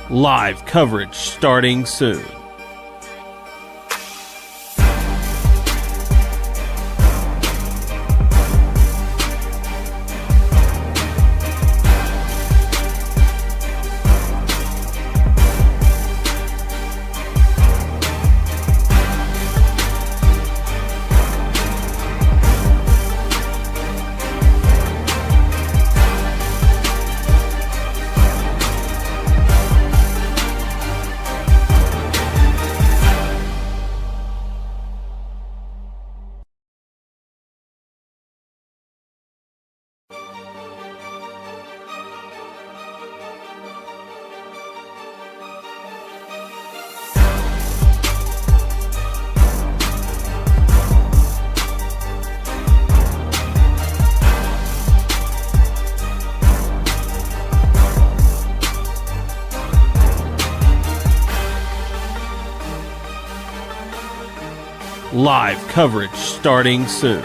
Live coverage starting soon. Live coverage starting soon.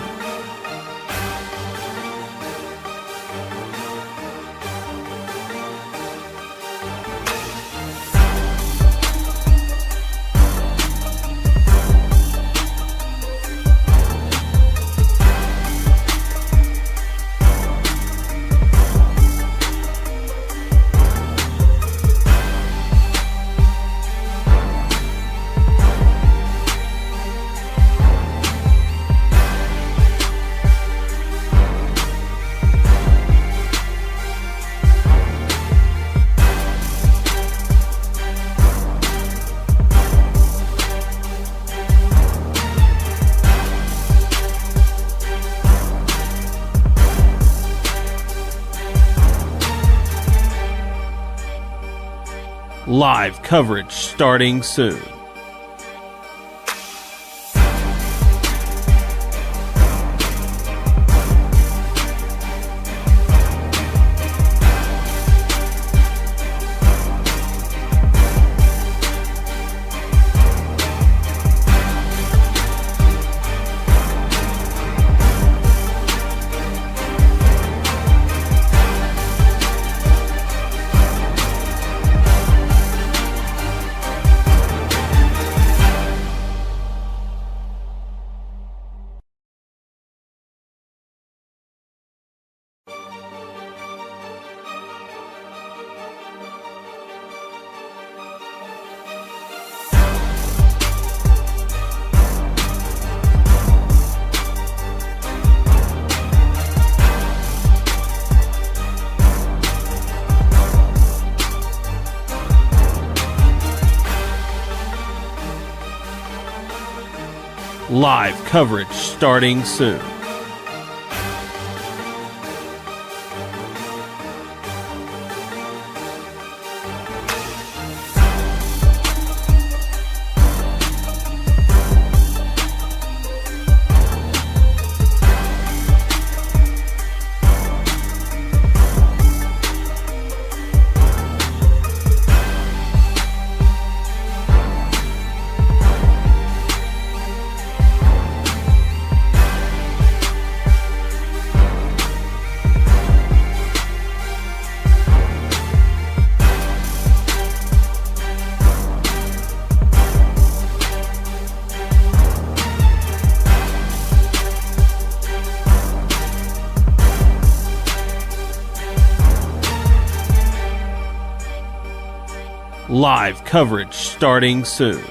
Live coverage starting soon. Live coverage starting soon. Live coverage starting soon.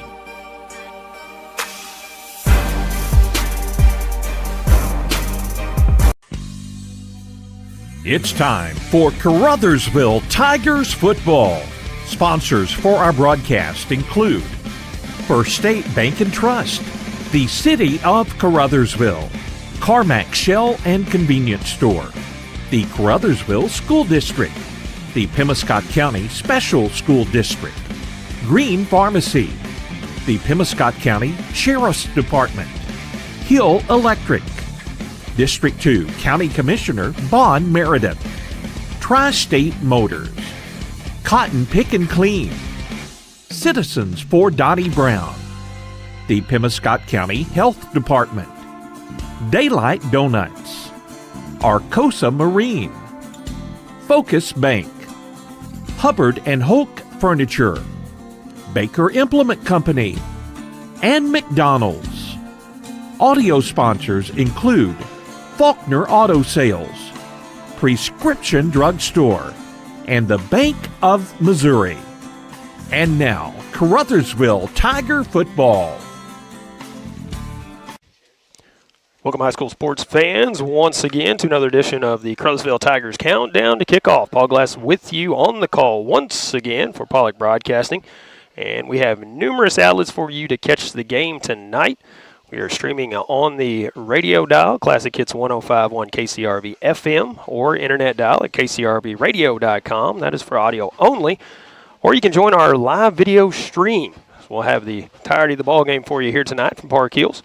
It's time for Caruthersville Tigers football. Sponsors for our broadcast include First State Bank and Trust, the City of Caruthersville, Carmack Shell and Convenience Store, the Caruthersville School District, the Pemiscot County Special School District, Green Pharmacy, the Pemiscot County Sheriff's Department, Hill Electric, District 2 County Commissioner Bon Meredith, Tri-State Motors, Cotton Pick and Clean, Citizens for Dottie Brown, the Pemiscot County Health Department, Daylight Donuts, Arcosa Marine, Focus Bank, Hubbard and Hoke Furniture, Baker Implement Company, and McDonald's. Audio sponsors include Faulkner Auto Sales, Prescription Drugstore, and the Bank of Missouri. And now, Caruthersville Tiger Football. Welcome, high school sports fans, once again to another edition of the Caruthersville Tigers Countdown to Kickoff. Paul Glass with you on the call once again for Pollock Broadcasting. And we have numerous outlets for you to catch the game tonight. We are streaming on the radio dial, Classic Hits 105.1 KCRV FM, or internet dial at kcrvradio.com. That is for audio only. Or you can join our live video stream. We'll have the entirety of the ball game for you here tonight from Park Hills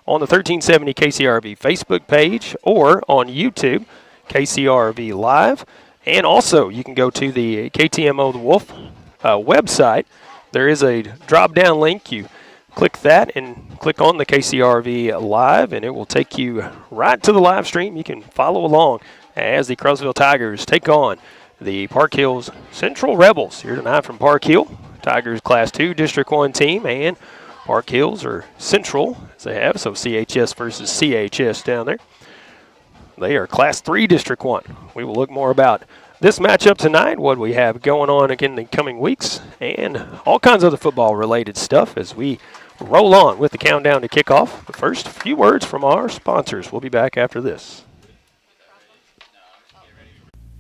on the 1370 KCRV Facebook page or on YouTube, KCRV Live. And also, you can go to the KTMO The Wolf website. There is a drop-down link. You click that and click on the KCRV Live, and it will take you right to the live stream. You can follow along as the Caruthersville Tigers take on the Park Hills Central Rebels here tonight from Park Hill. Tigers Class 2 District 1 team, and Park Hills are Central, as they have, so CHS versus CHS down there. They are Class 3 District 1. We will look more about this matchup tonight, what we have going on again in the coming weeks, and all kinds of other football-related stuff as we roll on with the countdown to kickoff. But first, a few words from our sponsors. We'll be back after this.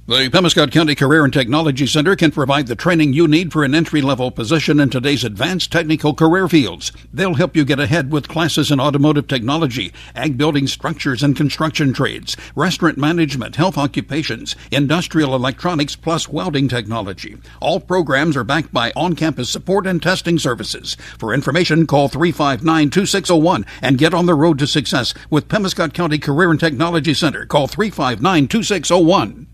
The Pemiscot County Career and Technology Center can provide the training you need for an entry-level position in today's advanced technical career fields. They'll help you get ahead with classes in automotive technology, ag building structures and construction trades, restaurant management, health occupations, industrial electronics, plus welding technology. All programs are backed by on-campus support and testing services. For information, call 359-2601 and get on the road to success with Pemiscot County Career and Technology Center. Call 359-2601.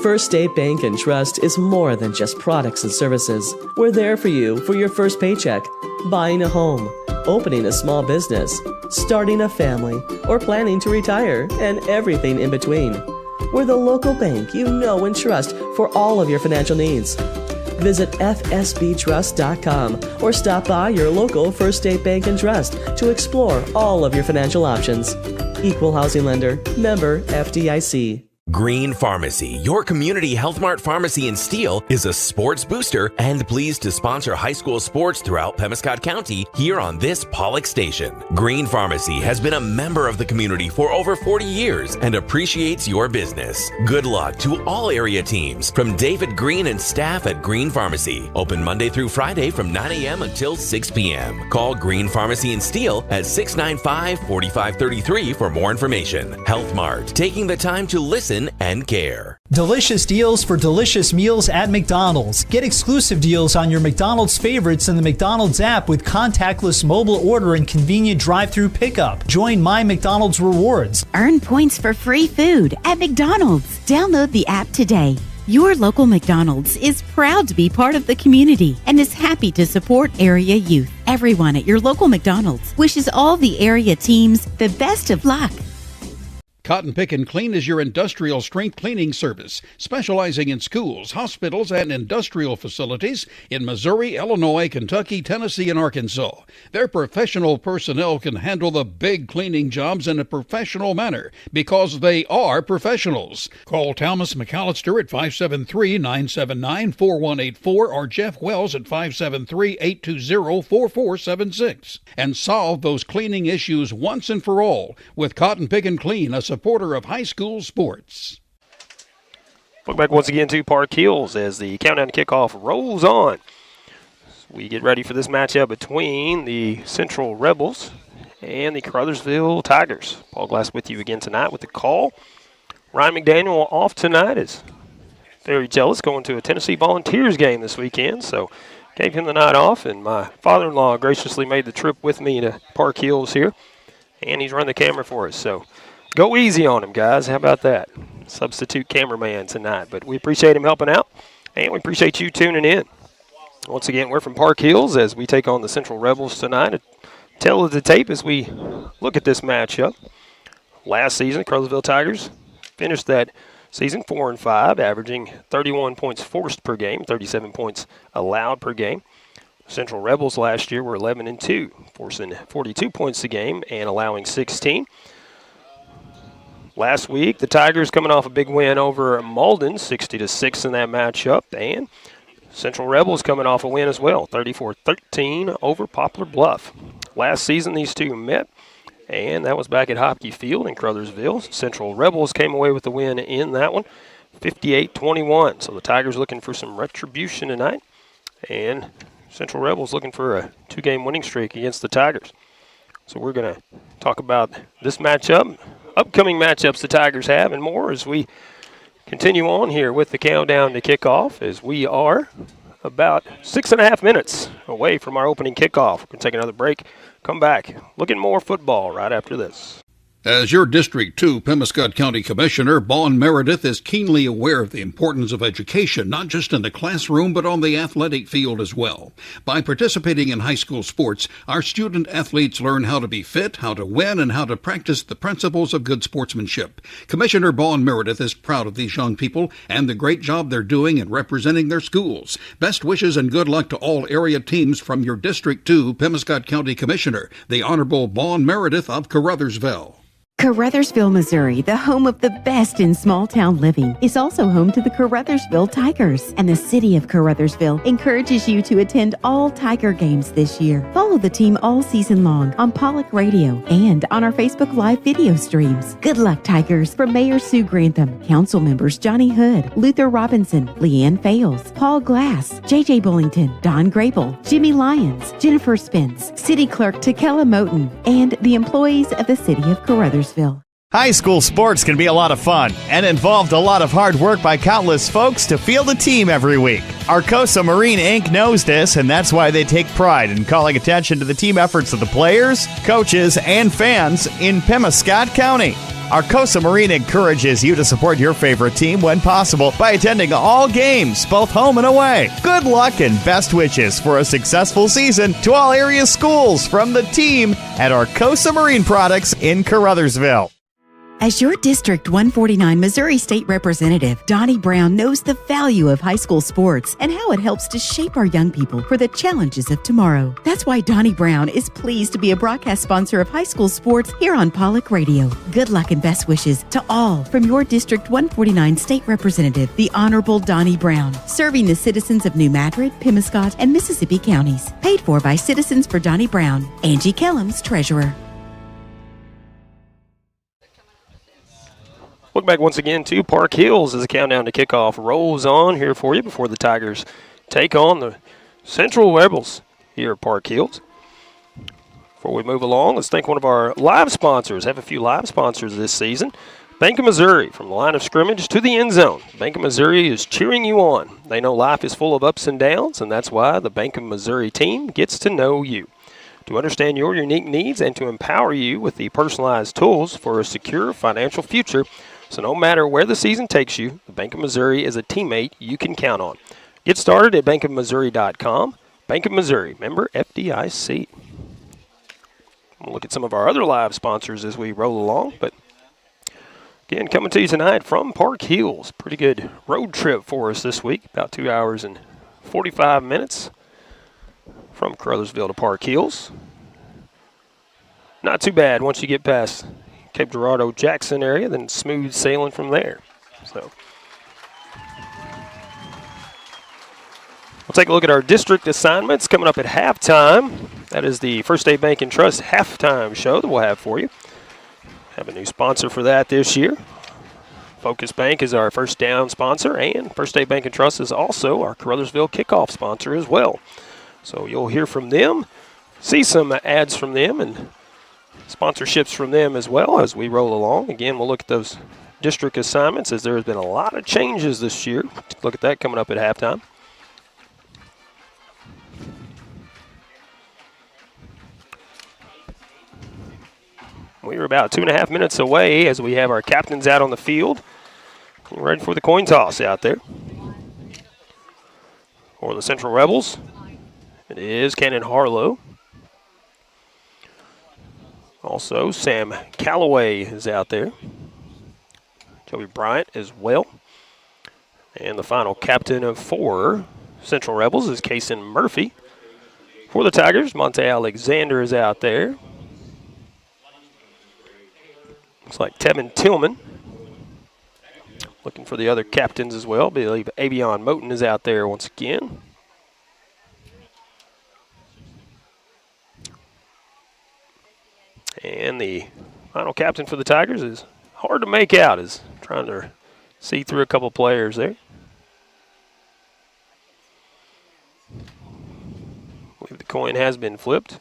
First State Bank and Trust is more than just products and services. We're there for you for your first paycheck, buying a home, opening a small business, starting a family, or planning to retire, and everything in between. We're the local bank you know and trust for all of your financial needs. Visit fsbtrust.com or stop by your local First State Bank and Trust to explore all of your financial options. Equal housing lender, member FDIC. Green Pharmacy, your community Health Mart pharmacy in Steele, is a sports booster and pleased to sponsor high school sports throughout Pemiscot County here on this Pollock station. Green Pharmacy has been a member of the community for over 40 years and appreciates your business. Good luck to all area teams from David Green and staff at Green Pharmacy. Open Monday through Friday from 9 a.m. until 6 p.m. Call Green Pharmacy in Steele at 695-4533 for more information. Health Mart, taking the time to listen and care. Delicious deals for delicious meals at McDonald's. Get exclusive deals on your McDonald's favorites in the McDonald's app with contactless mobile order and convenient drive-through pickup. Join My McDonald's Rewards. Earn points for free food at McDonald's. Download the app today. Your local McDonald's is proud to be part of the community and is happy to support area youth. Everyone at your local McDonald's wishes all the area teams the best of luck. Cotton Pick and Clean is your industrial strength cleaning service, specializing in schools, hospitals, and industrial facilities in Missouri, Illinois, Kentucky, Tennessee, and Arkansas. Their professional personnel can handle the big cleaning jobs in a professional manner because they are professionals. Call Thomas McAllister at 573-979-4184 or Jeff Wells at 573-820-4476 and solve those cleaning issues once and for all with Cotton Pick and Clean, a supporter of high school sports. Welcome back once again to Park Hills as the countdown to kickoff rolls on. We get ready for this matchup between the Central Rebels and the Caruthersville Tigers. Paul Glass with you again tonight with the call. Ryan McDaniel off tonight is very jealous, going to a Tennessee Volunteers game this weekend, so gave him the night off, and my father-in-law graciously made the trip with me to Park Hills here, and he's run the camera for us, so go easy on him, guys. How about that? Substitute cameraman tonight. But we appreciate him helping out, and we appreciate you tuning in. Once again, we're from Park Hills as we take on the Central Rebels tonight. Tell of the tape as we look at this matchup. Last season, Caruthersville Tigers finished that season 4-5, averaging 31 points forced per game, 37 points allowed per game. Central Rebels last year were 11-2, forcing 42 points a game and allowing 16. Last week, the Tigers coming off a big win over Malden, 60-6 in that matchup, and Central Rebels coming off a win as well, 34-13 over Poplar Bluff. Last season, these two met, and that was back at Hopkey Field in Caruthersville. Central Rebels came away with the win in that one, 58-21. So the Tigers looking for some retribution tonight, and Central Rebels looking for a 2-game winning streak against the Tigers. So we're going to talk about this matchup, upcoming matchups the Tigers have, and more as we continue on here with the countdown to kickoff, as we are about 6.5 minutes away from our opening kickoff. We're going to take another break, come back, look at more football right after this. As your District 2 Pemiscot County Commissioner, Bon Meredith is keenly aware of the importance of education, not just in the classroom, but on the athletic field as well. By participating in high school sports, our student athletes learn how to be fit, how to win, and how to practice the principles of good sportsmanship. Commissioner Bon Meredith is proud of these young people and the great job they're doing in representing their schools. Best wishes and good luck to all area teams from your District 2 Pemiscot County Commissioner, the Honorable Bon Meredith of Caruthersville. Caruthersville, Missouri, the home of the best in small-town living, is also home to the Caruthersville Tigers, and the city of Caruthersville encourages you to attend all Tiger games this year. Follow the team all season long on Pollock Radio and on our Facebook Live video streams. Good luck, Tigers, from Mayor Sue Grantham, council members Johnny Hood, Luther Robinson, Leanne Fales, Paul Glass, J.J. Bullington, Don Grable, Jimmy Lyons, Jennifer Spence, City Clerk Takela Moten, and the employees of the city of Caruthersville. High school sports can be a lot of fun and involved a lot of hard work by countless folks to field a team every week. Arcosa Marine Inc. knows this, and that's why they take pride in calling attention to the team efforts of the players, coaches, and fans in Pemiscot County. Arcosa Marine encourages you to support your favorite team when possible by attending all games, both home and away. Good luck and best wishes for a successful season to all area schools from the team at Arcosa Marine Products in Caruthersville. As your District 149 Missouri State Representative, Donnie Brown knows the value of high school sports and how it helps to shape our young people for the challenges of tomorrow. That's why Donnie Brown is pleased to be a broadcast sponsor of high school sports here on Pollock Radio. Good luck and best wishes to all from your District 149 State Representative, the Honorable Donnie Brown, serving the citizens of New Madrid, Pemiscot, and Mississippi counties. Paid for by Citizens for Donnie Brown. Angie Kellums, Treasurer. Look back once again to Park Hills as the countdown to kickoff rolls on here for you before the Tigers take on the Central Rebels here at Park Hills. Before we move along, let's thank one of our live sponsors. Have a few live sponsors this season. Bank of Missouri, from the line of scrimmage to the end zone. Bank of Missouri is cheering you on. They know life is full of ups and downs, and that's why the Bank of Missouri team gets to know you. To understand your unique needs and to empower you with the personalized tools for a secure financial future. So no matter where the season takes you, the Bank of Missouri is a teammate you can count on. Get started at bankofmissouri.com. Bank of Missouri, member FDIC. We'll look at some of our other live sponsors as we roll along. But again, coming to you tonight from Park Hills. Pretty good road trip for us this week. About 2 hours and 45 minutes from Caruthersville to Park Hills. Not too bad once you get past Cape Girardeau, Jackson area, then smooth sailing from there. So we'll take a look at our district assignments coming up at halftime. That is the First State Bank and Trust halftime show that we'll have for you. Have a new sponsor for that this year. Focus Bank is our first down sponsor, and First State Bank and Trust is also our Caruthersville Kickoff sponsor as well. So you'll hear from them, see some ads from them, and sponsorships from them as well as we roll along. Again, we'll look at those district assignments as there has been a lot of changes this year. Look at that coming up at halftime. We are about 2.5 minutes away as we have our captains out on the field. Ready for the coin toss out there. For the Central Rebels, it is Cannon Harlow. Also, Sam Calloway is out there. Joey Bryant as well. And the final captain for Central Rebels is Kason Murphy. For the Tigers, Monte Alexander is out there. Looks like Tevin Tillman. Looking for the other captains as well. I believe Avion Moten is out there once again. And the final captain for the Tigers is hard to make out. Is trying to see through a couple players there. I believe the coin has been flipped.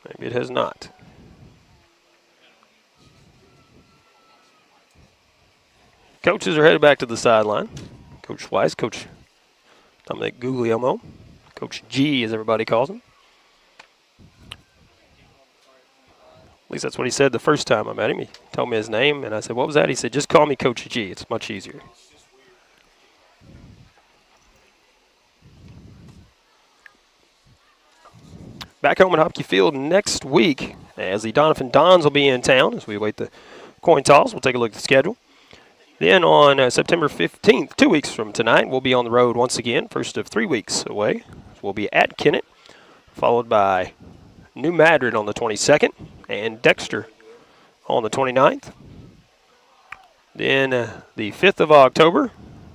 Maybe it has not. Coaches are headed back to the sideline. Coach Weiss, Coach Dominic Guglielmo, Coach G as everybody calls him. At least that's what he said the first time I met him. He told me his name, and I said, what was that? He said, just call me Coach G. It's much easier. Back home at Hopkey Field next week as the Donovan Dons will be in town as we await the coin toss. We'll take a look at the schedule. Then on September 15th, 2 weeks from tonight, we'll be on the road once again, first of 3 weeks away. We'll be at Kennett, followed by New Madrid on the 22nd and Dexter on the 29th. Then the 5th of October,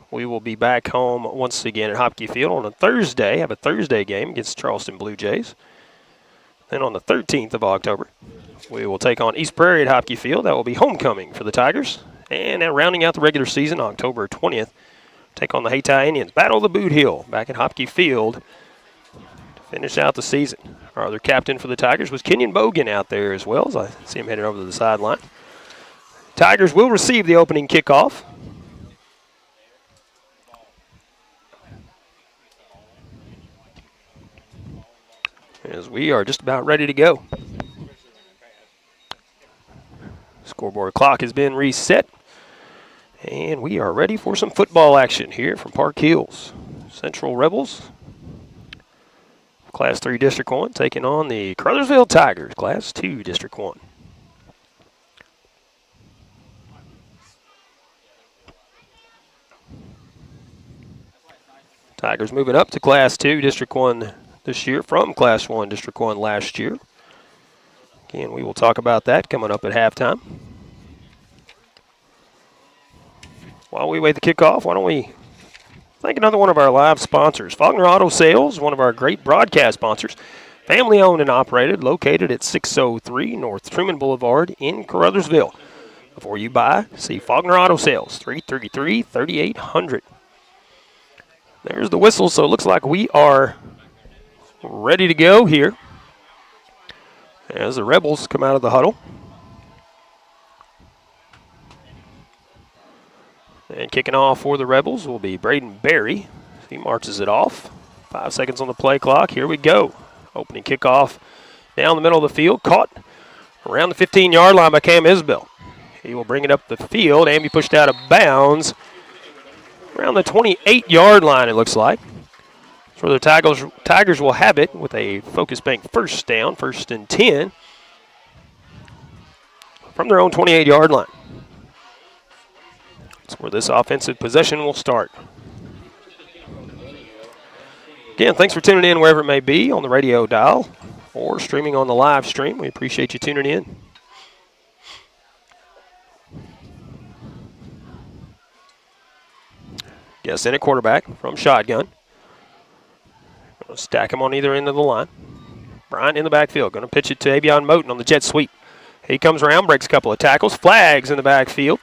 we will be back home once again at Hopkey Field on a Thursday, have a Thursday game against Charleston Blue Jays. Then on the 13th of October, we will take on East Prairie at Hopkey Field. That will be homecoming for the Tigers. And now rounding out the regular season, October 20th, take on the Hayti Indians. Battle of the Boot Hill back at Hopkey Field to finish out the season. Our other captain for the Tigers was Kenyon Bogan out there as well, as I see him headed over to the sideline. Tigers will receive the opening kickoff. As we are just about ready to go. Scoreboard clock has been reset. And we are ready for some football action here from Park Hills. Central Rebels, Class 3 District 1, taking on the Caruthersville Tigers, Class 2 District 1. Tigers moving up to Class 2 District 1 this year from Class 1 District 1 last year. Again, we will talk about that coming up at halftime. While we wait the kickoff, why don't we thank another one of our live sponsors. Faulkner Auto Sales, one of our great broadcast sponsors. Family owned and operated, located at 603 North Truman Boulevard in Caruthersville. Before you buy, see Faulkner Auto Sales, 333-3800. There's the whistle, so it looks like we are ready to go here as the Rebels come out of the huddle. And kicking off for the Rebels will be Braden Berry. He marches it off. 5 seconds on the play clock. Here we go. Opening kickoff down the middle of the field. Caught around the 15-yard line by Cam Isbell. He will bring it up the field and be pushed out of bounds around the 28-yard line, it looks like. So the Tigers will have it with a Focus Bank first down, 1st and 10, from their own 28-yard line. That's where this offensive possession will start. Again, thanks for tuning in wherever it may be on the radio dial or streaming on the live stream. We appreciate you tuning in. Guess in at quarterback from shotgun. Gonna stack him on either end of the line. Bryant in the backfield. Going to pitch it to Avion Moten on the jet sweep. He comes around, breaks a couple of tackles, flags in the backfield.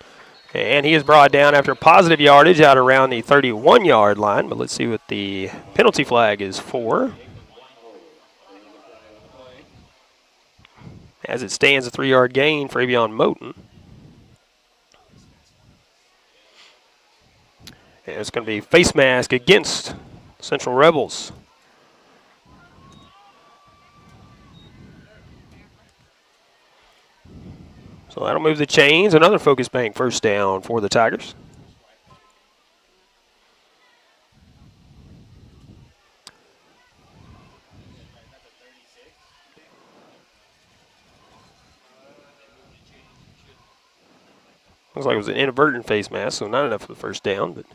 And he is brought down after positive yardage out around the 31-yard line. But let's see what the penalty flag is for. As it stands, a 3-yard gain for Avion Moten. And it's going to be face mask against Central Rebels. So that'll move the chains. Another Focus Bank first down for the Tigers. Looks like it was an inadvertent face mask, so not enough for the first down. But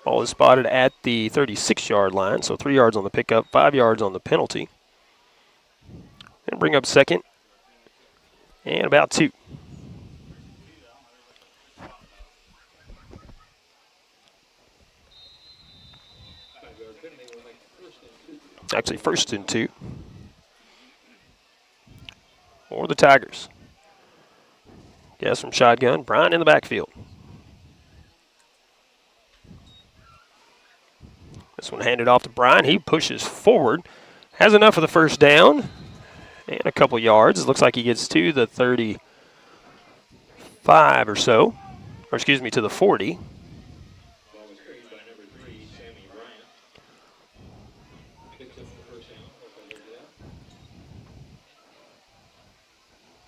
ball is spotted at the 36-yard line, so 3 yards on the pickup, 5 yards on the penalty. And bring up second and about 2. Actually, 1st and 2 for the Tigers. Guess from shotgun. Bryant in the backfield. This one handed off to Bryant. He pushes forward. Has enough for the first down and a couple yards. It looks like he gets to the 35 or so. Or excuse me, to the 40.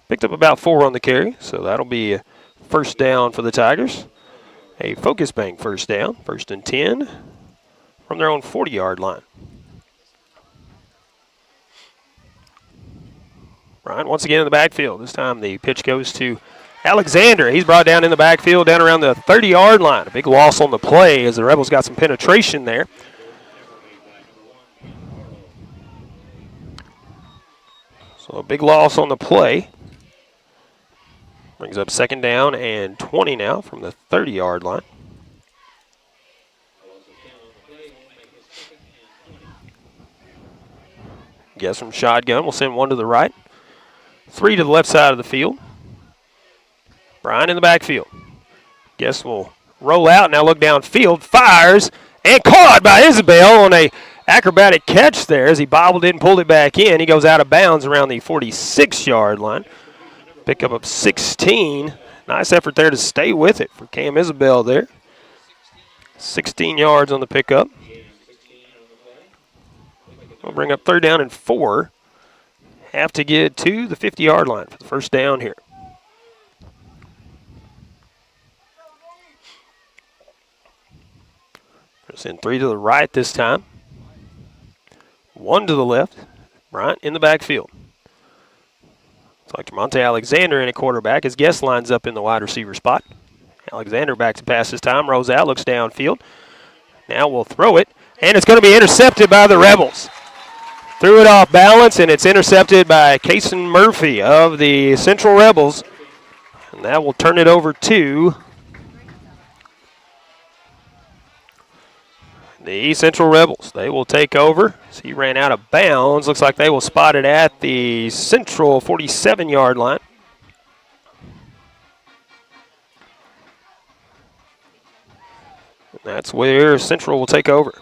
Picked up about 4 on the carry, so that'll be a first down for the Tigers. A focus bank first down, 1st and 10 from their own 40-yard line. Bryant once again in the backfield. This time the pitch goes to Alexander. He's brought down in the backfield down around the 30-yard line. A big loss on the play as the Rebels got some penetration there. So a big loss on the play. Brings up 2nd down and 20 now from the 30-yard line. Guess from shotgun. We'll send 1 to the right. 3 to the left side of the field. Bryant in the backfield. Guess we'll roll out. Now look downfield. Fires. And caught by Isabel on a acrobatic catch there as he bobbled it and pulled it back in. He goes out of bounds around the 46-yard line. Pickup of 16. Nice effort there to stay with it for Cam Isabel there. 16 yards on the pickup. We'll bring up 3rd down and 4. Have to get to the 50-yard line for the first down here. We'll send 3 to the right this time. 1 to the left. Bryant in the backfield. It's like Tremonte Alexander in a quarterback. His guest lines up in the wide receiver spot. Alexander back to pass this time. Rolls out, looks downfield. Now we'll throw it, and it's going to be intercepted by the Rebels. Threw it off balance, and it's intercepted by Kason Murphy of the Central Rebels. And that will turn it over to the Central Rebels. They will take over. So he ran out of bounds. Looks like they will spot it at the Central 47-yard line. And that's where Central will take over.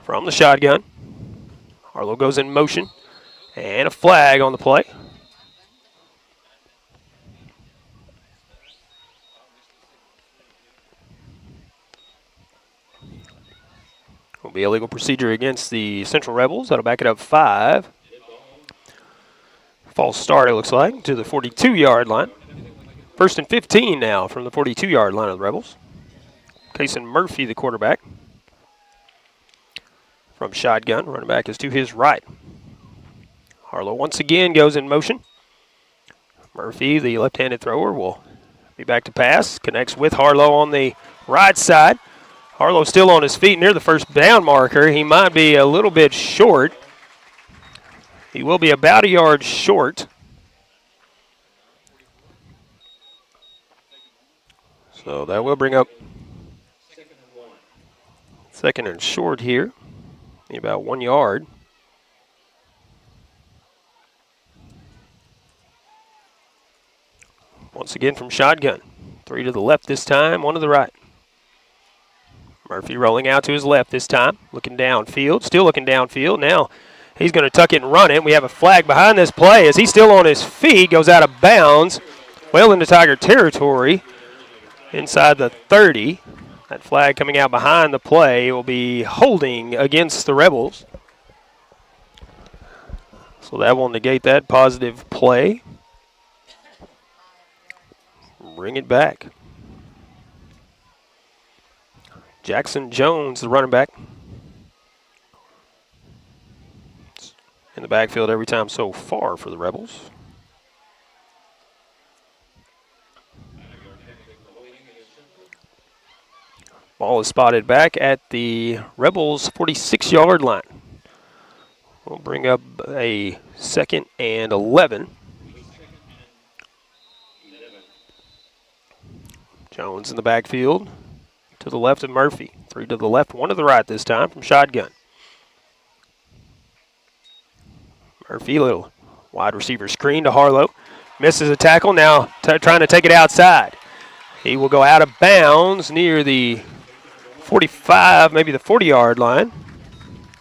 From the shotgun, Harlow goes in motion, and a flag on the play. Will be a legal procedure against the Central Rebels. That'll back it up 5. False start, it looks like, to the 42-yard line. 1st and 15 now from the 42-yard line of the Rebels. Kason Murphy, the quarterback. From shotgun, running back is to his right. Harlow once again goes in motion. Murphy, the left-handed thrower, will be back to pass. Connects with Harlow on the right side. Harlow still on his feet near the first down marker. He might be a little bit short. He will be about a yard short. So that will bring up 2nd and short here. About 1 yard. Once again from shotgun. 3 to the left this time, 1 to the right. Murphy rolling out to his left this time. Looking downfield, still looking downfield. Now he's going to tuck it and run it. We have a flag behind this play as he's still on his feet. Goes out of bounds. Well into Tiger territory. Inside the 30. That flag coming out behind the play will be holding against the Rebels. So that will negate that positive play. Bring it back. Jackson Jones, the running back. in the backfield every time so far for the Rebels. Ball is spotted back at the Rebels' 46-yard line. We'll bring up a 2nd and 11. Jones in the backfield to the left of Murphy. 3 to the left, 1 to the right this time from shotgun. Murphy, little wide receiver screen to Harlow. Misses a tackle, now trying to take it outside. He will go out of bounds near the 45, maybe the 40-yard line.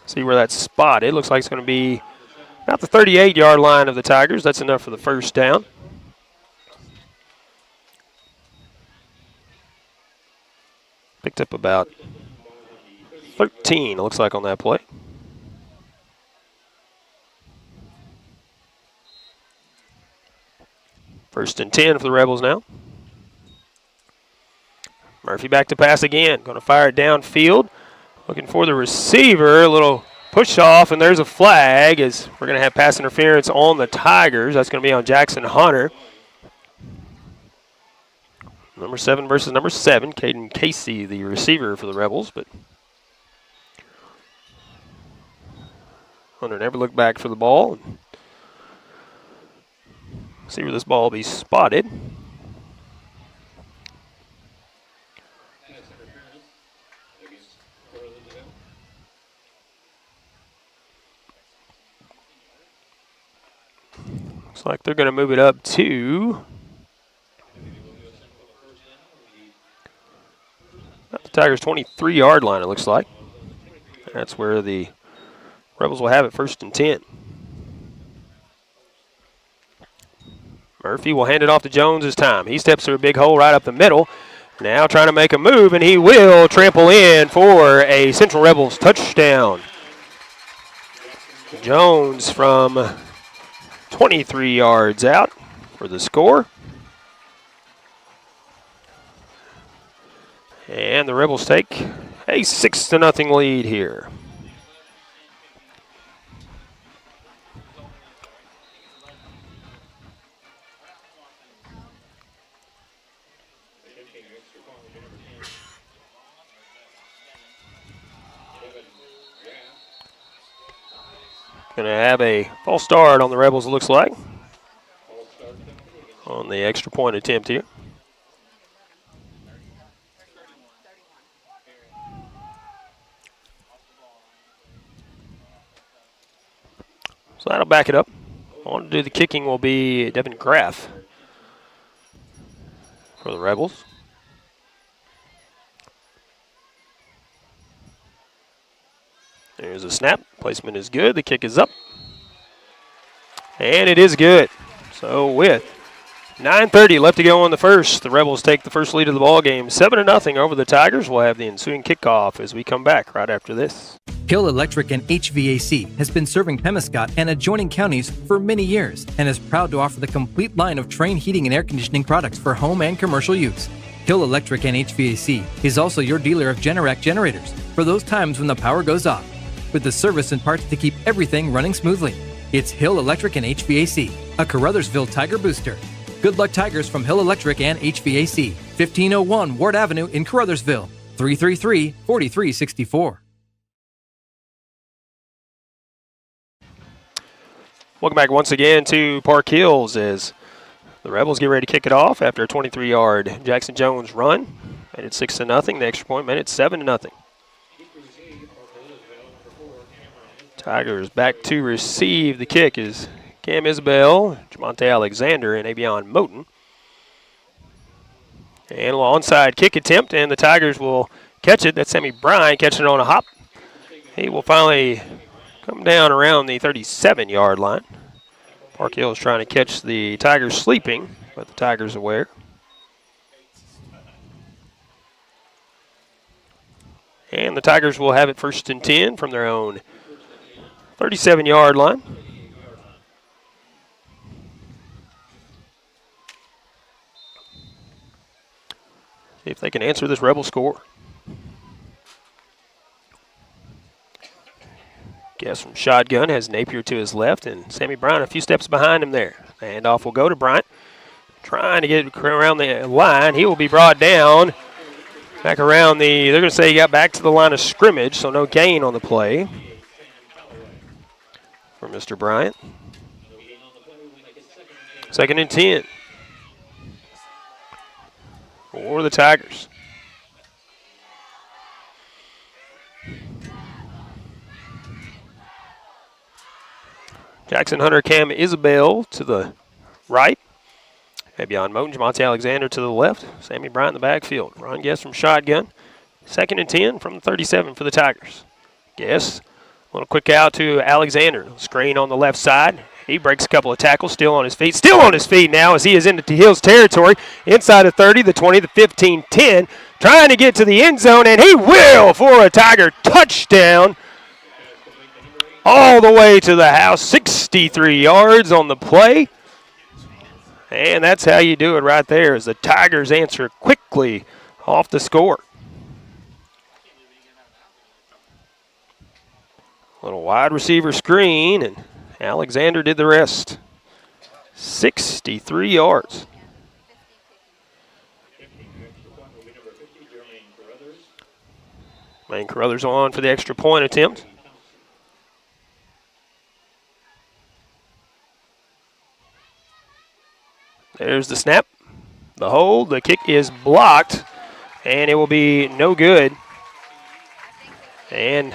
See where that's spotted. Looks like it's going to be about the 38-yard line of the Tigers. That's enough for the first down. Picked up about 13, it looks like, on that play. First and 10 for the Rebels now. Murphy back to pass again. Going to fire it downfield. Looking for the receiver. A little push off, and there's a flag as we're going to have pass interference on the Tigers. That's going to be on Jackson Hunter. Number 7 versus number 7. Caden Casey, the receiver for the Rebels. But Hunter never looked back for the ball. See where this ball will be spotted. Looks like they're going to move it up to about the Tigers' 23-yard line, it looks like. That's where the Rebels will have it, first and 10. Murphy will hand it off to Jones this time. He steps through a big hole right up the middle. Now trying to make a move, and he will trample in for a Central Rebels touchdown. Jones from 23 yards out for the score. And the Rebels take a 6-0 lead here. Going to have a false start on the Rebels, it looks like, on the extra point attempt here. So that'll back it up. On to do the kicking will be Devin Graff for the Rebels. There's a snap. Placement is good. The kick is up. And it is good. So with 9:30 left to go on the first, the Rebels take the first lead of the ball game, 7-0 over the Tigers. We'll have the ensuing kickoff as we come back right after this. Hill Electric and HVAC has been serving Pemiscot and adjoining counties for many years and is proud to offer the complete line of Trane heating and air conditioning products for home and commercial use. Hill Electric and HVAC is also your dealer of Generac generators for those times when the power goes off, with the service and parts to keep everything running smoothly. It's Hill Electric and HVAC, a Caruthersville Tiger booster. Good luck, Tigers, from Hill Electric and HVAC, 1501 Ward Avenue in Caruthersville, 333-4364. Welcome back once again to Park Hills as the Rebels get ready to kick it off after a 23-yard Jackson Jones run. Made it 6-0. The extra point made it 7-0. Tigers back to receive the kick is Cam Isabel, Jamonte Alexander, and Avion Moten. And a little onside kick attempt, and the Tigers will catch it. That's Sammy Bryan catching it on a hop. He will finally come down around the 37-yard line. Park Hill is trying to catch the Tigers sleeping, but the Tigers aware. And the Tigers will have it first and 10 from their own 37-yard line. See if they can answer this Rebel score. Guess from shotgun has Napier to his left, and Sammy Bryant a few steps behind him there. The handoff will go to Bryant. Trying to get around the line. He will be brought down. Back around they're going to say he got back to the line of scrimmage, so no gain on the play for Mr. Bryant. 2nd and 10 for the Tigers. Jackson Hunter, Cam Isabel to the right. Beyond Moten, Jamonte Alexander to the left. Sammy Bryant in the backfield. Ron Guess from shotgun. 2nd and 10 from the 37 for the Tigers. Guess, a little quick out to Alexander. Screen on the left side. He breaks a couple of tackles, still on his feet. Still on his feet now as he is into Hill's territory. Inside the 30, the 20, the 15, 10. Trying to get to the end zone, and he will for a Tiger touchdown. All the way to the house. 63 yards on the play. And that's how you do it right there, as the Tigers answer quickly off the score. Little wide receiver screen, and Alexander did the rest. 63 yards. Main Caruthers on for the extra point attempt. There's the snap, the hold, the kick is blocked, and it will be no good. And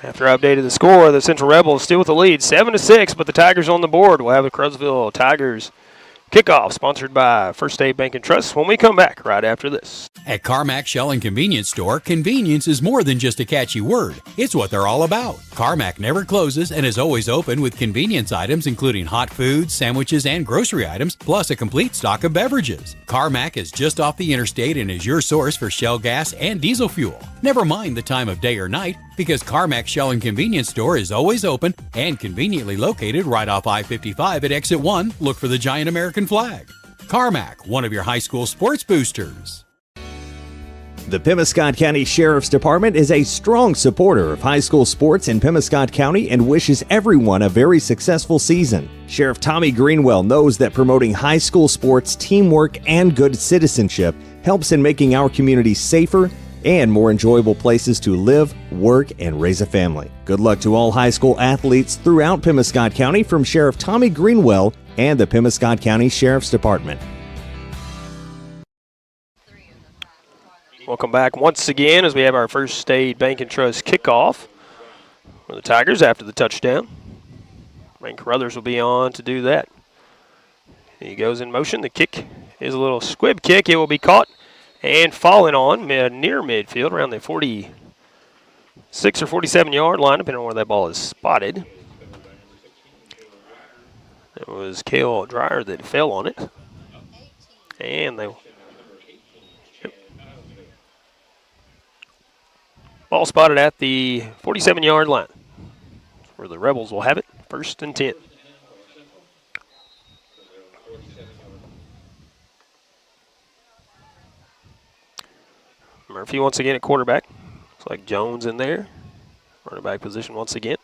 after I updated the score, the Central Rebels still with the lead, 7-6, but the Tigers on the board. We'll have the Caruthersville Tigers kickoff, sponsored by First State Bank and Trust, when we come back right after this. At Carmack Shell and Convenience Store, convenience is more than just a catchy word. It's what they're all about. Carmack never closes and is always open with convenience items including hot foods, sandwiches, and grocery items, plus a complete stock of beverages. Carmack is just off the interstate and is your source for Shell gas and diesel fuel. Never mind the time of day or night, because Carmack Shell and Convenience Store is always open and conveniently located right off I-55 at Exit 1. Look for the giant American flag. Carmack, one of your high school sports boosters. The Pemiscot County Sheriff's Department is a strong supporter of high school sports in Pemiscot County and wishes everyone a very successful season. Sheriff Tommy Greenwell knows that promoting high school sports, teamwork, and good citizenship helps in making our community safer and more enjoyable places to live, work, and raise a family. Good luck to all high school athletes throughout Pemiscot County from Sheriff Tommy Greenwell and the Pemiscot County Sheriff's Department. Welcome back once again as we have our First State Bank and Trust kickoff for the Tigers after the touchdown. Main Caruthers will be on to do that. He goes in motion. The kick is a little squib kick. It will be caught and falling on near midfield around the 46 or 47 yard line, depending on where that ball is spotted. It was Cale Dreyer that fell on it. And they ball spotted at the 47 yard line, where the Rebels will have it, 1st and 10. Murphy once again at quarterback. Looks like Jones in there. Running back position once again.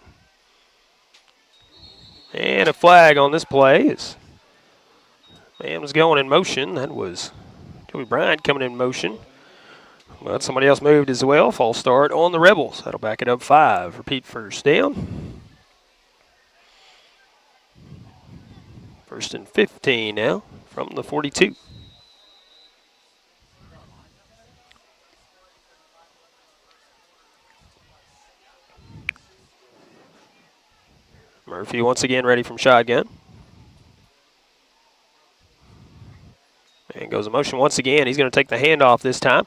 And a flag on this play is man was going in motion. That was Joey Bryant coming in motion. But somebody else moved as well. False start on the Rebels. That'll back it up 5. Repeat 1st down. 1st and 15 now from the 42. Murphy once again ready from shotgun. And goes in motion once again. He's going to take the handoff this time.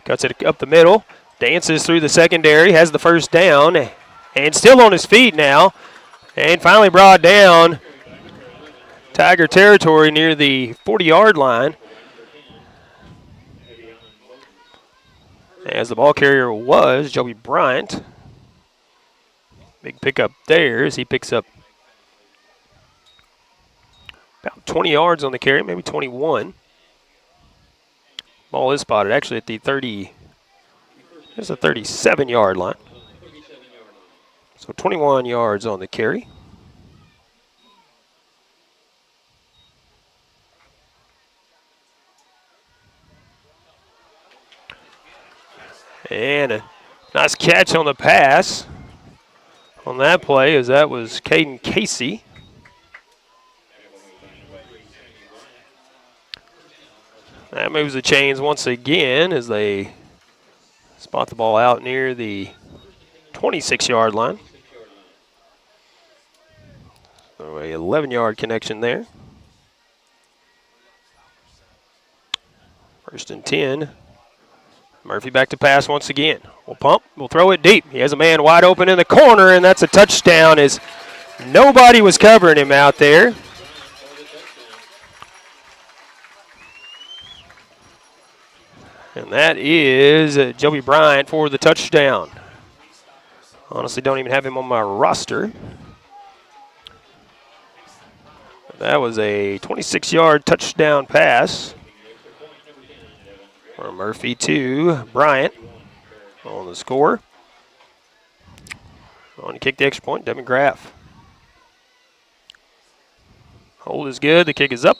Cuts it up the middle. Dances through the secondary. Has the 1st down. And still on his feet now. And finally brought down. Tiger territory near the 40-yard line. As the ball carrier was Joey Bryant. Big pickup there as he picks up about 20 yards on the carry, maybe 21. Ball is spotted actually at the 37-yard line. So 21 yards on the carry. And a nice catch on the pass on that play, as that was Caden Casey. That moves the chains once again as they spot the ball out near the 26-yard line. So a 11-yard connection there. 1st and 10. Murphy back to pass once again. We'll pump. We'll throw it deep. He has a man wide open in the corner, and that's a touchdown as nobody was covering him out there. And that is Joey Bryant for the touchdown. Honestly, don't even have him on my roster. That was a 26-yard touchdown pass from Murphy to Bryant on the score. On to kick the extra point, Devin Graff. Hold is good. The kick is up.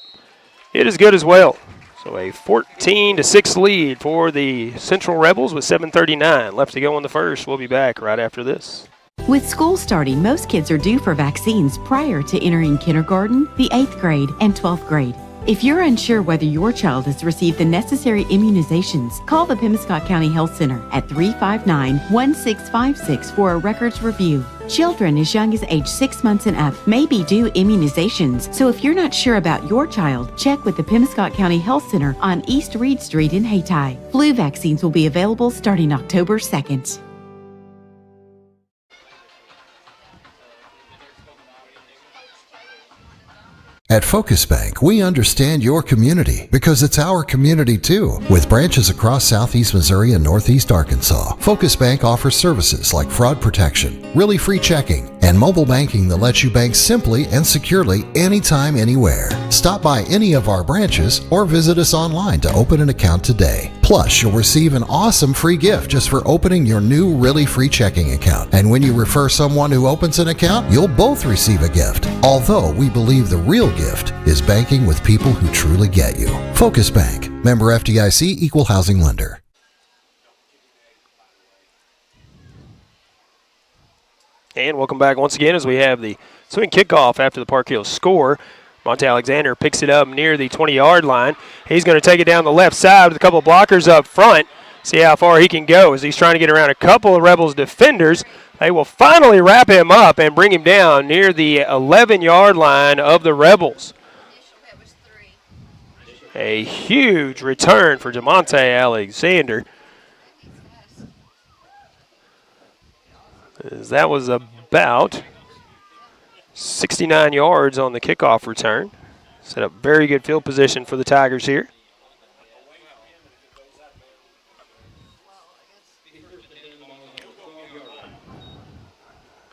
It is good as well. So a 14-6 lead for the Central Rebels with 7:39 left to go in the first. We'll be back right after this. With school starting, most kids are due for vaccines prior to entering kindergarten, the 8th grade, and 12th grade. If you're unsure whether your child has received the necessary immunizations, call the Pemiscot County Health Center at 359-1656 for a records review. Children as young as age 6 months and up may be due immunizations, so if you're not sure about your child, check with the Pemiscot County Health Center on East Reed Street in Hayti. Flu vaccines will be available starting October 2nd. At Focus Bank, we understand your community because it's our community too. With branches across Southeast Missouri and Northeast Arkansas, Focus Bank offers services like fraud protection, really free checking, and mobile banking that lets you bank simply and securely anytime, anywhere. Stop by any of our branches or visit us online to open an account today. Plus, you'll receive an awesome free gift just for opening your new really free checking account. And when you refer someone who opens an account, you'll both receive a gift. Although we believe the real gift is banking with people who truly get you. Focus Bank, member FDIC, equal housing lender. And welcome back once again as we have the swing kickoff after the Park Hills score. Monte Alexander picks it up near the 20-yard line. He's going to take it down the left side with a couple of blockers up front. See how far he can go as he's trying to get around a couple of Rebels defenders. They will finally wrap him up and bring him down near the 11-yard line of the Rebels. A huge return for DeMonte Alexander. As that was about 69 yards on the kickoff return. Set up very good field position for the Tigers here.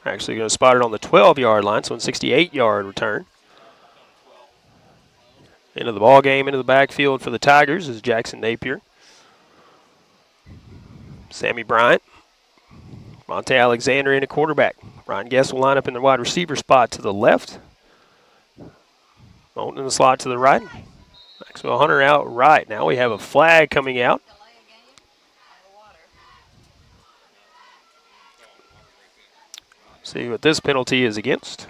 Actually going to spot it on the 12-yard line, so a 68-yard return. Into the ball game, into the backfield for the Tigers is Jackson Napier. Sammy Bryant. Monte Alexander in a quarterback. Ryan Guest will line up in the wide receiver spot to the left. Moulton in the slot to the right. Maxwell Hunter out right. Now we have a flag coming out. See what this penalty is against.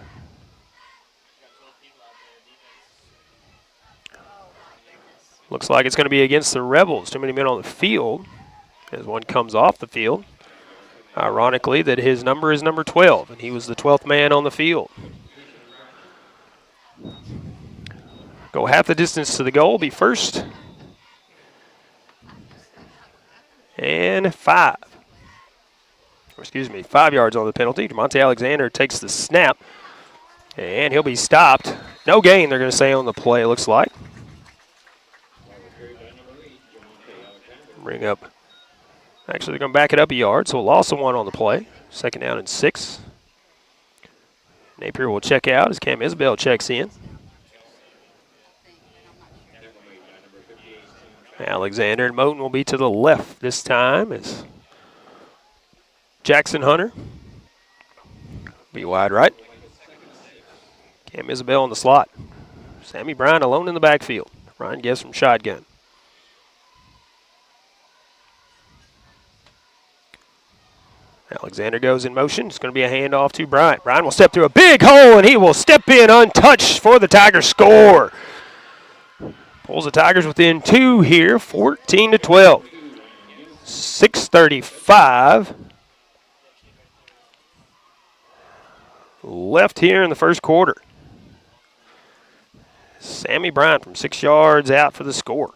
Looks like it's going to be against the Rebels. Too many men on the field as one comes off the field. Ironically, that his number is number 12, and he was the 12th man on the field. Go half the distance to the goal, be first. And 5. 5 yards on the penalty. DeMonte Alexander takes the snap, and he'll be stopped. No gain, they're going to say on the play, it looks like. Bring up. Actually, they're going to back it up a yard, so a loss of 1 on the play. 2nd down and 6. Napier will check out as Cam Isbell checks in. Alexander and Moten will be to the left this time as Jackson Hunter Be wide right. Cam Isabel in the slot. Sammy Bryant alone in the backfield. Ryan Guess from shotgun. Alexander goes in motion. It's going to be a handoff to Bryant. Bryant will step through a big hole, and he will step in untouched for the Tigers score. Pulls the Tigers within 2 here, 14-12. 6:35 left here in the first quarter. Sammy Bryant from 6 yards out for the score.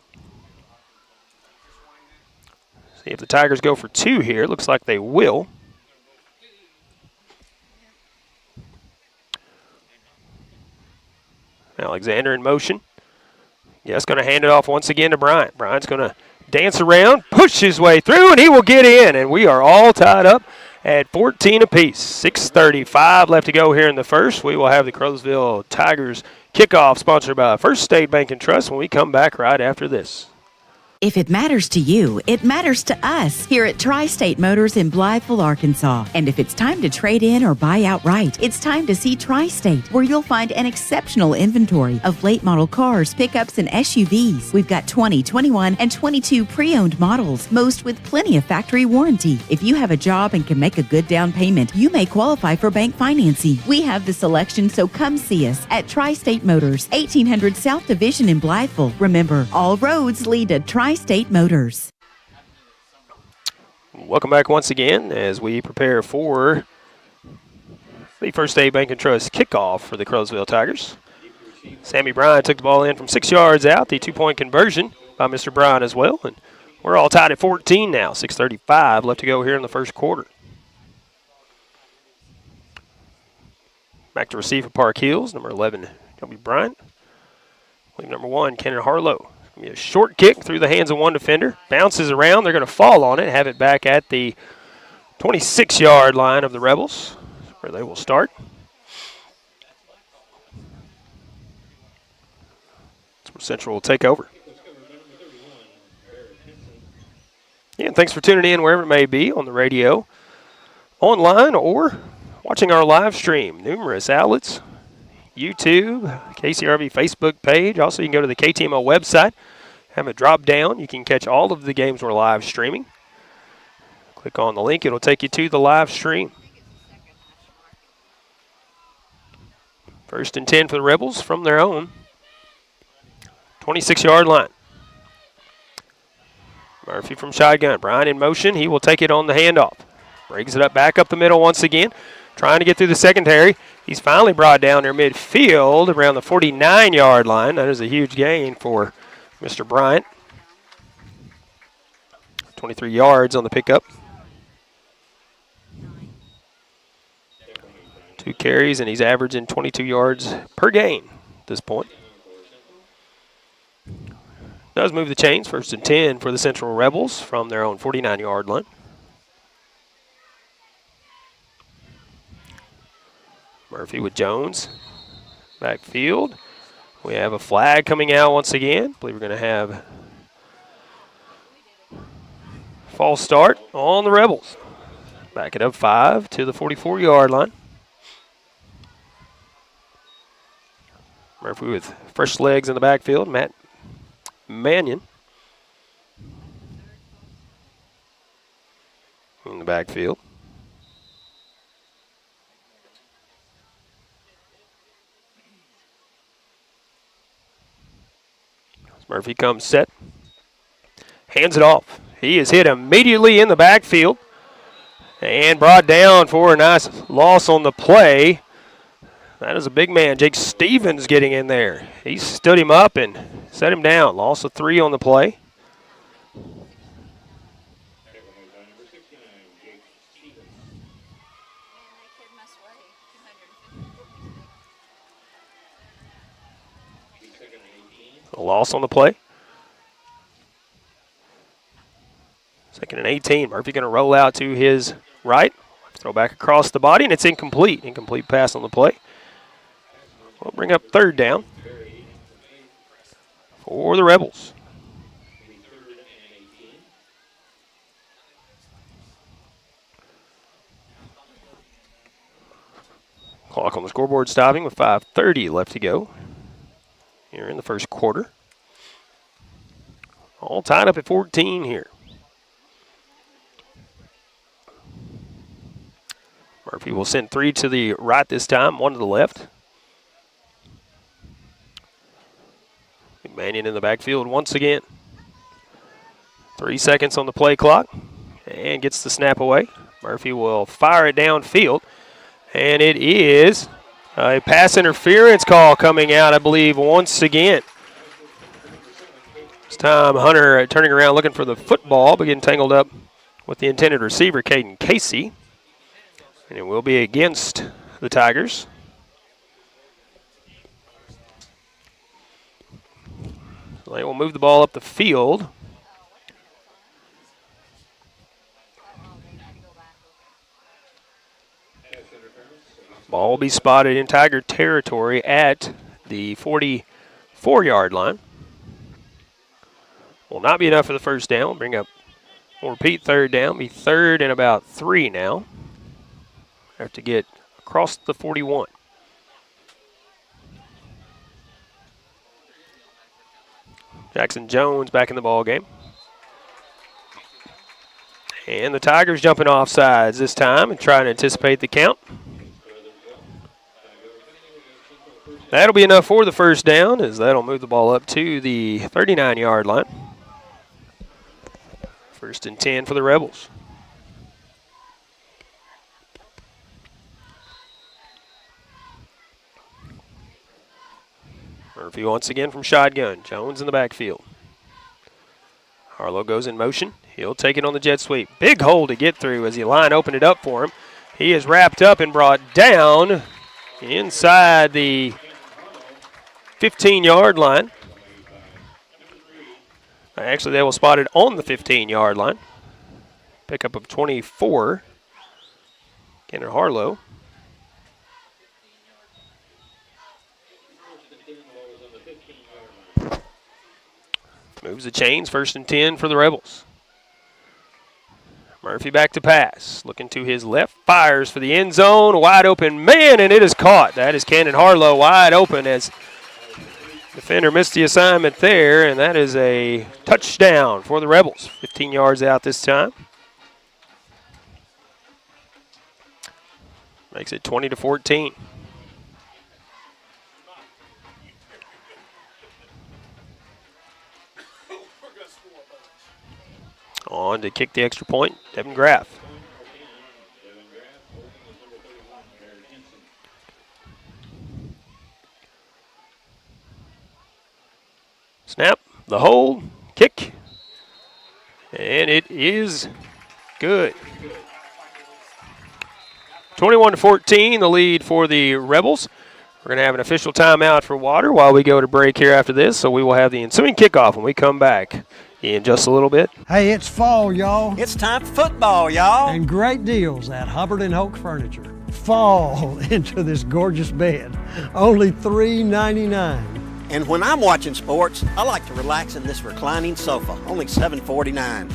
See if the Tigers go for 2 here. Looks like they will. Alexander in motion. Yes, going to hand it off once again to Bryant. Bryant's going to dance around, push his way through, and he will get in. And we are all tied up at 14 apiece. 6:35 left to go here in the first. We will have the Caruthersville Tigers kickoff sponsored by First State Bank and Trust when we come back right after this. If it matters to you, it matters to us here at Tri-State Motors in Blytheville, Arkansas. And if it's time to trade in or buy outright, it's time to see Tri-State, where you'll find an exceptional inventory of late model cars, pickups, and SUVs. We've got 20, 21, and 22 pre-owned models, most with plenty of factory warranty. If you have a job and can make a good down payment, you may qualify for bank financing. We have the selection, so come see us at Tri-State Motors, 1800 South Division in Blytheville. Remember, all roads lead to Tri-State Motors. Welcome back once again as we prepare for the First State Bank and Trust kickoff for the Caruthersville Tigers. Sammy Bryant took the ball in from 6 yards out, the 2-point conversion by Mr. Bryant as well. And we're all tied at 14 now, 6:35 left to go here in the first quarter. Back to receive for Park Hills, number 11, W. Bryant. I believe number 1, Kenan Harlow. A short kick through the hands of one defender. Bounces around. They're going to fall on it. Have it back at the 26-yard line of the Rebels, where they will start. Central will take over. Yeah, and thanks for tuning in wherever it may be, on the radio, online, or watching our live stream. Numerous outlets. YouTube, KCRV Facebook page. Also, you can go to the KTMO website, have it drop down. You can catch all of the games we're live streaming. Click on the link. It'll take you to the live stream. 1st and 10 for the Rebels from their own 26-yard line. Murphy from shotgun. Bryant in motion. He will take it on the handoff. Brings it up back up the middle once again. Trying to get through the secondary. He's finally brought down near midfield around the 49-yard line. That is a huge gain for Mr. Bryant. 23 yards on the pickup. 2 carries, and he's averaging 22 yards per gain at this point. Does move the chains. 1st and 10 for the Central Rebels from their own 49-yard line. Murphy with Jones. Backfield. We have a flag coming out once again. I believe we're going to have false start on the Rebels. Back it up 5 to the 44-yard line. Murphy with fresh legs in the backfield. Matt Mannion in the backfield. Murphy comes set, hands it off. He is hit immediately in the backfield and brought down for a nice loss on the play. That is a big man, Jake Stevens, getting in there. He stood him up and set him down. Loss of 3 on the play. A loss on the play. 2nd and 18. Murphy going to roll out to his right. Throw back across the body, and it's incomplete. Incomplete pass on the play. We'll bring up 3rd down for the Rebels. Clock on the scoreboard stopping with 5:30 left to go here in the first quarter. All tied up at 14 here. Murphy will send 3 to the right this time, 1 to the left. McManion in the backfield once again. 3 seconds on the play clock and gets the snap away. Murphy will fire it downfield, and it is a pass interference call coming out, I believe, once again. This time Hunter turning around looking for the football, but getting tangled up with the intended receiver, Caden Casey. And it will be against the Tigers. So they will move the ball up the field. Ball will be spotted in Tiger territory at the 44-yard line. Will not be enough for the first down. We'll repeat third down. Be third and about 3 now. Have to get across the 41. Jackson Jones back in the ball game. And the Tigers jumping off sides this time and trying to anticipate the count. That'll be enough for the first down, as that'll move the ball up to the 39-yard line. First and 10 for the Rebels. Murphy once again from shotgun. Jones in the backfield. Harlow goes in motion. He'll take it on the jet sweep. Big hole to get through as the line opened it up for him. He is wrapped up and brought down inside the 15-yard line. Actually, they will spot it on the 15-yard line. Pickup of 24. Kenner Harlow. Moves the chains, first and 10 for the Rebels. Murphy back to pass. Looking to his left, fires for the end zone. Wide open man, and it is caught. That is Cannon Harlow wide open as defender missed the assignment there, and that is a touchdown for the Rebels. 15 yards out this time. Makes it 20-14. On to kick the extra point, Devin Graff. Snap, the hold, kick, and it is good. 21-14, the lead for the Rebels. We're going to have an official timeout for water while we go to break here after this, so we will have the ensuing kickoff when we come back in just a little bit. Hey, it's fall, y'all. It's time for football, y'all. And great deals at Hubbard & Hoke Furniture. Fall into this gorgeous bed. Only $3.99. And when I'm watching sports, I like to relax in this reclining sofa. Only $7.49.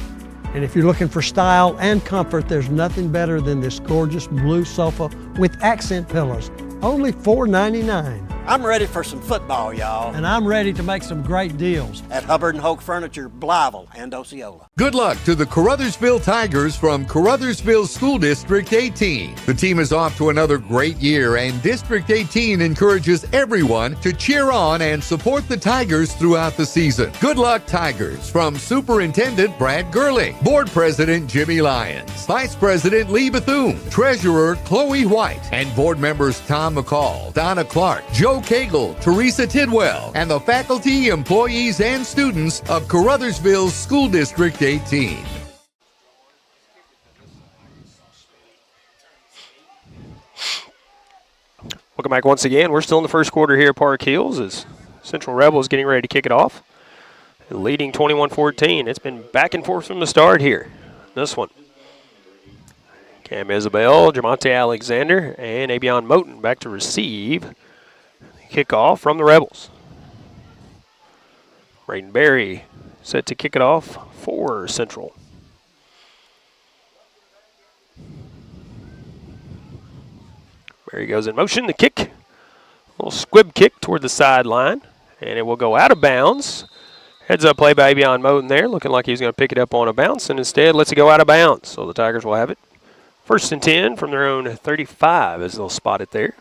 And if you're looking for style and comfort, there's nothing better than this gorgeous blue sofa with accent pillows. Only $4.99. I'm ready for some football, y'all. And I'm ready to make some great deals at Hubbard & Hoke Furniture, Blyville and Osceola. Good luck to the Caruthersville Tigers from Caruthersville School District 18. The team is off to another great year, and District 18 encourages everyone to cheer on and support the Tigers throughout the season. Good luck, Tigers, from Superintendent Brad Gerling, Board President Jimmy Lyons, Vice President Lee Bethune, Treasurer Chloe White, and board members Tom McCall, Donna Clark, Joe Cagle, Teresa Tidwell, and the faculty, employees, and students of Caruthersville School District 18. Welcome back once again. We're still in the first quarter here at Park Hills as Central Rebels getting ready to kick it off. Leading 21-14. It's been back and forth from the start here. This one. Cam Isabel, Jamonte Alexander, and Avion Moten back to receive. Kickoff from the Rebels. Braden Berry set to kick it off for Central. There he goes in motion. The kick, a little squib kick toward the sideline, and it will go out of bounds. Heads up play by Avion Moten there, looking like he was going to pick it up on a bounce, and instead lets it go out of bounds. So the Tigers will have it. 1st and 10 from their own 35 as they'll spot it there.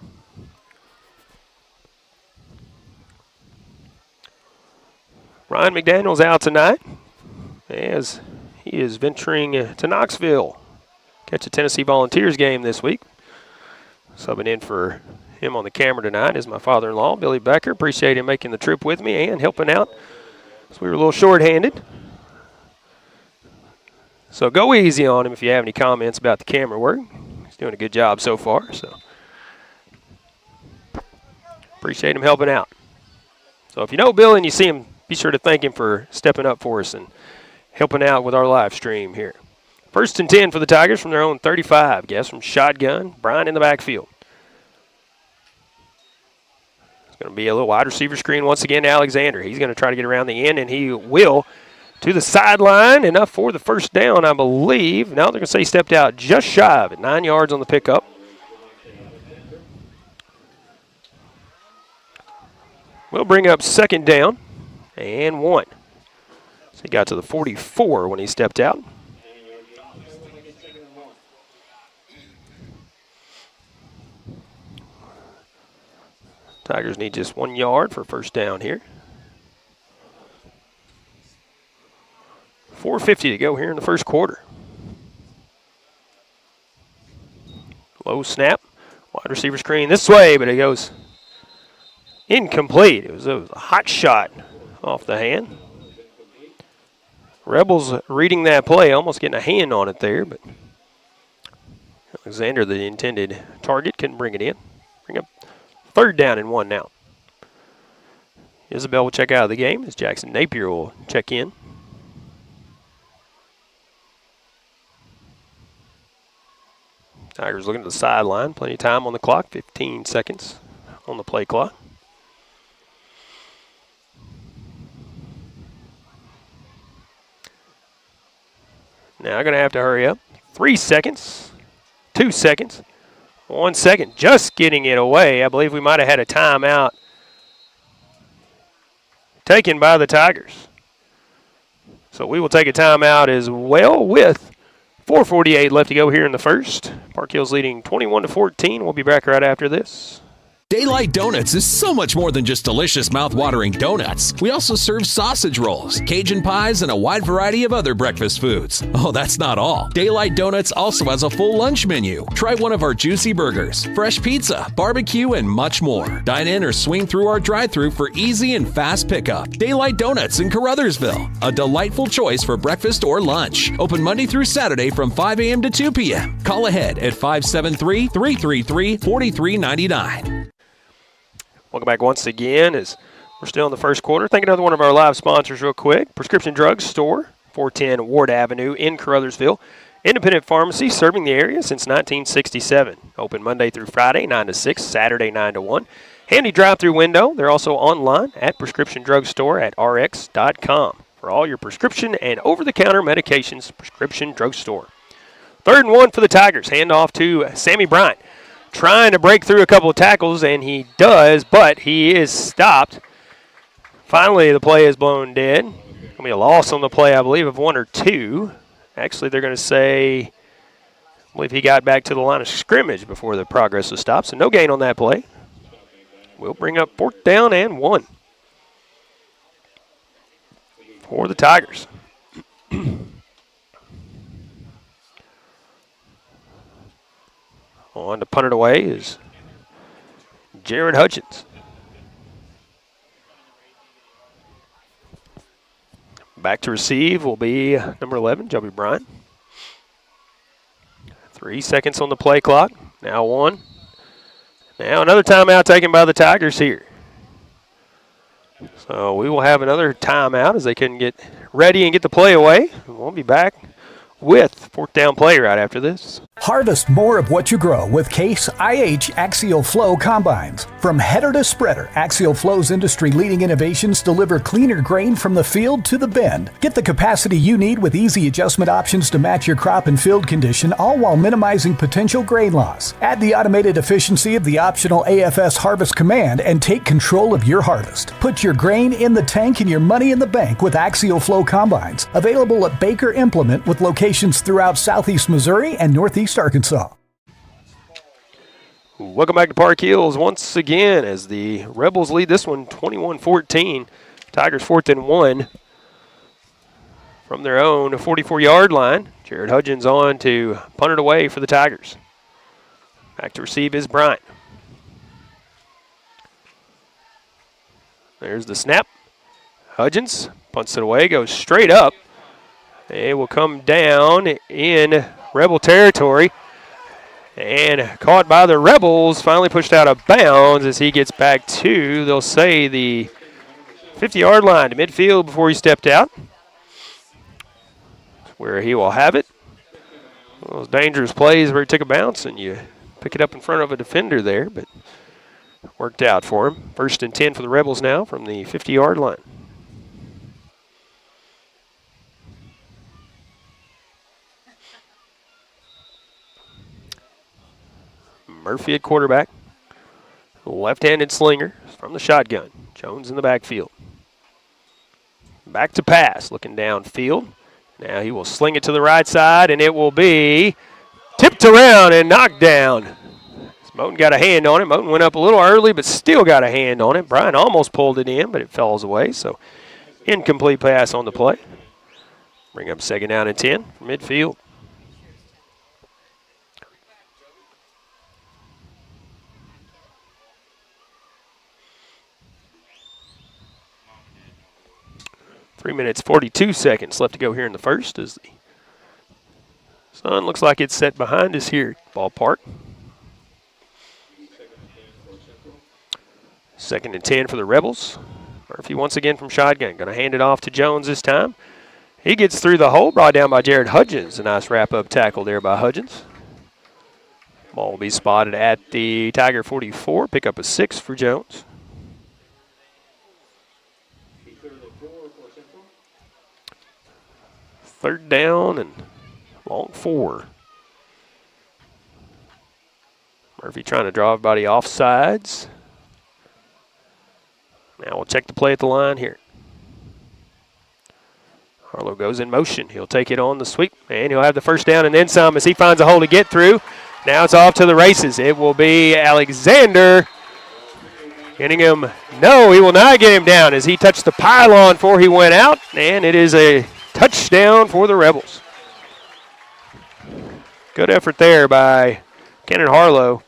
Ryan McDaniel's out tonight as he is venturing to Knoxville. Catch a Tennessee Volunteers game this week. Subbing in for him on the camera tonight is my father-in-law, Billy Becker. Appreciate him making the trip with me and helping out. So we were a little short-handed. So go easy on him if you have any comments about the camera work. He's doing a good job so far. So appreciate him helping out. So if you know Bill and you see him, be sure to thank him for stepping up for us and helping out with our live stream here. 1st and 10 for the Tigers from their own 35. Guess from shotgun. Bryant in the backfield. It's going to be a little wide receiver screen once again to Alexander. He's going to try to get around the end, and he will to the sideline. Enough for the first down, I believe. Now they're going to say he stepped out just shy of it. 9 yards on the pickup. We'll bring up 2nd down and 1. So he got to the 44 when he stepped out. Tigers need just 1 yard for 1st down here. 4:50 to go here in the 1st quarter. Low snap. Wide receiver screen this way, but it goes incomplete. It was a hot shot off the hand. Rebels reading that play, almost getting a hand on it there, but Alexander, the intended target, couldn't bring it in. Bring up 3rd down and 1 now. Isabel will check out of the game as Jackson Napier will check in. Tigers looking to the sideline. Plenty of time on the clock. 15 seconds on the play clock. Now going to have to hurry up. 3 seconds. 2 seconds. 1 second. Just getting it away. I believe we might have had a timeout taken by the Tigers. So we will take a timeout as well with 4:48 left to go here in the 1st. Park Hills leading 21-14. We'll be back right after this. Daylight Donuts is so much more than just delicious mouth-watering donuts. We also serve sausage rolls, Cajun pies, and a wide variety of other breakfast foods. Oh, that's not all. Daylight Donuts also has a full lunch menu. Try one of our juicy burgers, fresh pizza, barbecue, and much more. Dine in or swing through our drive-thru for easy and fast pickup. Daylight Donuts in Caruthersville, a delightful choice for breakfast or lunch. Open Monday through Saturday from 5 a.m. to 2 p.m. Call ahead at 573-333-4399. Welcome back once again as we're still in the 1st quarter. Thank another one of our live sponsors real quick. Prescription Drug Store, 410 Ward Avenue in Caruthersville. Independent pharmacy serving the area since 1967. Open Monday through Friday, 9 to 6, Saturday, 9 to 1. Handy drive-through window. They're also online at Prescription Drug Store at rx.com. For all your prescription and over-the-counter medications, Prescription Drug Store. 3rd and 1 for the Tigers. Hand off to Sammy Bryant. Trying to break through a couple of tackles, and he does, but he is stopped. Finally, the play is blown dead. Going to be a loss on the play, I believe, of 1 or 2. Actually, they're going to say, I believe he got back to the line of scrimmage before the progress was stopped, so no gain on that play. We'll bring up 4th down and 1 for the Tigers. On to punt it away is Jared Hutchins. Back to receive will be number 11, Joby Bryant. 3 seconds on the play clock. Now 1. Now another timeout taken by the Tigers here. So we will have another timeout as they couldn't get ready and get the play away. We'll be back with fourth down play right after this. Harvest more of what you grow with Case IH Axial Flow Combines. From header to spreader, Axial Flow's industry-leading innovations deliver cleaner grain from the field to the bin. Get the capacity you need with easy adjustment options to match your crop and field condition, all while minimizing potential grain loss. Add the automated efficiency of the optional AFS Harvest Command and take control of your harvest. Put your grain in the tank and your money in the bank with Axial Flow Combines. Available at Baker Implement with locations throughout southeast Missouri and northeast Arkansas. Welcome back to Park Hills once again as the Rebels lead this one 21-14. Tigers 4th and 1 from their own 44-yard line. Jared Hudgens on to punt it away for the Tigers. Back to receive is Bryant. There's the snap. Hudgens punts it away, goes straight up. It will come down in Rebel territory and caught by the Rebels, finally pushed out of bounds as he gets back to, they'll say, the 50-yard line to midfield before he stepped out, where he will have it. One of those dangerous plays where he took a bounce and you pick it up in front of a defender there, but worked out for him. 1st and 10 for the Rebels now from the 50-yard line. Murphy at quarterback. Left-handed slinger from the shotgun. Jones in the backfield. Back to pass, looking downfield. Now he will sling it to the right side, and it will be tipped around and knocked down. Moten got a hand on it. Moten went up a little early, but still got a hand on it. Bryant almost pulled it in, but it falls away, so incomplete pass on the play. Bring up 2nd down and 10 from midfield. Three minutes, 42 seconds left to go here in the first as the sun looks like it's set behind us here at ballpark. 2nd and 10 for the Rebels. Murphy once again from shotgun. Going to hand it off to Jones this time. He gets through the hole, brought down by Jared Hudgens. A nice wrap-up tackle there by Hudgens. Ball will be spotted at the Tiger 44. Pick up a 6 for Jones. Third down and long 4. Murphy trying to draw everybody off sides. Now we'll check the play at the line here. Harlow goes in motion. He'll take it on the sweep, and he'll have the 1st down and then some as he finds a hole to get through. Now it's off to the races. It will be Alexander getting him. No, he will not get him down as he touched the pylon before he went out, and it is a touchdown for the Rebels. Good effort there by Kennan Harlow.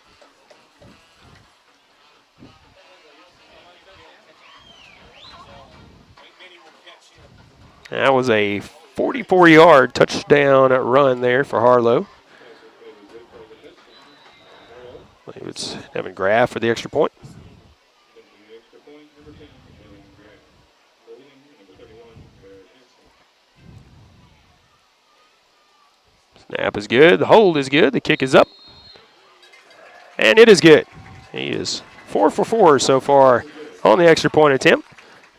That was a 44-yard touchdown run there for Harlow. I believe it's Devin Graff for the extra point. Snap is good. The hold is good. The kick is up. And it is good. He is 4 for 4 so far on the extra point attempt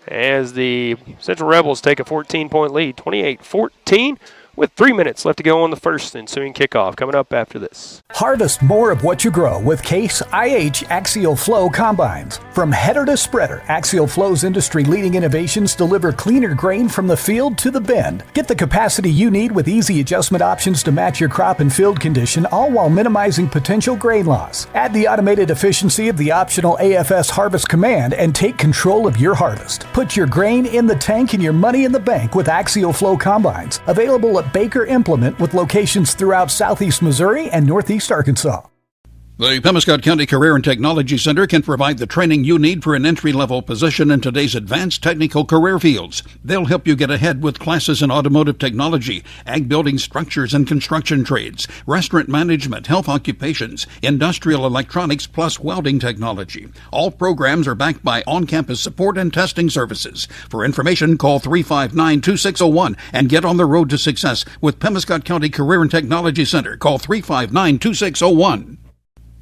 as the Central Rebels take a 14-point lead, 28-14, with 3 minutes left to go on the first ensuing kickoff. Coming up after this. Harvest more of what you grow with Case IH Axial Flow Combines. From header to spreader, Axial Flow's industry-leading innovations deliver cleaner grain from the field to the bin. Get the capacity you need with easy adjustment options to match your crop and field condition, all while minimizing potential grain loss. Add the automated efficiency of the optional AFS Harvest Command and take control of your harvest. Put your grain in the tank and your money in the bank with Axial Flow Combines. Available at Baker Implement with locations throughout southeast Missouri and northeast Arkansas. The Pemiscot County Career and Technology Center can provide the training you need for an entry-level position in today's advanced technical career fields. They'll help you get ahead with classes in automotive technology, ag building structures and construction trades, restaurant management, health occupations, industrial electronics, plus welding technology. All programs are backed by on-campus support and testing services. For information, call 359-2601 and get on the road to success with Pemiscot County Career and Technology Center. Call 359-2601.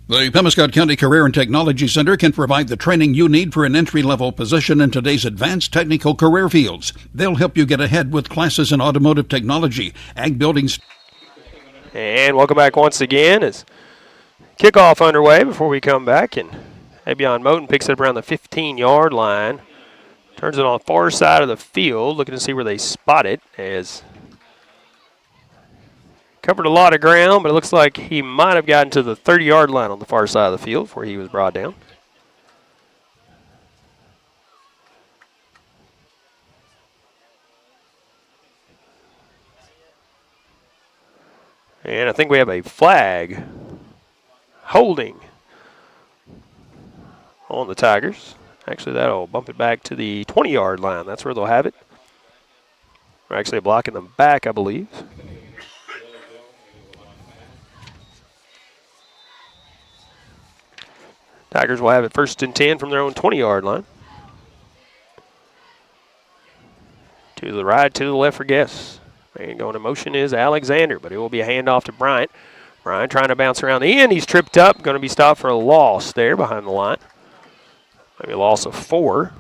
The Pemiscot County Career and Technology Center can provide the training you need for an entry-level position in today's advanced technical career fields. They'll help you get ahead with classes in automotive technology, ag buildings. And welcome back once again as kickoff underway before we come back. And Abion Moten picks it up around the 15-yard line. Turns it on the far side of the field, looking to see where they spot it as covered a lot of ground, but it looks like he might have gotten to the 30-yard line on the far side of the field where he was brought down. And I think we have a flag holding on the Tigers. Actually, that'll bump it back to the 20-yard line. That's where they'll have it. We're actually blocking them back, I believe. Tigers will have it 1st and 10 from their own 20-yard line. To the right, to the left for Guess. And going in motion is Alexander, but it will be a handoff to Bryant. Bryant trying to bounce around the end. He's tripped up, going to be stopped for a loss there behind the line. Maybe a loss of 4.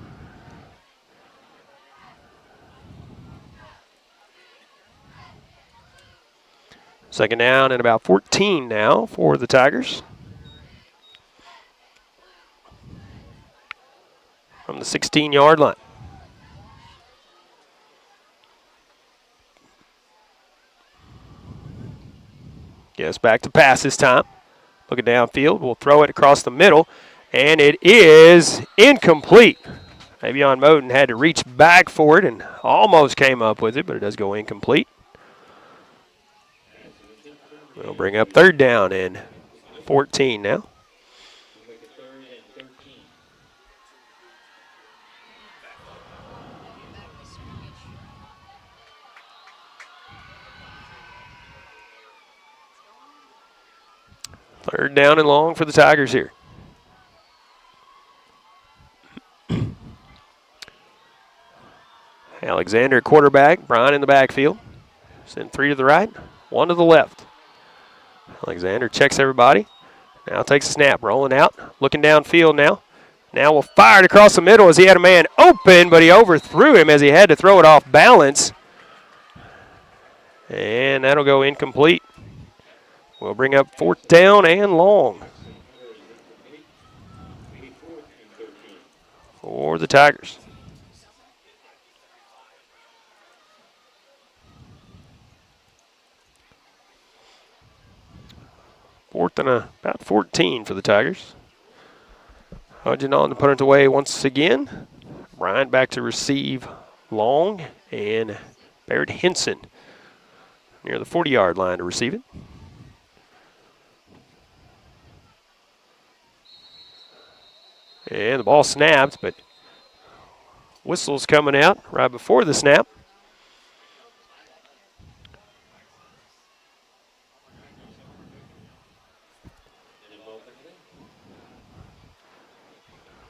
Second down and about 14 now for the Tigers. From the 16-yard line. Yes, back to pass this time. Looking downfield, we'll throw it across the middle, and it is incomplete. Avion Moten had to reach back for it and almost came up with it, but it does go incomplete. We'll bring up 3rd down and 14 now. Third down and long for the Tigers here. Alexander quarterback, Brian in the backfield. Send 3 to the right, 1 to the left. Alexander checks everybody. Now takes a snap, rolling out, looking downfield now. Now will fire it across the middle as he had a man open, but he overthrew him as he had to throw it off balance. And that'll go incomplete. We'll bring up 4th down and long for the Tigers. Fourth and about 14 for the Tigers. Hudging on to put it away once again. Bryant back to receive long, and Barrett Henson near the 40-yard line to receive it. And the ball snapped, but whistle's coming out right before the snap.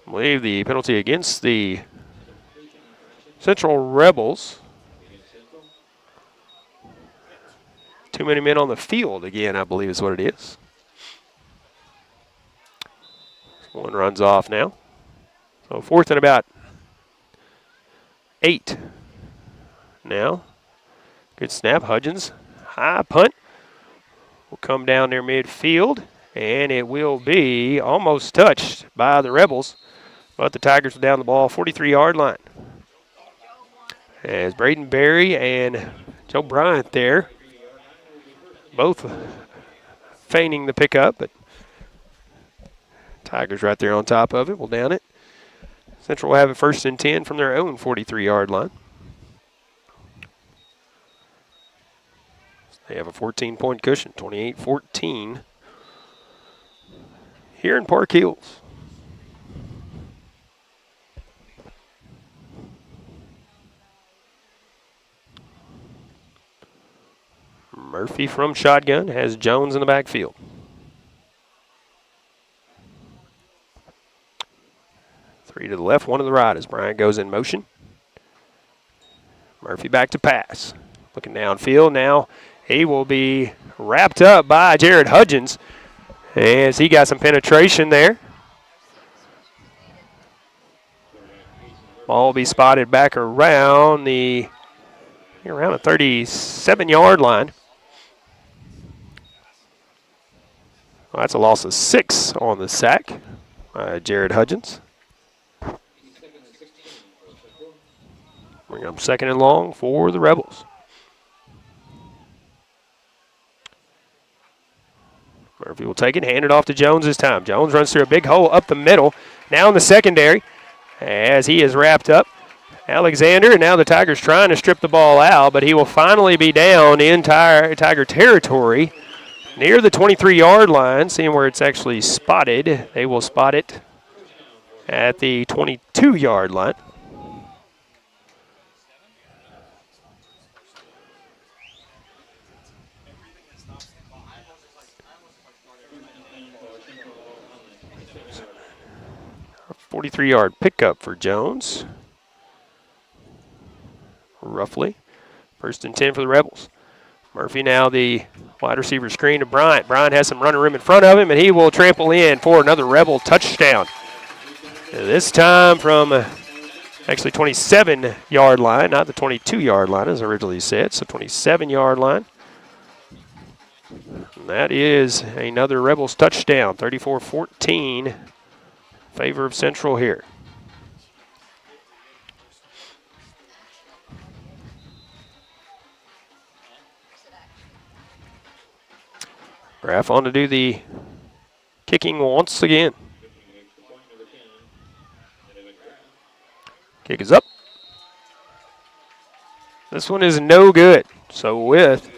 I believe the penalty against the Central Rebels. Too many men on the field again, I believe is what it is. One runs off now. So 4th and about 8 now. Good snap. Hudgens, high punt. Will come down near midfield, and it will be almost touched by the Rebels. But the Tigers will down the ball 43-yard line. As Braden Berry and Joe Bryant there, both feigning the pickup, but Tigers right there on top of it. We'll down it. Central will have it 1st and 10 from their own 43-yard line. They have a 14-point cushion, 28-14. here in Park Hills. Murphy from shotgun has Jones in the backfield. Three to the left, one to the right as Bryant goes in motion. Murphy back to pass. Looking downfield now. He will be wrapped up by Jared Hudgens as he got some penetration there. Ball will be spotted back around the 37-yard line. Well, that's a loss of 6 on the sack by Jared Hudgens. Bring up 2nd and long for the Rebels. Murphy will take it, hand it off to Jones this time. Jones runs through a big hole up the middle. Now in the secondary as he is wrapped up. Alexander, and now the Tigers trying to strip the ball out, but he will finally be down in Tiger territory near the 23-yard line, seeing where it's actually spotted. They will spot it at the 22-yard line. A 43-yard pickup for Jones. Roughly. 1st and 10 for the Rebels. Murphy now the wide receiver screen to Bryant. Bryant has some running room in front of him, and he will trample in for another Rebel touchdown. This time from actually 27-yard line, not the 22-yard line as originally said, so 27-yard line. And that is another Rebels touchdown, 34-14 in favor of Central here. Graff on to do the kicking once again. Kick is up. This one is no good. So with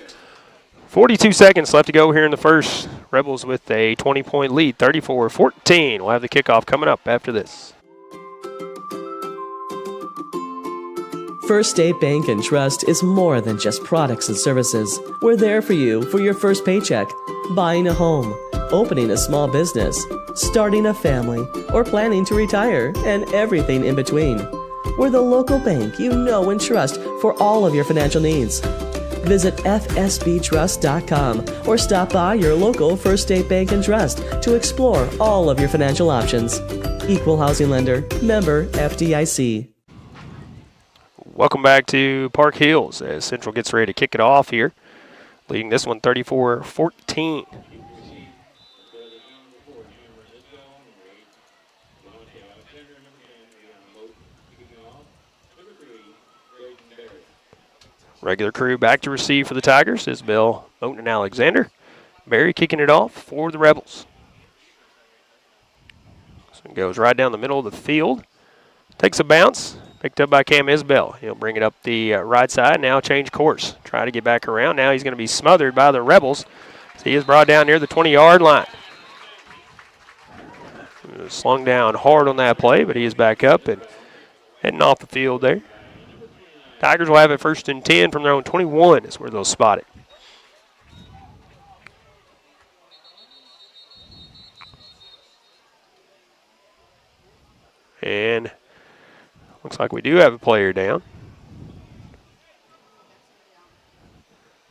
42 seconds left to go here in the first, Rebels with a 20-point lead, 34-14. We'll have the kickoff coming up after this. First State Bank and Trust is more than just products and services. We're there for you for your first paycheck, buying a home, opening a small business, starting a family, or planning to retire, and everything in between. We're the local bank you know and trust for all of your financial needs. Visit fsbtrust.com or stop by your local First State Bank and Trust to explore all of your financial options. Equal housing lender, member FDIC. Welcome back to Park Hills as Central gets ready to kick it off here, leading this one 34-14. Regular crew back to receive for the Tigers. Isabel, Moten, and Alexander. Barry kicking it off for the Rebels. So it goes right down the middle of the field. Takes a bounce. Picked up by Cam Isbell. He'll bring it up the right side. Now change course. Try to get back around. Now he's going to be smothered by the Rebels. So he is brought down near the 20-yard line. Slung down hard on that play, but he is back up and heading off the field there. Tigers will have it 1st and 10 from their own 21 is where they'll spot it. And looks like we do have a player down.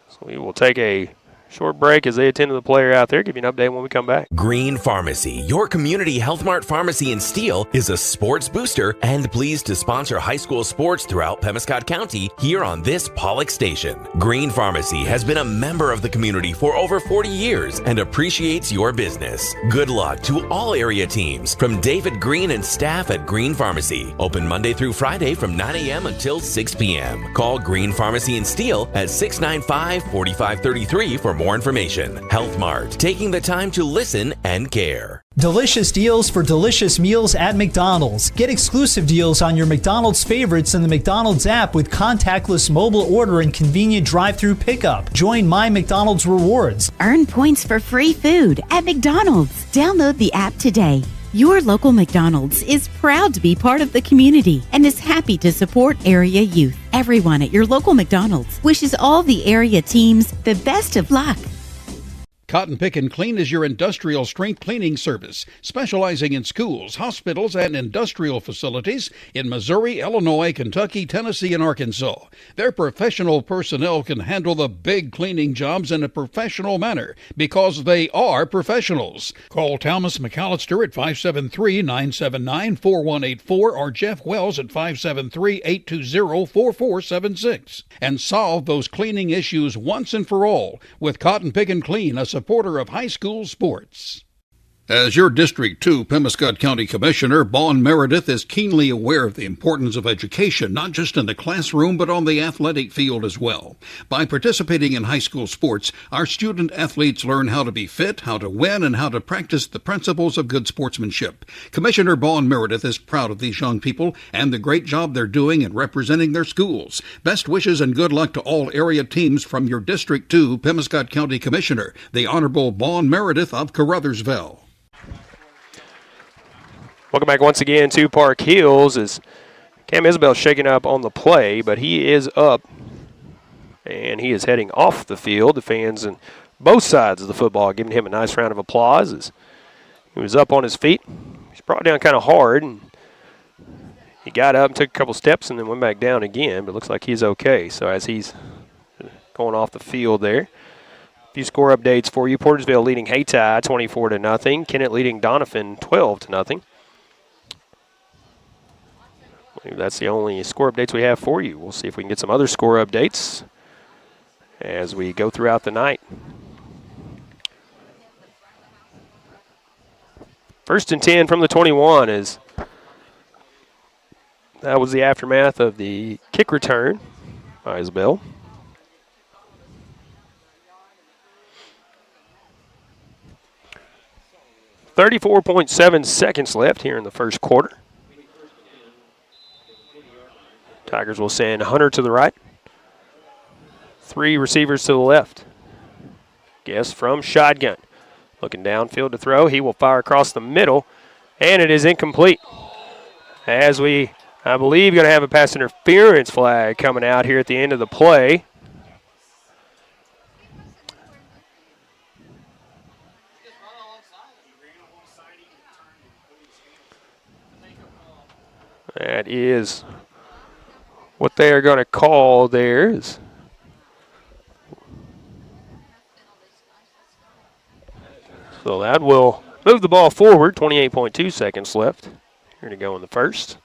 So we will take a short break as they attend to the player out there. Give you an update when we come back. Green Pharmacy, your community Health Mart pharmacy in Steele, is a sports booster and pleased to sponsor high school sports throughout Pemiscot County here on this Pollock station. Green Pharmacy has been a member of the community for over 40 years and appreciates your business. Good luck to all area teams from David Green and staff at Green Pharmacy. Open Monday through Friday from 9 a.m. until 6 p.m. Call Green Pharmacy in Steele at 695-4533 for more information. Health Mart, taking the time to listen and care. Delicious deals for delicious meals at McDonald's. Get exclusive deals on your McDonald's favorites in the McDonald's app with contactless mobile order and convenient drive-through pickup. Join My McDonald's Rewards. Earn points for free food at McDonald's. Download the app today. Your local McDonald's is proud to be part of the community and is happy to support area youth. Everyone at your local McDonald's wishes all the area teams the best of luck. Cotton Pick and Clean is your industrial strength cleaning service, specializing in schools, hospitals, and industrial facilities in Missouri, Illinois, Kentucky, Tennessee, and Arkansas. Their professional personnel can handle the big cleaning jobs in a professional manner because they are professionals. Call Thomas McAllister at 573-979-4184 or Jeff Wells at 573-820-4476 and solve those cleaning issues once and for all with Cotton Pick and Clean, a supporter of high school sports. As your District 2 Pemiscot County Commissioner, Vaughn Meredith is keenly aware of the importance of education, not just in the classroom, but on the athletic field as well. By participating in high school sports, our student athletes learn how to be fit, how to win, and how to practice the principles of good sportsmanship. Commissioner Vaughn Meredith is proud of these young people and the great job they're doing in representing their schools. Best wishes and good luck to all area teams from your District 2 Pemiscot County Commissioner, the Honorable Vaughn Meredith of Caruthersville. Welcome back once again to Park Hills as Cam Isabel's shaking up on the play, but he is up and he is heading off the field. The fans on both sides of the football giving him a nice round of applause as he was up on his feet. He's brought down kind of hard and he got up and took a couple steps and then went back down again, but it looks like he's okay. So as he's going off the field there, a few score updates for you. Portersville leading Hayti 24-0. Kennett leading Doniphan 12-0. That's the only score updates we have for you. We'll see if we can get some other score updates as we go throughout the night. 1st and 10 from the 21 is that was the aftermath of the kick return by Isabel. .7 seconds left here in the first quarter. Tigers will send Hunter to the right. 3 receivers to the left. Guess from shotgun. Looking downfield to throw. He will fire across the middle, and it is incomplete. As I believe, going to have a pass interference flag coming out here at the end of the play. That is what they are going to call theirs. So that will move the ball forward. 28.2 seconds left. Here to go in the first.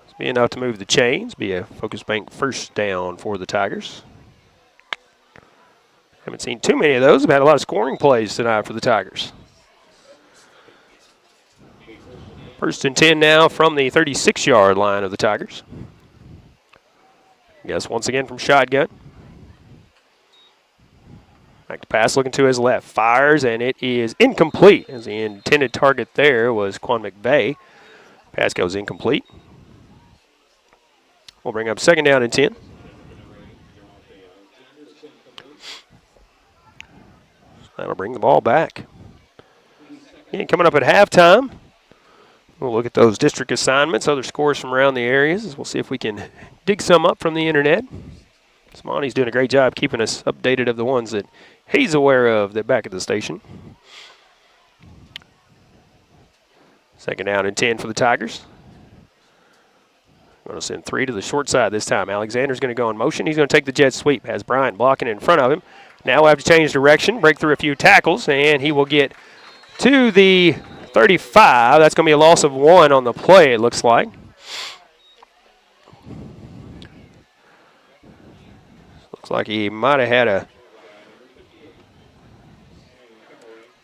It's be enough to move the chains. Be a Focus Bank first down for the Tigers. Haven't seen too many of those. We've had a lot of scoring plays tonight for the Tigers. 1st and 10 now from the 36-yard line of the Tigers. Guess once again from shotgun. Back to pass, looking to his left. Fires, and it is incomplete, as the intended target there was Quan McVeigh. Pass goes incomplete. We'll bring up 2nd down and 10. That'll bring the ball back. And coming up at halftime, we'll look at those district assignments, other scores from around the areas. We'll see if we can dig some up from the internet. Monty's doing a great job keeping us updated of the ones that he's aware of that back at the station. 2nd down and 10 for the Tigers. Going to send 3 to the short side this time. Alexander's going to go in motion. He's going to take the jet sweep. Has Bryant blocking in front of him. Now we'll have to change direction, break through a few tackles, and he will get to the 35. That's going to be a loss of 1 on the play, it looks like. Looks like he might have had a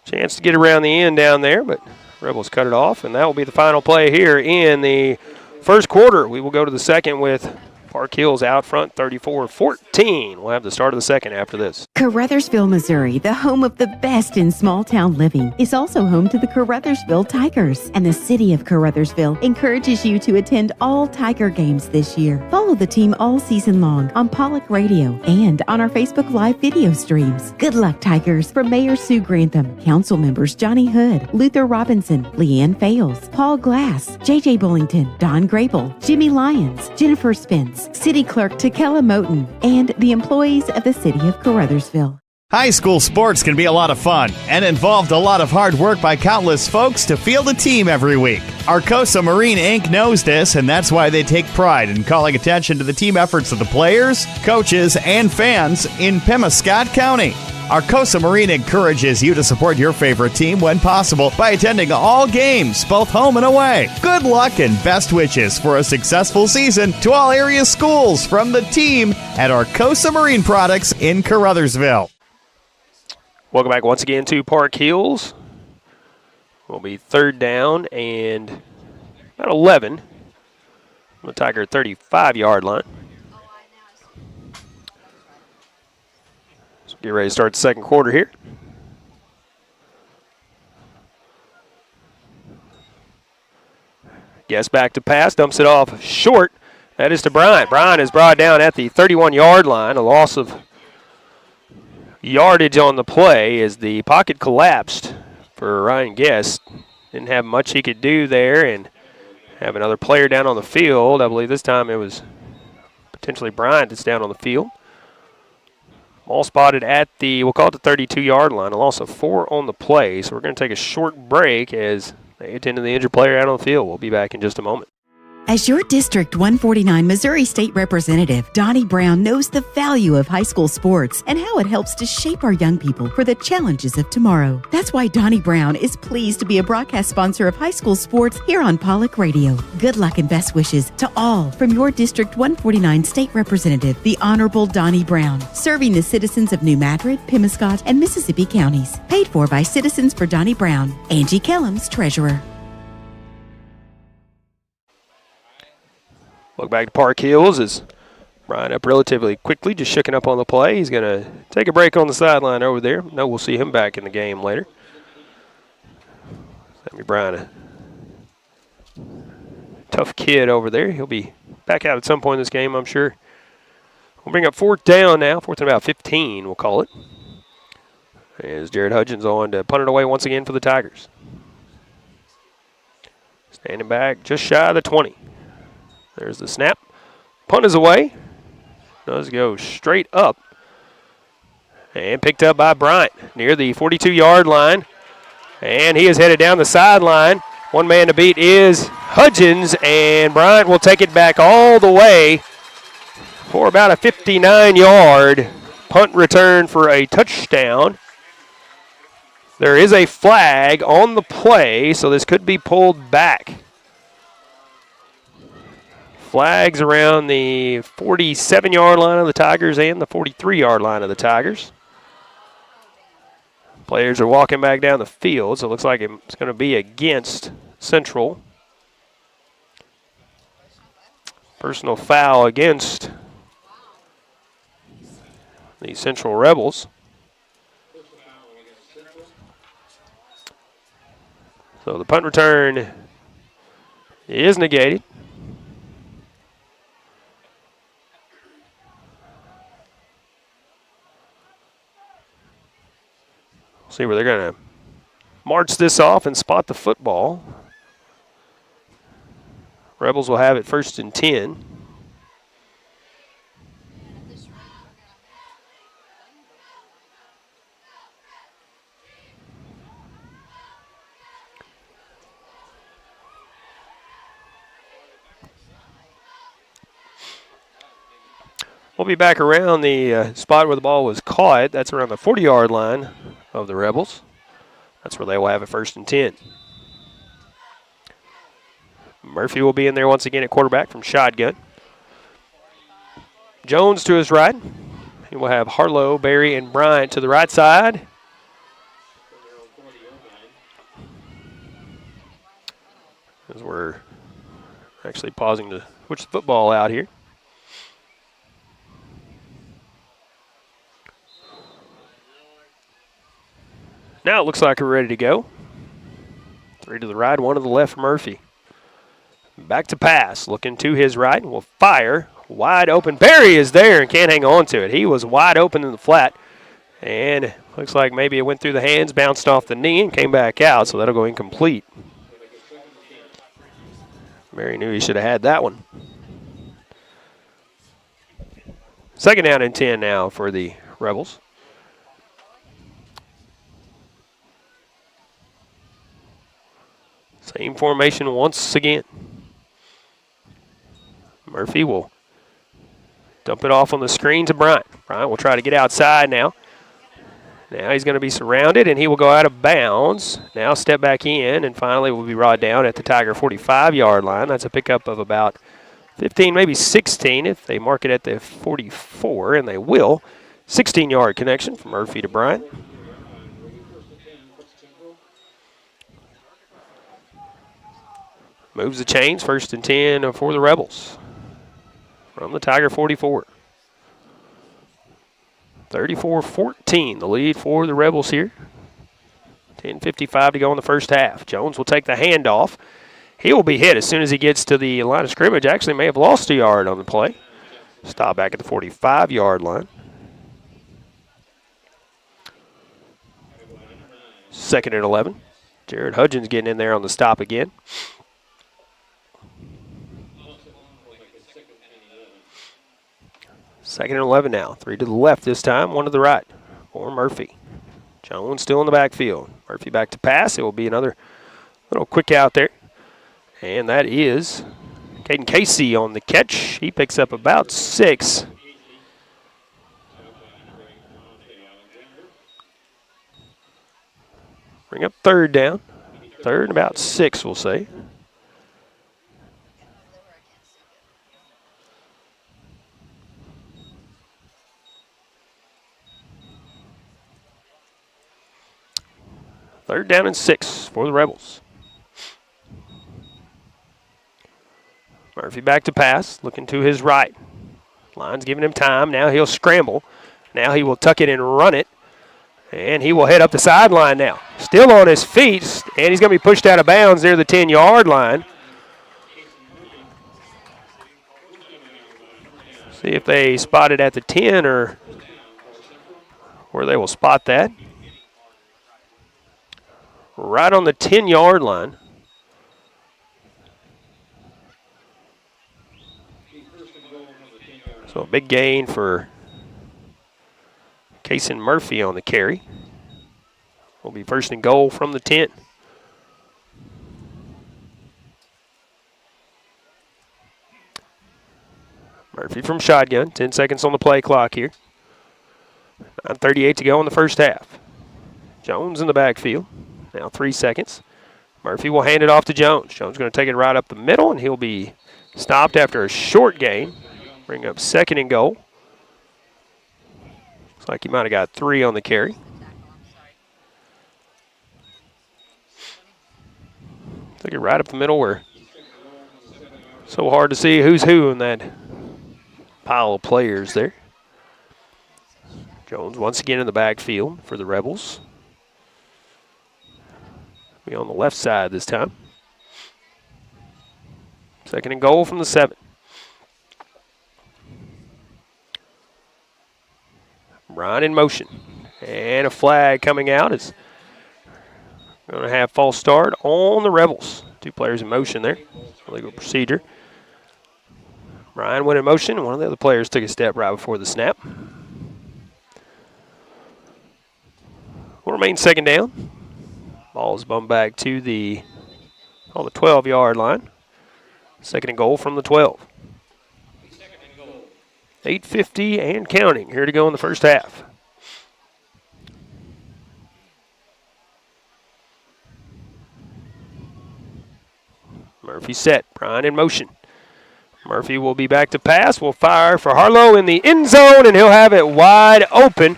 chance to get around the end down there, but Rebels cut it off, and that will be the final play here in the first quarter. We will go to the second with Park Hills out front, 34-14. We'll have the start of the second after this. Caruthersville, Missouri, the home of the best in small-town living, is also home to the Caruthersville Tigers. And the city of Caruthersville encourages you to attend all Tiger games this year. Follow the team all season long on Pollock Radio and on our Facebook Live video streams. Good luck, Tigers, from Mayor Sue Grantham, council members Johnny Hood, Luther Robinson, Leanne Fales, Paul Glass, J.J. Bullington, Don Grable, Jimmy Lyons, Jennifer Spence, City Clerk Takela Moten, and the employees of the city of Caruthersville. High school sports can be a lot of fun and involved a lot of hard work by countless folks to field a team every week. Arcosa Marine Inc. knows this, and that's why they take pride in calling attention to the team efforts of the players, coaches, and fans in Pemiscot County. Arcosa Marine encourages you to support your favorite team when possible by attending all games, both home and away. Good luck and best wishes for a successful season to all area schools from the team at Arcosa Marine Products in Caruthersville. Welcome back once again to Park Hills. Will be third down and about 11 on the Tiger 35-yard line. So get ready to start the second quarter here. Guess back to pass, dumps it off short. That is to Bryant. Bryant is brought down at the 31-yard line, a loss of yardage on the play as the pocket collapsed for Ryan Guest. Didn't have much he could do there and have another player down on the field. I believe this time it was potentially Bryant that's down on the field. All spotted at the, we'll call it the 32-yard line, a loss of 4 on the play. So we're going to take a short break as they attend to the injured player out on the field. We'll be back in just a moment. As your District 149 Missouri State Representative, Donnie Brown knows the value of high school sports and how it helps to shape our young people for the challenges of tomorrow. That's why Donnie Brown is pleased to be a broadcast sponsor of high school sports here on Pollock Radio. Good luck and best wishes to all from your District 149 State Representative, the Honorable Donnie Brown, serving the citizens of New Madrid, Pemiscot, and Mississippi counties. Paid for by Citizens for Donnie Brown. Angie Kellums, Treasurer. Look back to Park Hills as Brian up relatively quickly, just shooking up on the play. He's going to take a break on the sideline over there. No, we'll see him back in the game later. Sammy Bryan, a tough kid over there. He'll be back out at some point in this game, I'm sure. We'll bring up fourth down now, fourth and about 15, we'll call it. As Jared Hudgens on to punt it away once again for the Tigers. Standing back just shy of the 20. There's the snap. Punt is away. Does go straight up. And picked up by Bryant near the 42-yard line. And he is headed down the sideline. One man to beat is Hudgens, and Bryant will take it back all the way for about a 59-yard punt return for a touchdown. There is a flag on the play, so this could be pulled back. Flags around the 47-yard line of the Tigers and the 43-yard line of the Tigers. Players are walking back down the field, so it looks like it's going to be against Central. Personal foul against the Central Rebels. So the punt return is negated. See where they're going to march this off and spot the football. Rebels will have it 1st and 10. We'll be back around the spot where the ball was caught. That's around the 40-yard line of the Rebels. That's where they will have it 1st and 10. Murphy will be in there once again at quarterback from shotgun. Jones to his right. He will have Harlow, Berry, and Bryant to the right side. As we're actually pausing to switch the football out here. Now it looks like we're ready to go. 3 to the right, 1 to the left for Murphy. Back to pass, looking to his right, and will fire. Wide open. Barry is there and can't hang on to it. He was wide open in the flat. And looks like maybe it went through the hands, bounced off the knee, and came back out, so that'll go incomplete. Barry knew he should have had that one. 2nd down and 10 now for the Rebels. Same formation once again. Murphy will dump it off on the screen to Bryant. Bryant will try to get outside now. Now he's going to be surrounded, and he will go out of bounds. Now step back in, and finally will be brought down at the Tiger 45-yard line. That's a pickup of about 15, maybe 16 if they mark it at the 44, and they will. 16-yard connection from Murphy to Bryant. Moves the chains, 1st and 10 for the Rebels from the Tiger 44. 34-14, the lead for the Rebels here. 10:55 to go in the first half. Jones will take the handoff. He will be hit as soon as he gets to the line of scrimmage. Actually may have lost a yard on the play. Stop back at the 45-yard line. 2nd and 11. Jared Hudgens getting in there on the stop again. Second and 11 now. 3 to the left this time, 1 to the right for Murphy. Jones still in the backfield. Murphy back to pass. It will be another little quick out there. And that is Caden Casey on the catch. He picks up about 6. Bring up 3rd down. 3rd and about 6, we'll say. Third down and 6 for the Rebels. Murphy back to pass, looking to his right. Line's giving him time. Now he'll scramble. Now he will tuck it and run it. And he will head up the sideline now. Still on his feet, and he's going to be pushed out of bounds near the 10-yard line. See if they spot it at the 10 or where they will spot that. Right on the 10-yard line. So a big gain for Kason Murphy on the carry. Will be 1st and goal from the 10. Murphy from shotgun. 10 seconds on the play clock here. 9:38 to go in the first half. Jones in the backfield. Now 3 seconds. Murphy will hand it off to Jones. Jones going to take it right up the middle, and he'll be stopped after a short gain. Bring up 2nd and goal. Looks like he might have got 3 on the carry. Took it right up the middle where so hard to see who's who in that pile of players there. Jones once again in the backfield for the Rebels. Be on the left side this time. 2nd and goal from the 7. Bryant in motion. And a flag coming out is going to have false start on the Rebels. 2 players in motion there. Legal procedure. Bryant went in motion, and one of the other players took a step right before the snap. Will remain 2nd down. Ball is bumped back to the 12-yard line. 2nd and goal from the 12. 8:50 and counting here to go in the first half. Murphy set. Bryant in motion. Murphy will be back to pass. Will fire for Harlow in the end zone, and he'll have it wide open.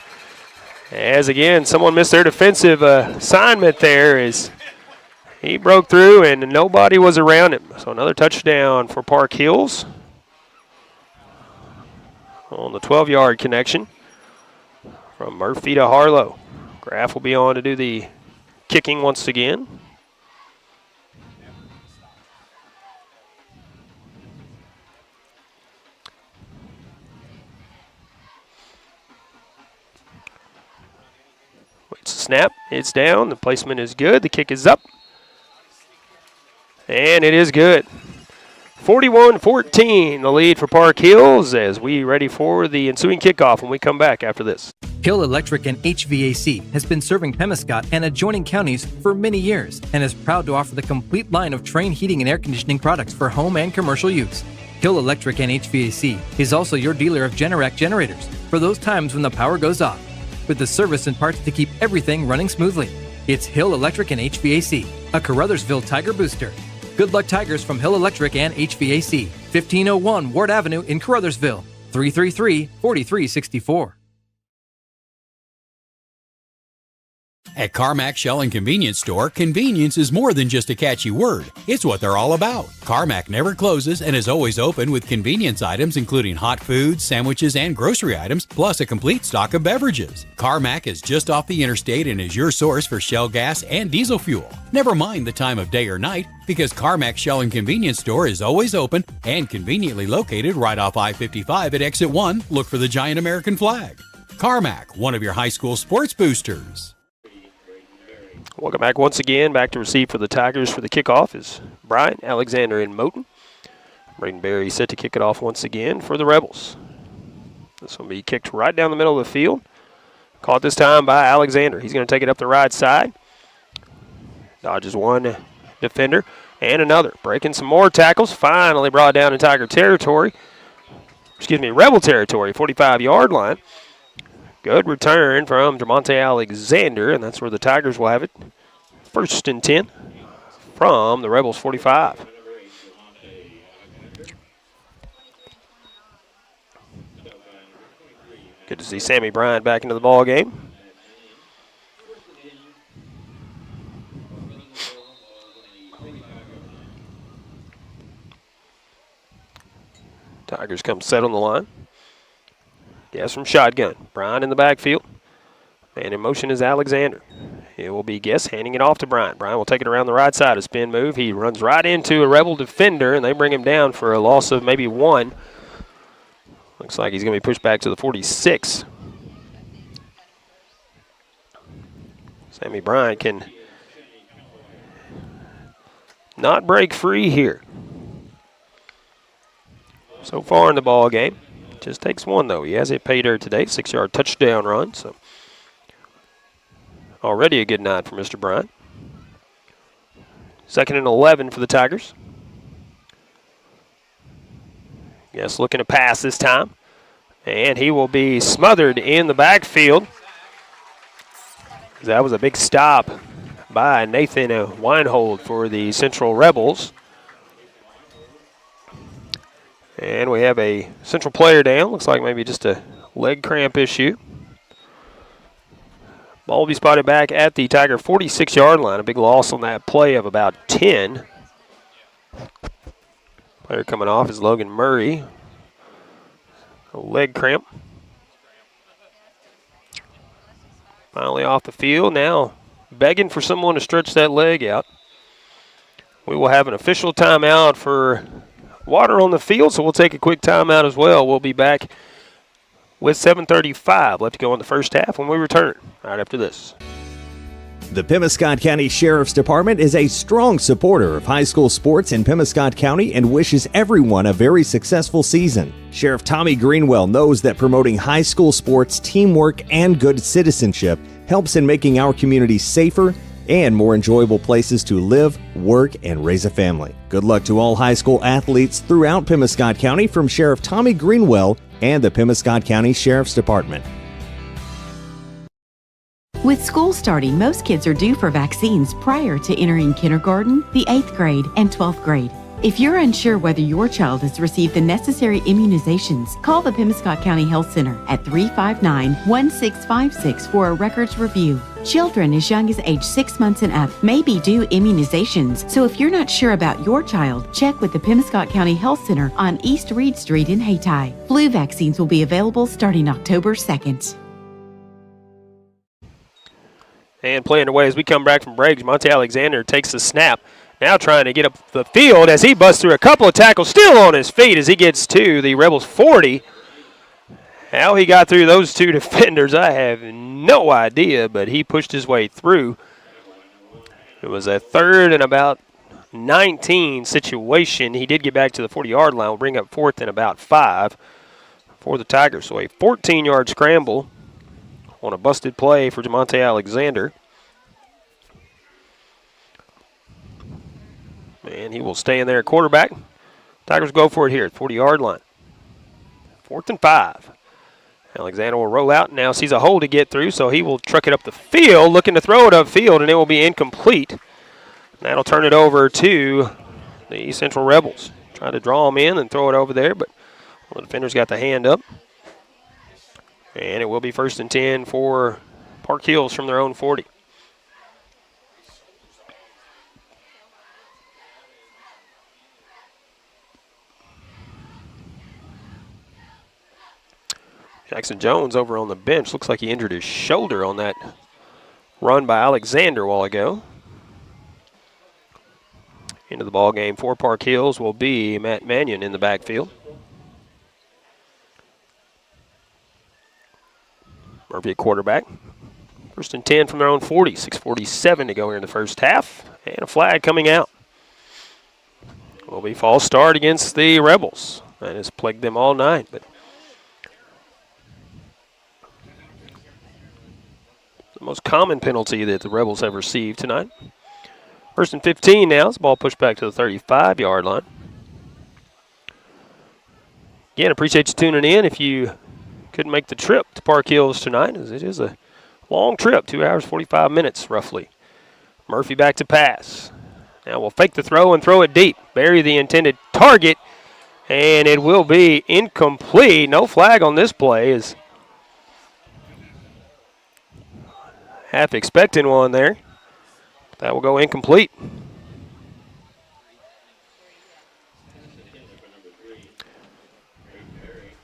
As again, someone missed their defensive assignment there as he broke through and nobody was around him. So another touchdown for Park Hills on the 12-yard connection from Murphy to Harlow. Graff will be on to do the kicking once again. Waits a snap. It's down. The placement is good. The kick is up. And it is good. 41-14, the lead for Park Hills as we ready for the ensuing kickoff when we come back after this. Hill Electric and HVAC has been serving Pemiscot and adjoining counties for many years and is proud to offer the complete line of Trane heating and air conditioning products for home and commercial use. Hill Electric and HVAC is also your dealer of Generac generators for those times when the power goes off, with the service and parts to keep everything running smoothly. It's Hill Electric and HVAC, a Caruthersville Tiger booster. Good luck, Tigers, from Hill Electric and HVAC, 1501 Ward Avenue in Caruthersville, 333-4364. At Carmack Shell and Convenience Store, convenience is more than just a catchy word. It's what they're all about. Carmack never closes and is always open with convenience items including hot foods, sandwiches, and grocery items, plus a complete stock of beverages. Carmack is just off the interstate and is your source for Shell gas and diesel fuel. Never mind the time of day or night, because Carmack Shell and Convenience Store is always open and conveniently located right off I-55 at Exit 1. Look for the giant American flag. Carmack, one of your high school sports boosters. Welcome back once again. Back to receive for the Tigers for the kickoff is Bryant, Alexander, and Moten. Braden Berry set to kick it off once again for the Rebels. This will be kicked right down the middle of the field. Caught this time by Alexander. He's going to take it up the right side. Dodges one defender and another. Breaking some more tackles. Finally brought down in Tiger territory. Rebel territory, 45-yard line. Good return from Dramonte Alexander, and that's where the Tigers will have it. 1st and 10 from the Rebels' 45. Good to see Sammy Bryant back into the ball game. Tigers come set on the line. Yes, from shotgun. Bryant in the backfield. And in motion is Alexander. It will be Guess handing it off to Bryant. Bryant will take it around the right side. A spin move. He runs right into a Rebel defender, and they bring him down for a loss of maybe 1. Looks like he's going to be pushed back to the 46. Sammy Bryant can not break free here. So far in the ball game. Just takes 1, though. He has a pay dirt today, 6-yard touchdown run. So already a good night for Mr. Bryant. 2nd and 11 for the Tigers. Yes, looking to pass this time. And he will be smothered in the backfield. That was a big stop by Nathan Weinhold for the Central Rebels. And we have a Central player down. Looks like maybe just a leg cramp issue. Ball will be spotted back at the Tiger 46-yard line. A big loss on that play of about 10. Player coming off is Logan Murray. A leg cramp. Finally off the field. Now begging for someone to stretch that leg out. We will have an official timeout for water on the field, so we'll take a quick timeout as well. We'll be back with 7:35 left to go in the first half when we return right after this. The Pemiscot County Sheriff's Department is a strong supporter of high school sports in Pemiscot County and wishes everyone a very successful season. Sheriff Tommy Greenwell knows that promoting high school sports, teamwork, and good citizenship helps in making our community safer and more enjoyable places to live, work, and raise a family. Good luck to all high school athletes throughout Pemiscot County from Sheriff Tommy Greenwell and the Pemiscot County Sheriff's Department. With school starting, most kids are due for vaccines prior to entering kindergarten, the 8th grade, and 12th grade. If you're unsure whether your child has received the necessary immunizations, call the Pemiscot County Health Center at 359-1656 for a records review. Children as young as age 6 months and up may be due immunizations, so if you're not sure about your child, check with the Pemiscot County Health Center on East Reed Street in Hayti. Flu vaccines will be available starting October 2nd. And playing away as we come back from break, Monte Alexander takes the snap. Now trying to get up the field as he busts through a couple of tackles, still on his feet as he gets to the Rebels 40. How he got through those two defenders, I have no idea, but he pushed his way through. It was a 3rd and about 19 situation. He did get back to the 40-yard line. We'll bring up 4th and about 5 for the Tigers. So a 14-yard scramble on a busted play for Jamonte Alexander. And he will stay in there at quarterback. Tigers go for it here at 40-yard line. 4th and 5. Alexander will roll out. Now sees a hole to get through, so he will truck it up the field, looking to throw it upfield, and it will be incomplete. That'll turn it over to the Central Rebels. Trying to draw him in and throw it over there, but the defender's got the hand up. And it will be 1st and 10 for Park Hills from their own 40. Jackson Jones over on the bench. Looks like he injured his shoulder on that run by Alexander a while ago. Into the ball game for Park Hills will be Matt Mannion in the backfield. Murphy at quarterback. 1st and 10 from their own 40. 6:47 to go here in the first half. And a flag coming out. Will be false start against the Rebels. That has plagued them all night, but the most common penalty that the Rebels have received tonight. 1st and 15 now. As the ball pushed back to the 35-yard line. Again, appreciate you tuning in. If you couldn't make the trip to Park Hills tonight, as it is a long trip, 2 hours, 45 minutes roughly. Murphy back to pass. Now we'll fake the throw and throw it deep. Bury the intended target, and it will be incomplete. No flag on this play. Is half expecting one there. That will go incomplete.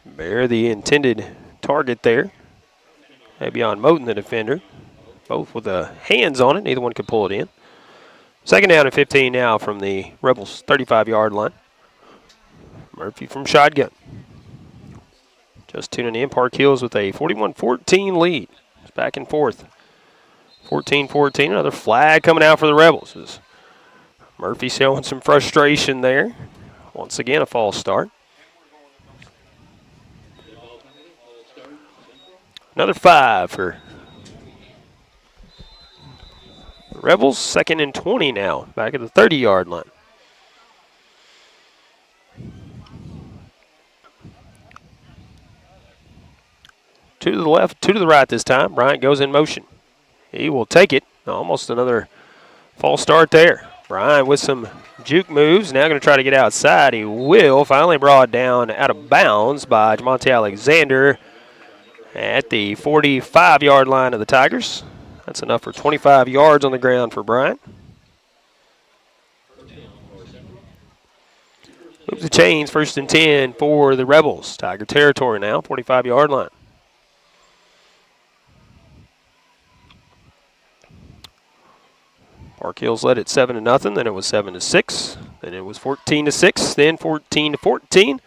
Bear the intended target there. Maybe on Moten, the defender. Both with the hands on it. Neither one could pull it in. 2nd down and 15 now from the Rebels' 35-yard line. Murphy from shotgun. Just tuning in. Park Hills with a 41-14 lead. It's back and forth. 14-14. Another flag coming out for the Rebels. As Murphy showing some frustration there. Once again, a false start. Another 5 for the Rebels. 2nd and 20 now. Back at the 30-yard line. Two to the left, two to the right this time. Bryant goes in motion. He will take it. Almost another false start there. Bryant with some juke moves. Now going to try to get outside. He will. Finally brought down out of bounds by Jamonte Alexander at the 45-yard line of the Tigers. That's enough for 25 yards on the ground for Bryant. Moves the chains. 1st and 10 for the Rebels. Tiger territory now. 45-yard line. Park Hills led it 7-0, then it was 7-6, then it was 14-6, then 14-14.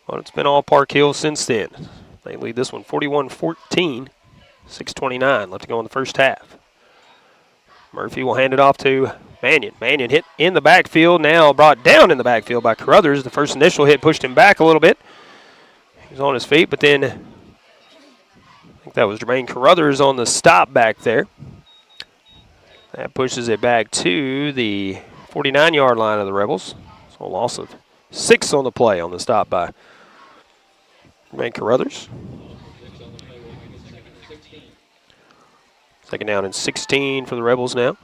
Well, it's been all Park Hills since then. They lead this one 41-14, 6:29 left to go in the first half. Murphy will hand it off to Mannion. Mannion hit in the backfield, now brought down in the backfield by Caruthers. The first initial hit pushed him back a little bit. He was on his feet, but then I think that was Jermaine Caruthers on the stop back there. That pushes it back to the 49-yard line of the Rebels. So a loss of 6 on the play on the stop by Jermaine Caruthers. 2nd down and 16 for the Rebels now.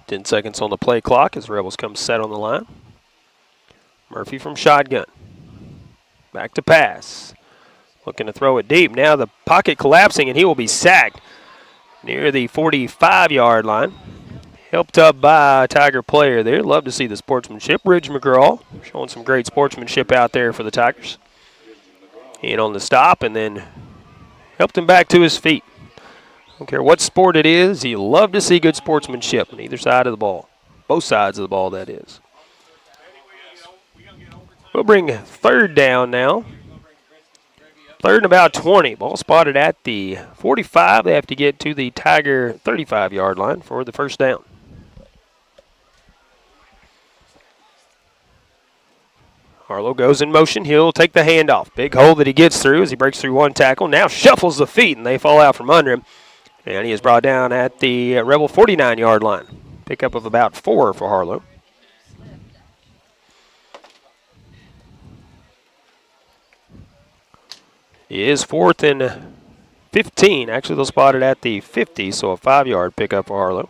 Ten seconds on the play clock as the Rebels come set on the line. Murphy from shotgun. Back to pass. Looking to throw it deep. Now the pocket collapsing, and he will be sacked near the 45-yard line. Helped up by a Tiger player there. Love to see the sportsmanship. Ridge McGraw showing some great sportsmanship out there for the Tigers. in on the stop and then helped him back to his feet. Don't care what sport it is, you love to see good sportsmanship on either side of the ball. Both sides of the ball, that is. We'll bring third down now. Third and about 20. Ball spotted at the 45. They have to get to the Tiger 35-yard line for the first down. Harlow goes in motion. He'll take the handoff. Big hole that he gets through as he breaks through one tackle. Now shuffles the feet, and they fall out from under him. And he is brought down at the Rebel 49-yard line. Pickup of about 4 for Harlow. It is 4th and 15. Actually, they'll spot it at the 50, so a 5-yard pickup for Harlow.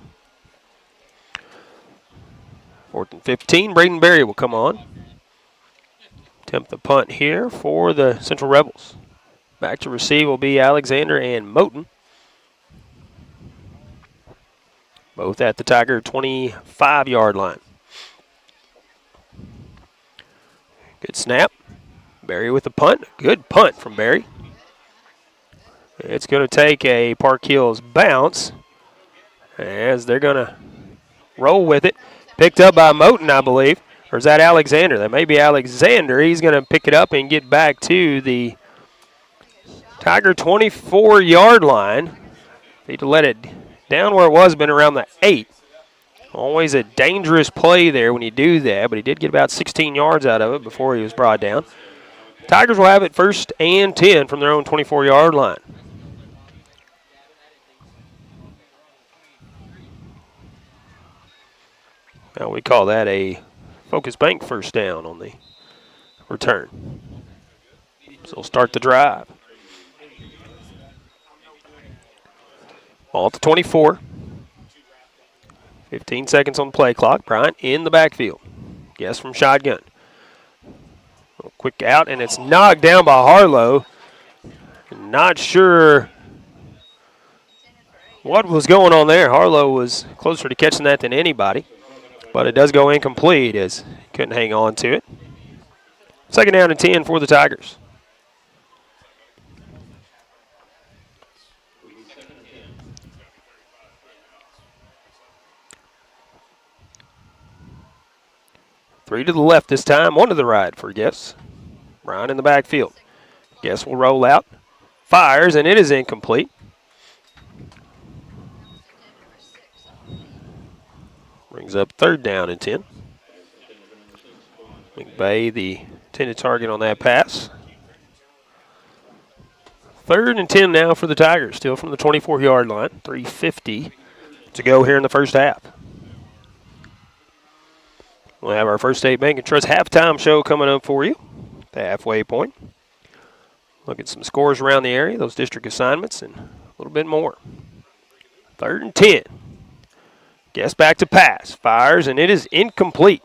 4th and 15. Braden Berry will come on. Attempt the punt here for the Central Rebels. Back to receive will be Alexander and Moten. Both at the Tiger 25-yard line. Good snap. Berry with the punt. Good punt from Berry. It's going to take a Park Hills bounce as they're going to roll with it. Picked up by Moten, I believe. Or is that Alexander? That may be Alexander. He's going to pick it up and get back to the Tiger 24-yard line. Need to let it down where it was, been around the 8. Always a dangerous play there when you do that, but he did get about 16 yards out of it before he was brought down. Tigers will have it 1st and 10 from their own 24-yard line. Now we call that a Focus Bank first down on the return. So we'll start the drive. Ball at the 24. 15 seconds on the play clock. Bryant in the backfield. Guess from shotgun. Quick out, and it's knocked down by Harlow. Not sure what was going on there. Harlow was closer to catching that than anybody. But it does go incomplete as he couldn't hang on to it. 2nd down and 10 for the Tigers. Three to the left this time, 1 to the right for Guess. Ryan in the backfield. Guess will roll out. Fires, and it is incomplete. Brings up 3rd down and 10. McVay, the intended target on that pass. 3rd and 10 now for the Tigers, still from the 24-yard line. 3:50 to go here in the first half. We'll have our First State Bank and Trust halftime show coming up for you. The halfway point. Look at some scores around the area, those district assignments, and a little bit more. 3rd and 10. Guess back to pass. Fires, and it is incomplete.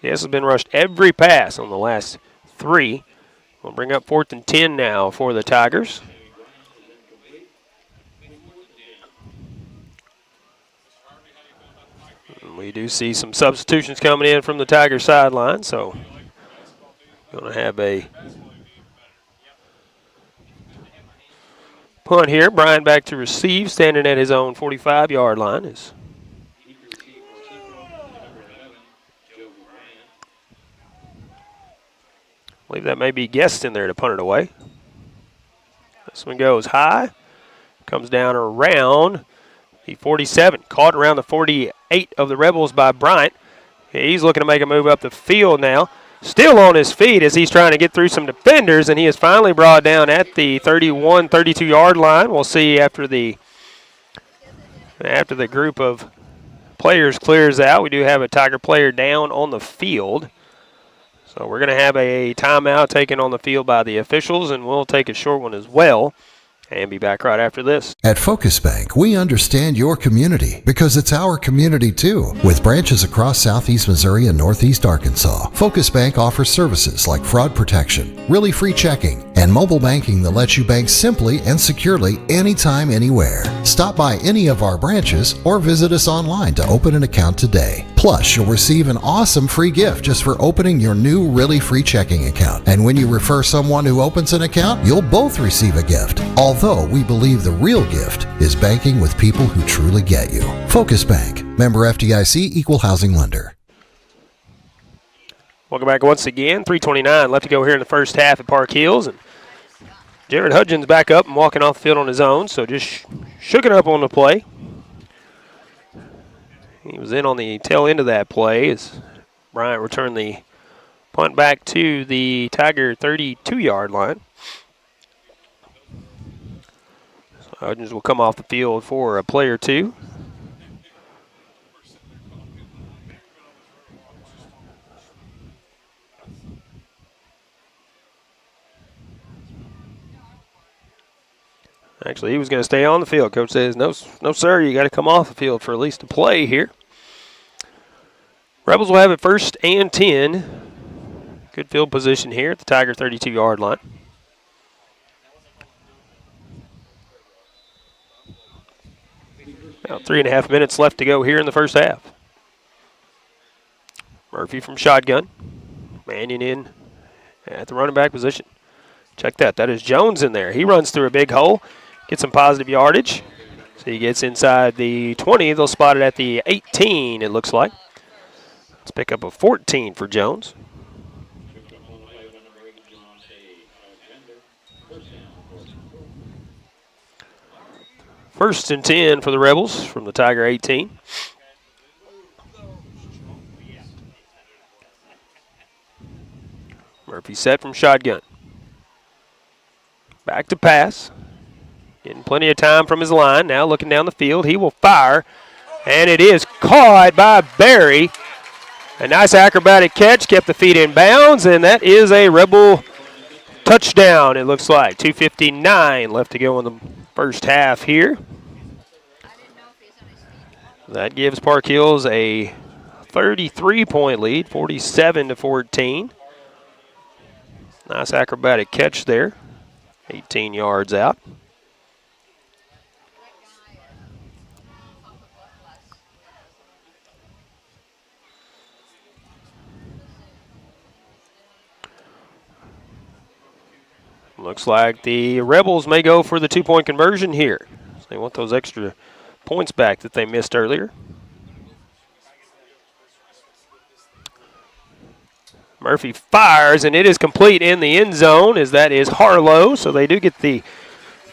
Guess has been rushed every pass on the last 3. We'll bring up 4th and 10 now for the Tigers. And we do see some substitutions coming in from the Tiger sideline, so going to have a punt here. Brian back to receive, standing at his own 45-yard line. I believe that may be Guest in there to punt it away. This one goes high, comes down around the 47, caught around the 48 of the Rebels by Bryant. He's looking to make a move up the field now. Still on his feet as he's trying to get through some defenders, and he is finally brought down at the 31, 32-yard line. We'll see after the group of players clears out. We do have a Tiger player down on the field. So we're going to have a timeout taken on the field by the officials, and we'll take a short one as well and be back right after this. At Focus Bank, we understand your community because it's our community too. With branches across southeast Missouri and northeast Arkansas, Focus Bank offers services like fraud protection, really free checking, and mobile banking that lets you bank simply and securely anytime, anywhere. Stop by any of our branches or visit us online to open an account today. Plus, you'll receive an awesome free gift just for opening your new Really Free checking account. And when you refer someone who opens an account, you'll both receive a gift. Although we believe the real gift is banking with people who truly get you. Focus Bank. Member FDIC, Equal Housing Lender. Welcome back once again. 3:29 left to go here in the first half at Park Hills. And Jared Hudgens back up and walking off the field on his own, so just shook it up on the play. He was in on the tail end of that play as Bryant returned the punt back to the Tiger 32-yard line. So Hudgens will come off the field for a play or two. Actually, he was going to stay on the field. Coach says, no, sir, you got to come off the field for at least a play here. Rebels will have it 1st and 10. Good field position here at the Tiger 32-yard line. About 3.5 minutes left to go here in the first half. Murphy from shotgun. Mannion in at the running back position. Check that. That is Jones in there. He runs through a big hole. Gets some positive yardage. So he gets inside the 20. They'll spot it at the 18, it looks like. Let's pick up a 14 for Jones. First and 10 for the Rebels from the Tiger 18. Murphy set from shotgun. Back to pass. Getting plenty of time from his line. Now looking down the field. He will fire. And it is caught by Barry. A nice acrobatic catch. Kept the feet in bounds. And that is a Rebel touchdown, it looks like. 2:59 left to go in the first half here. That gives Park Hills a 33-point lead, 47-14. Nice acrobatic catch there. 18 yards out. Looks like the Rebels may go for the 2-point conversion here. So they want those extra points back that they missed earlier. Murphy fires, and it is complete in the end zone, as that is Harlow. So they do get the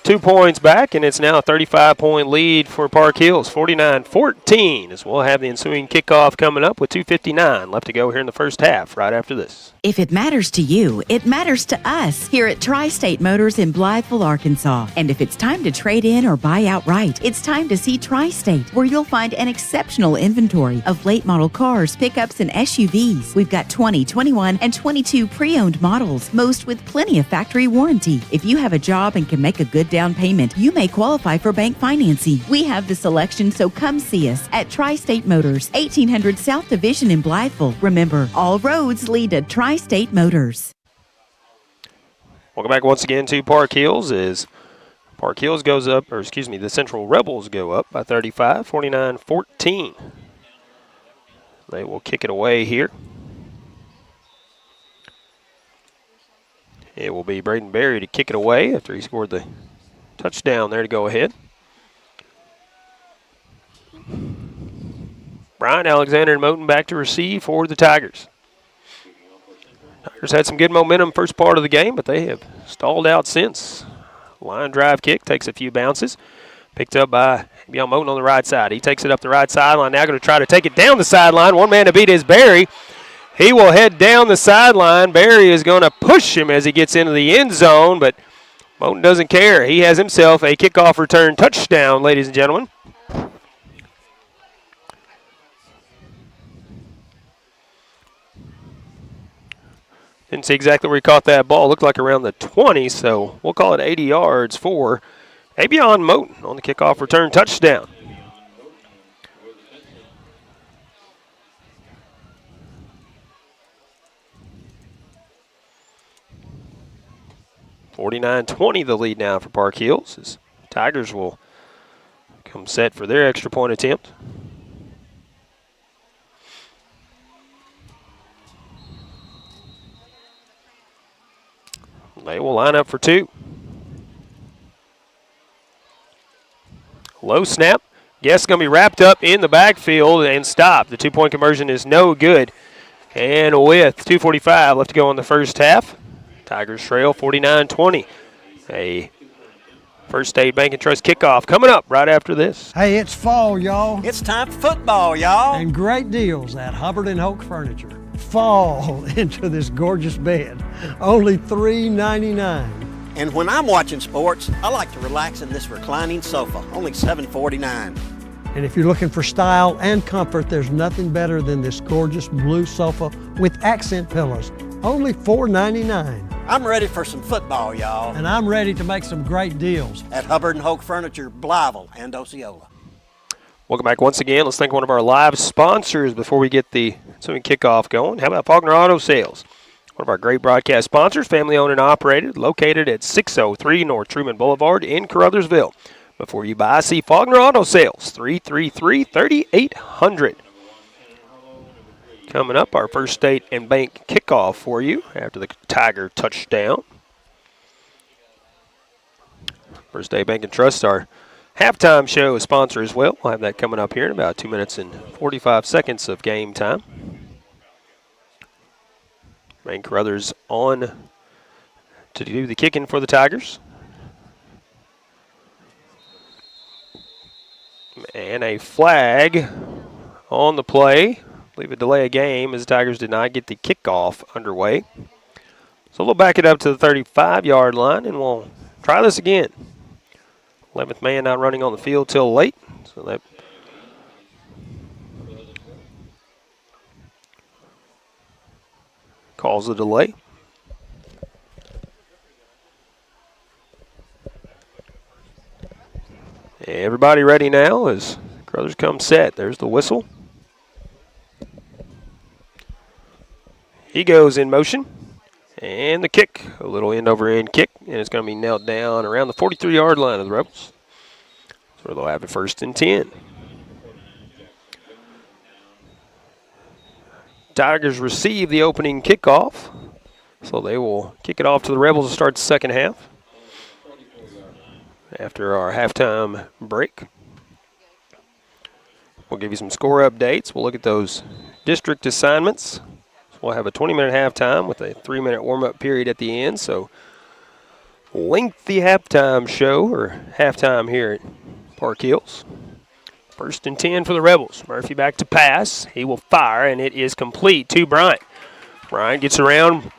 2 points back, and it's now a 35-point lead for Park Hills, 49-14, as we'll have the ensuing kickoff coming up with 2:59 left to go here in the first half right after this. If it matters to you, it matters to us here at Tri-State Motors in Blytheville, Arkansas. And if it's time to trade in or buy outright, it's time to see Tri-State, where you'll find an exceptional inventory of late model cars, pickups, and SUVs. We've got 20, 21, and 22 pre-owned models, most with plenty of factory warranty. If you have a job and can make a good down payment, you may qualify for bank financing. We have the selection, so come see us at Tri-State Motors, 1800 South Division in Blytheville. Remember, all roads lead to Tri-State Motors. Welcome back once again to Park Hills. As Park Hills goes up, or excuse me, the Central Rebels go up by 35, 49-14. They will kick it away here. It will be Braden Berry to kick it away after he scored the touchdown there to go ahead. Brian Alexander and Moten back to receive for the Tigers. Tigers had some good momentum first part of the game, but they have stalled out since. Line drive kick takes a few bounces. Picked up by Beyond Moten on the right side. He takes it up the right sideline. Now going to try to take it down the sideline. One man to beat is Barry. He will head down the sideline. Barry is going to push him as he gets into the end zone, but Moten doesn't care. He has himself a kickoff return touchdown, ladies and gentlemen. Didn't see exactly where he caught that ball. Looked like around the 20, so we'll call it 80 yards for Avion Moten on the kickoff return touchdown. (49-20) the lead now for Park Hills, as Tigers will come set for their extra point attempt. They will line up for two. Low snap. Guess going to be wrapped up in the backfield and stopped. The two-point conversion is no good. And with 2:45 left to go in the first half, Tigers trail 49-20. A First State Bank and Trust kickoff coming up right after this. Hey, it's fall, y'all. It's time for football, y'all. And great deals at Hubbard and Hoke Furniture. Fall into this gorgeous bed. Only $3.99. And when I'm watching sports, I like to relax in this reclining sofa. Only $7.49. And if you're looking for style and comfort, there's nothing better than this gorgeous blue sofa with accent pillows. Only $4.99. I'm ready for some football, y'all. And I'm ready to make some great deals at Hubbard and Hoke Furniture, Blytheville and Osceola. Welcome back once again. Let's thank one of our live sponsors before we get the swimming kickoff going. How about Faulkner Auto Sales? One of our great broadcast sponsors, family owned and operated, located at 603 North Truman Boulevard in Caruthersville. Before you buy, see Faulkner Auto Sales, 333-3800. Coming up, our First State and Bank kickoff for you after the Tiger touchdown. First State Bank and Trust, our halftime show is sponsor as well. We'll have that coming up here in about 2 minutes and 45 seconds of game time. Bank Caruthers on to do the kicking for the Tigers. And a flag on the play. I believe a delay of game as the Tigers did not get the kickoff underway. So we'll back it up to the 35-yard line, and we'll try this again. 11th man not running on the field till late. So that calls a delay. Everybody ready now as Caruthers come set. There's the whistle. He goes in motion. And the kick, a little end-over-end kick, and it's going to be knelt down around the 43-yard line of the Rebels. So they'll have it 1st and 10. Tigers receive the opening kickoff, so they will kick it off to the Rebels to start the second half. After our halftime break, we'll give you some score updates. We'll look at those district assignments. We'll have a 20-minute halftime with a 3-minute warm-up period at the end. So lengthy halftime show or halftime here at Park Hills. 1st and 10 for the Rebels. Murphy back to pass. He will fire, and it is complete to Bryant. Bryant gets around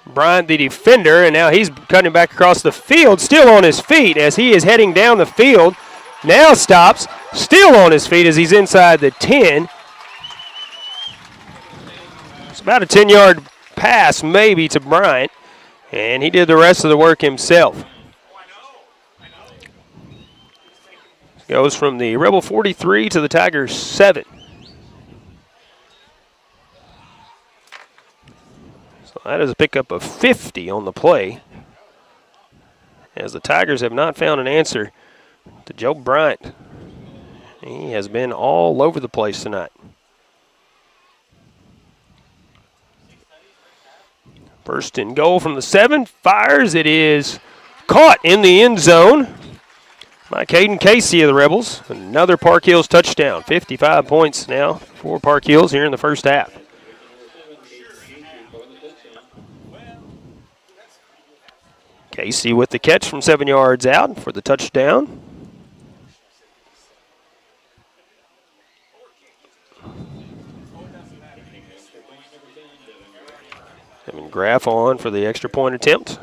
Bryant, the defender, and now he's cutting back across the field, still on his feet as he is heading down the field. Now stops, still on his feet as he's inside the 10. It's about a 10-yard pass maybe to Bryant, and he did the rest of the work himself. Goes from the Rebel 43 to the Tigers 7. So that is a pickup of 50 on the play, as the Tigers have not found an answer to Joe Bryant. He has been all over the place tonight. 1st and goal from the 7. Fires. It is caught in the end zone by Caden Casey of the Rebels. Another Park Hills touchdown. 55 points now for Park Hills here in the first half. Casey with the catch from 7 yards out for the touchdown. Kevin Graff on for the extra point attempt.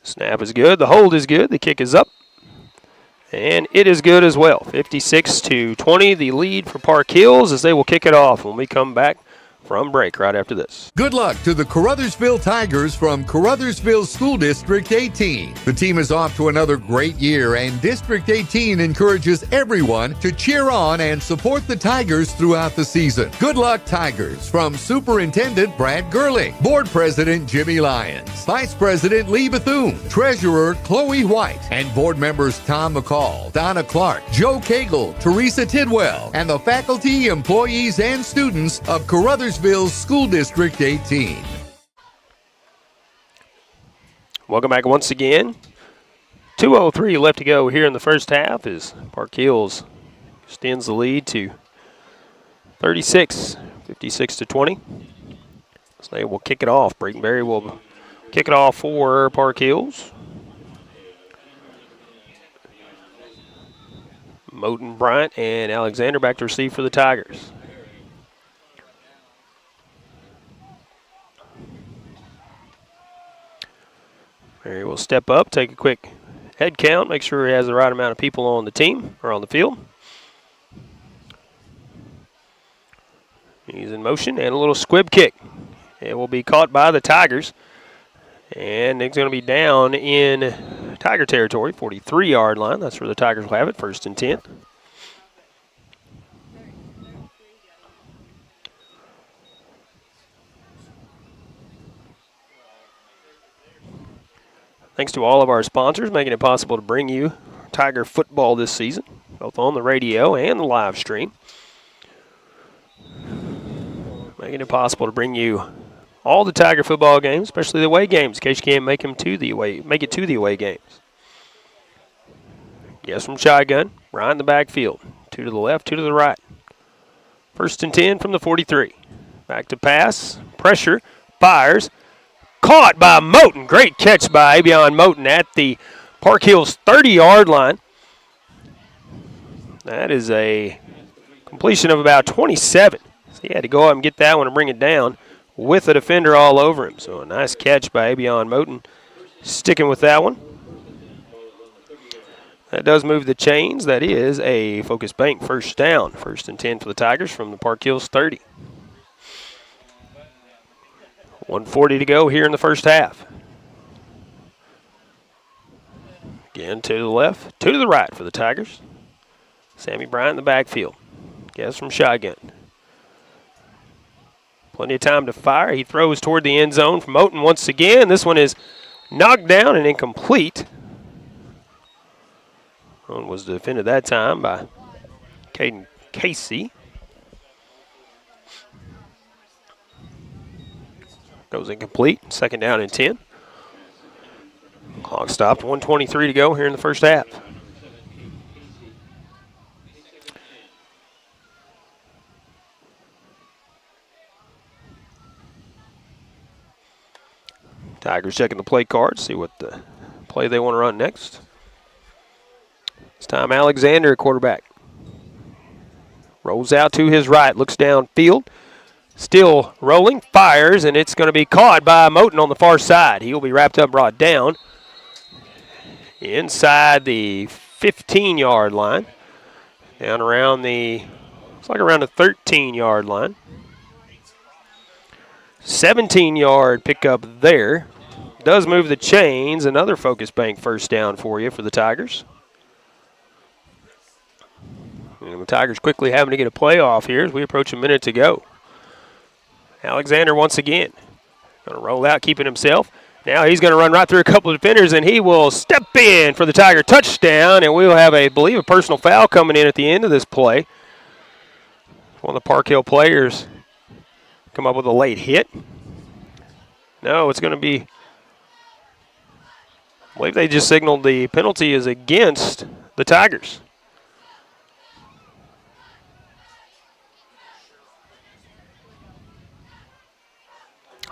Snap is good. The hold is good. The kick is up. And it is good as well. 56-20, the lead for Park Hills as they will kick it off when we come back from break right after this. Good luck to the Caruthersville Tigers from Caruthersville School District 18. The team is off to another great year, and District 18 encourages everyone to cheer on and support the Tigers throughout the season. Good luck, Tigers, from Superintendent Brad Gerling, Board President Jimmy Lyons, Vice President Lee Bethune, Treasurer Chloe White, and board members Tom McCall, Donna Clark, Joe Cagle, Teresa Tidwell, and the faculty, employees, and students of Caruthersville School District 18. Welcome back once again. 2:03 left to go here in the first half as Park Hills extends the lead to 36, 56-20. So they will kick it off. Breakenberry will kick it off for Park Hills. Moten, Bryant, and Alexander back to receive for the Tigers. He will step up, take a quick head count, make sure he has the right amount of people on the team or on the field. He's in motion and a little squib kick. It will be caught by the Tigers. And it's going to be down in Tiger territory, 43-yard line. That's where the Tigers will have it, 1st and 10. Thanks to all of our sponsors making it possible to bring you Tiger football this season, both on the radio and the live stream. Making it possible to bring you all the Tiger football games, especially the away games, in case you can't make it to the away games. Guess from shotgun, right in the backfield. 2 to the left, 2 to the right. 1st and 10 from the 43. Back to pass, pressure, fires. Caught by Moten. Great catch by Avion Moten at the Park Hills 30-yard line. That is a completion of about 27. So he had to go up and get that one and bring it down with a defender all over him. So a nice catch by Avion Moten, sticking with that one. That does move the chains. That is a Focus Bank first down. 1st and 10 for the Tigers from the Park Hills 30. 1:40 to go here in the first half. Again, 2 to the left, 2 to the right for the Tigers. Sammy Bryant in the backfield. Guess from shotgun. Plenty of time to fire. He throws toward the end zone from Moten once again. This one is knocked down and incomplete. One was defended that time by Caden Casey. Goes incomplete. 2nd down and 10. Clock stopped. 1:23 to go here in the first half. Tigers checking the play card, see what the play they want to run next. This time Alexander, quarterback. Rolls out to his right, looks downfield. Still rolling, fires, and it's going to be caught by Moten on the far side. He will be wrapped up, brought down inside the 15-yard line. Down around the, looks like around the 13-yard line. 17-yard pickup there. Does move the chains. Another Focus Bank first down for you for the Tigers. And the Tigers quickly having to get a play off here as we approach a minute to go. Alexander once again. Going to roll out, keeping himself. Now he's going to run right through a couple of defenders, and he will step in for the Tiger touchdown, and we'll have, I believe, a personal foul coming in at the end of this play. One of the Park Hill players come up with a late hit. No, it's going to be, I believe they just signaled the penalty is against the Tigers.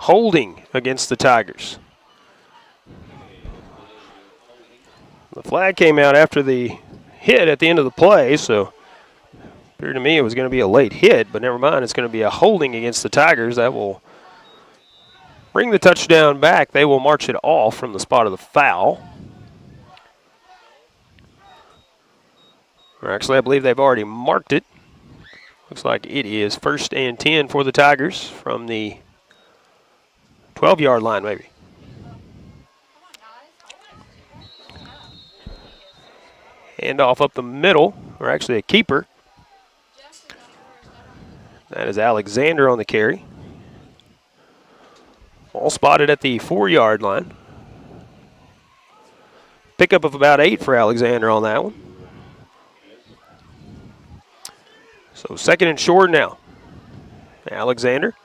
Holding against the Tigers. The flag came out after the hit at the end of the play, so it appeared to me it was going to be a late hit, but never mind, it's going to be a holding against the Tigers. That will bring the touchdown back. They will march it off from the spot of the foul. Or actually, I believe they've already marked it. Looks like it is 1st and 10 for the Tigers from the 12-yard line, maybe. Handoff up the middle, or actually a keeper. That is Alexander on the carry. All spotted at the 4-yard line. Pickup of about 8 for Alexander on that one. So 2nd and short now. Alexander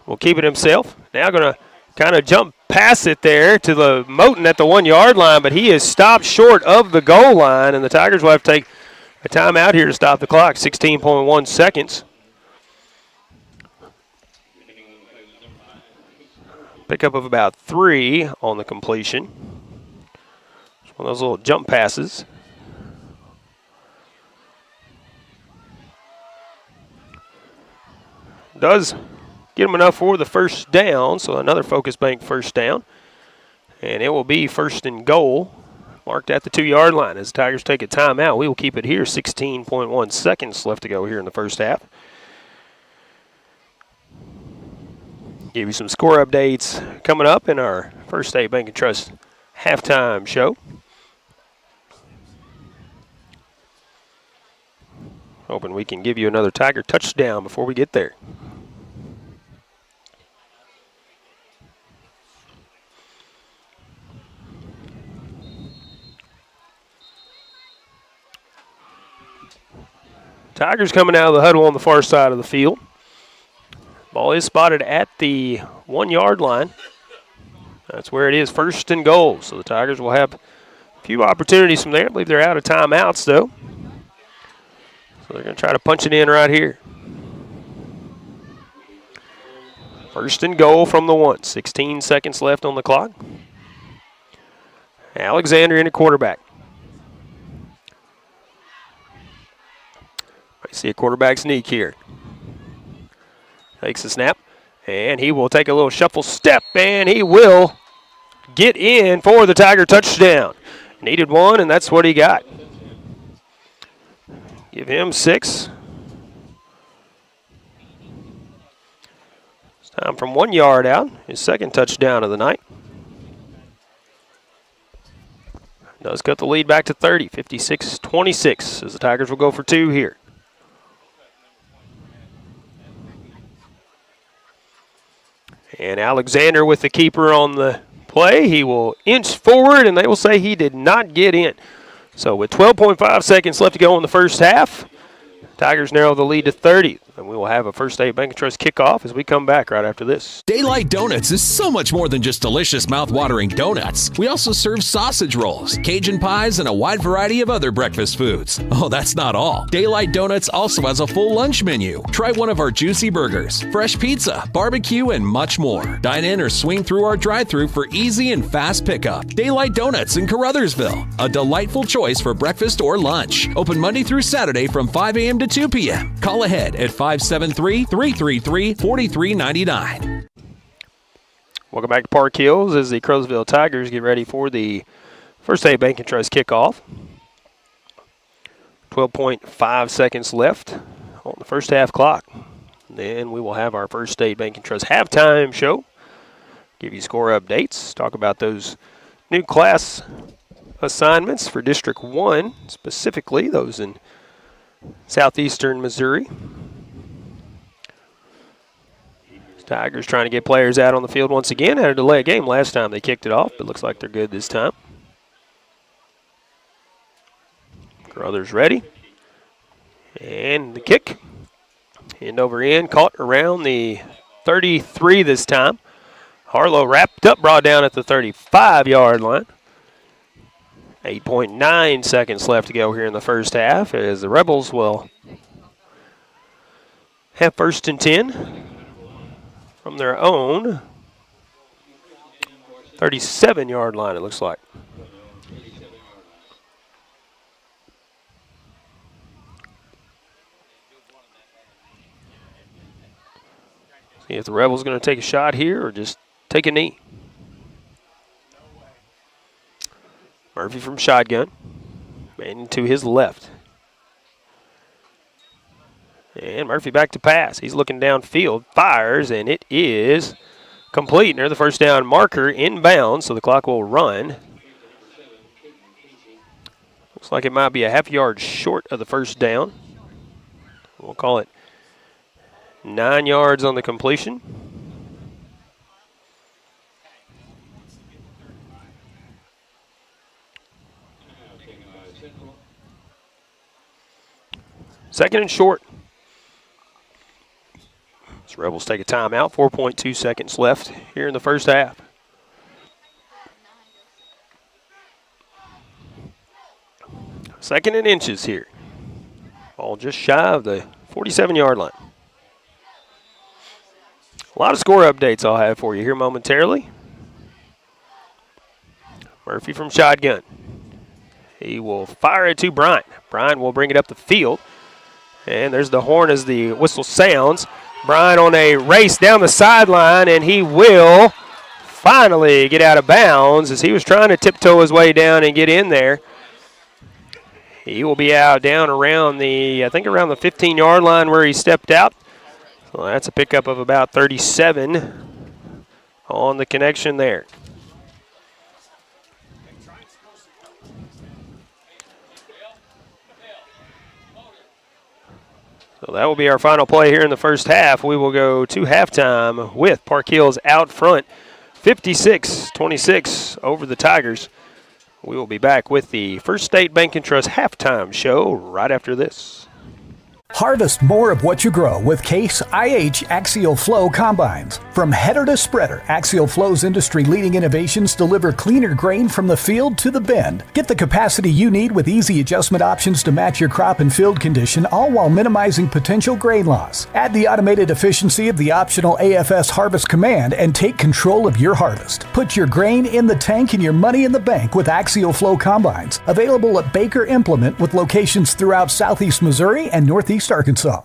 will keep it himself. Now going to kind of jump past it there to the Moten at the 1-yard line, but he is stopped short of the goal line, and the Tigers will have to take a timeout here to stop the clock. 16.1 seconds. Pickup of about 3 on the completion. It's one of those little jump passes. Does get him enough for the first down, so another Focus Bank first down. And it will be 1st and goal, marked at the 2-yard line. As the Tigers take a timeout, we will keep it here. 16.1 seconds left to go here in the first half. Give you some score updates coming up in our First State Bank and Trust halftime show. Hoping we can give you another Tiger touchdown before we get there. Tigers coming out of the huddle on the far side of the field. Ball is spotted at the 1-yard line. That's where it is, 1st and goal. So the Tigers will have a few opportunities from there. I believe they're out of timeouts, though. So they're going to try to punch it in right here. 1st and goal from the 1. 16 seconds left on the clock. Alexander in at quarterback. I see a quarterback sneak here. Takes the snap, and he will take a little shuffle step, and he will get in for the Tiger touchdown. Needed one, and that's what he got. Give him 6. It's time from 1 yard out, his 2nd touchdown of the night. Does cut the lead back to 30, 56-26, as the Tigers will go for 2 here. And Alexander with the keeper on the play. He will inch forward, and they will say he did not get in. So with 12.5 seconds left to go in the first half, Tigers narrow the lead to 30. And we will have a First State Bank and Trust kickoff as we come back right after this. Daylight Donuts is so much more than just delicious, mouth-watering donuts. We also serve sausage rolls, Cajun pies, and a wide variety of other breakfast foods. Oh, that's not all. Daylight Donuts also has a full lunch menu. Try one of our juicy burgers, fresh pizza, barbecue, and much more. Dine in or swing through our drive-thru for easy and fast pickup. Daylight Donuts in Caruthersville, a delightful choice for breakfast or lunch. Open Monday through Saturday from 5 a.m. to 2 p.m. Call ahead at 573-333-4399. Welcome back to Park Hills as the Caruthersville Tigers get ready for the First State Bank and Trust kickoff. 12.5 seconds left on the first half clock. Then we will have our First State Bank and Trust halftime show. Give you score updates, talk about those new class assignments for District 1, specifically those in southeastern Missouri. Tigers trying to get players out on the field once again. Had a delay of game last time they kicked it off, but looks like they're good this time. Caruthers ready. And the kick. End over end, caught around the 33 this time. Harlow wrapped up, brought down at the 35-yard line. 8.9 seconds left to go here in the first half as the Rebels will have 1st and 10 from their own 37-yard line, it looks like. See if the Rebels going to take a shot here or just take a knee. Murphy from shotgun, man to his left. And Murphy back to pass. He's looking downfield, fires, and it is complete near the first down marker, inbounds, so the clock will run. Looks like it might be a half yard short of the first down. We'll call it 9 yards on the completion. Second and short. So Rebels take a timeout. 4.2 seconds left here in the first half. Second and inches here. Ball just shy of the 47-yard line. A lot of score updates I'll have for you here momentarily. Murphy from shotgun. He will fire it to Bryant. Bryant will bring it up the field. And there's the horn as the whistle sounds. Bryant on a race down the sideline, and he will finally get out of bounds as he was trying to tiptoe his way down and get in there. He will be out down around the 15-yard line where he stepped out. So that's a pickup of about 37 on the connection there. So that will be our final play here in the first half. We will go to halftime with Park Hills out front, 56-26 over the Tigers. We will be back with the First State Bank and Trust halftime show right after this. Harvest more of what you grow with Case IH Axial Flow Combines. From header to spreader, Axial Flow's industry-leading innovations deliver cleaner grain from the field to the bin. Get the capacity you need with easy adjustment options to match your crop and field condition, all while minimizing potential grain loss. Add the automated efficiency of the optional AFS Harvest Command and take control of your harvest. Put your grain in the tank and your money in the bank with Axial Flow Combines. Available at Baker Implement with locations throughout southeast Missouri and northeast Arkansas.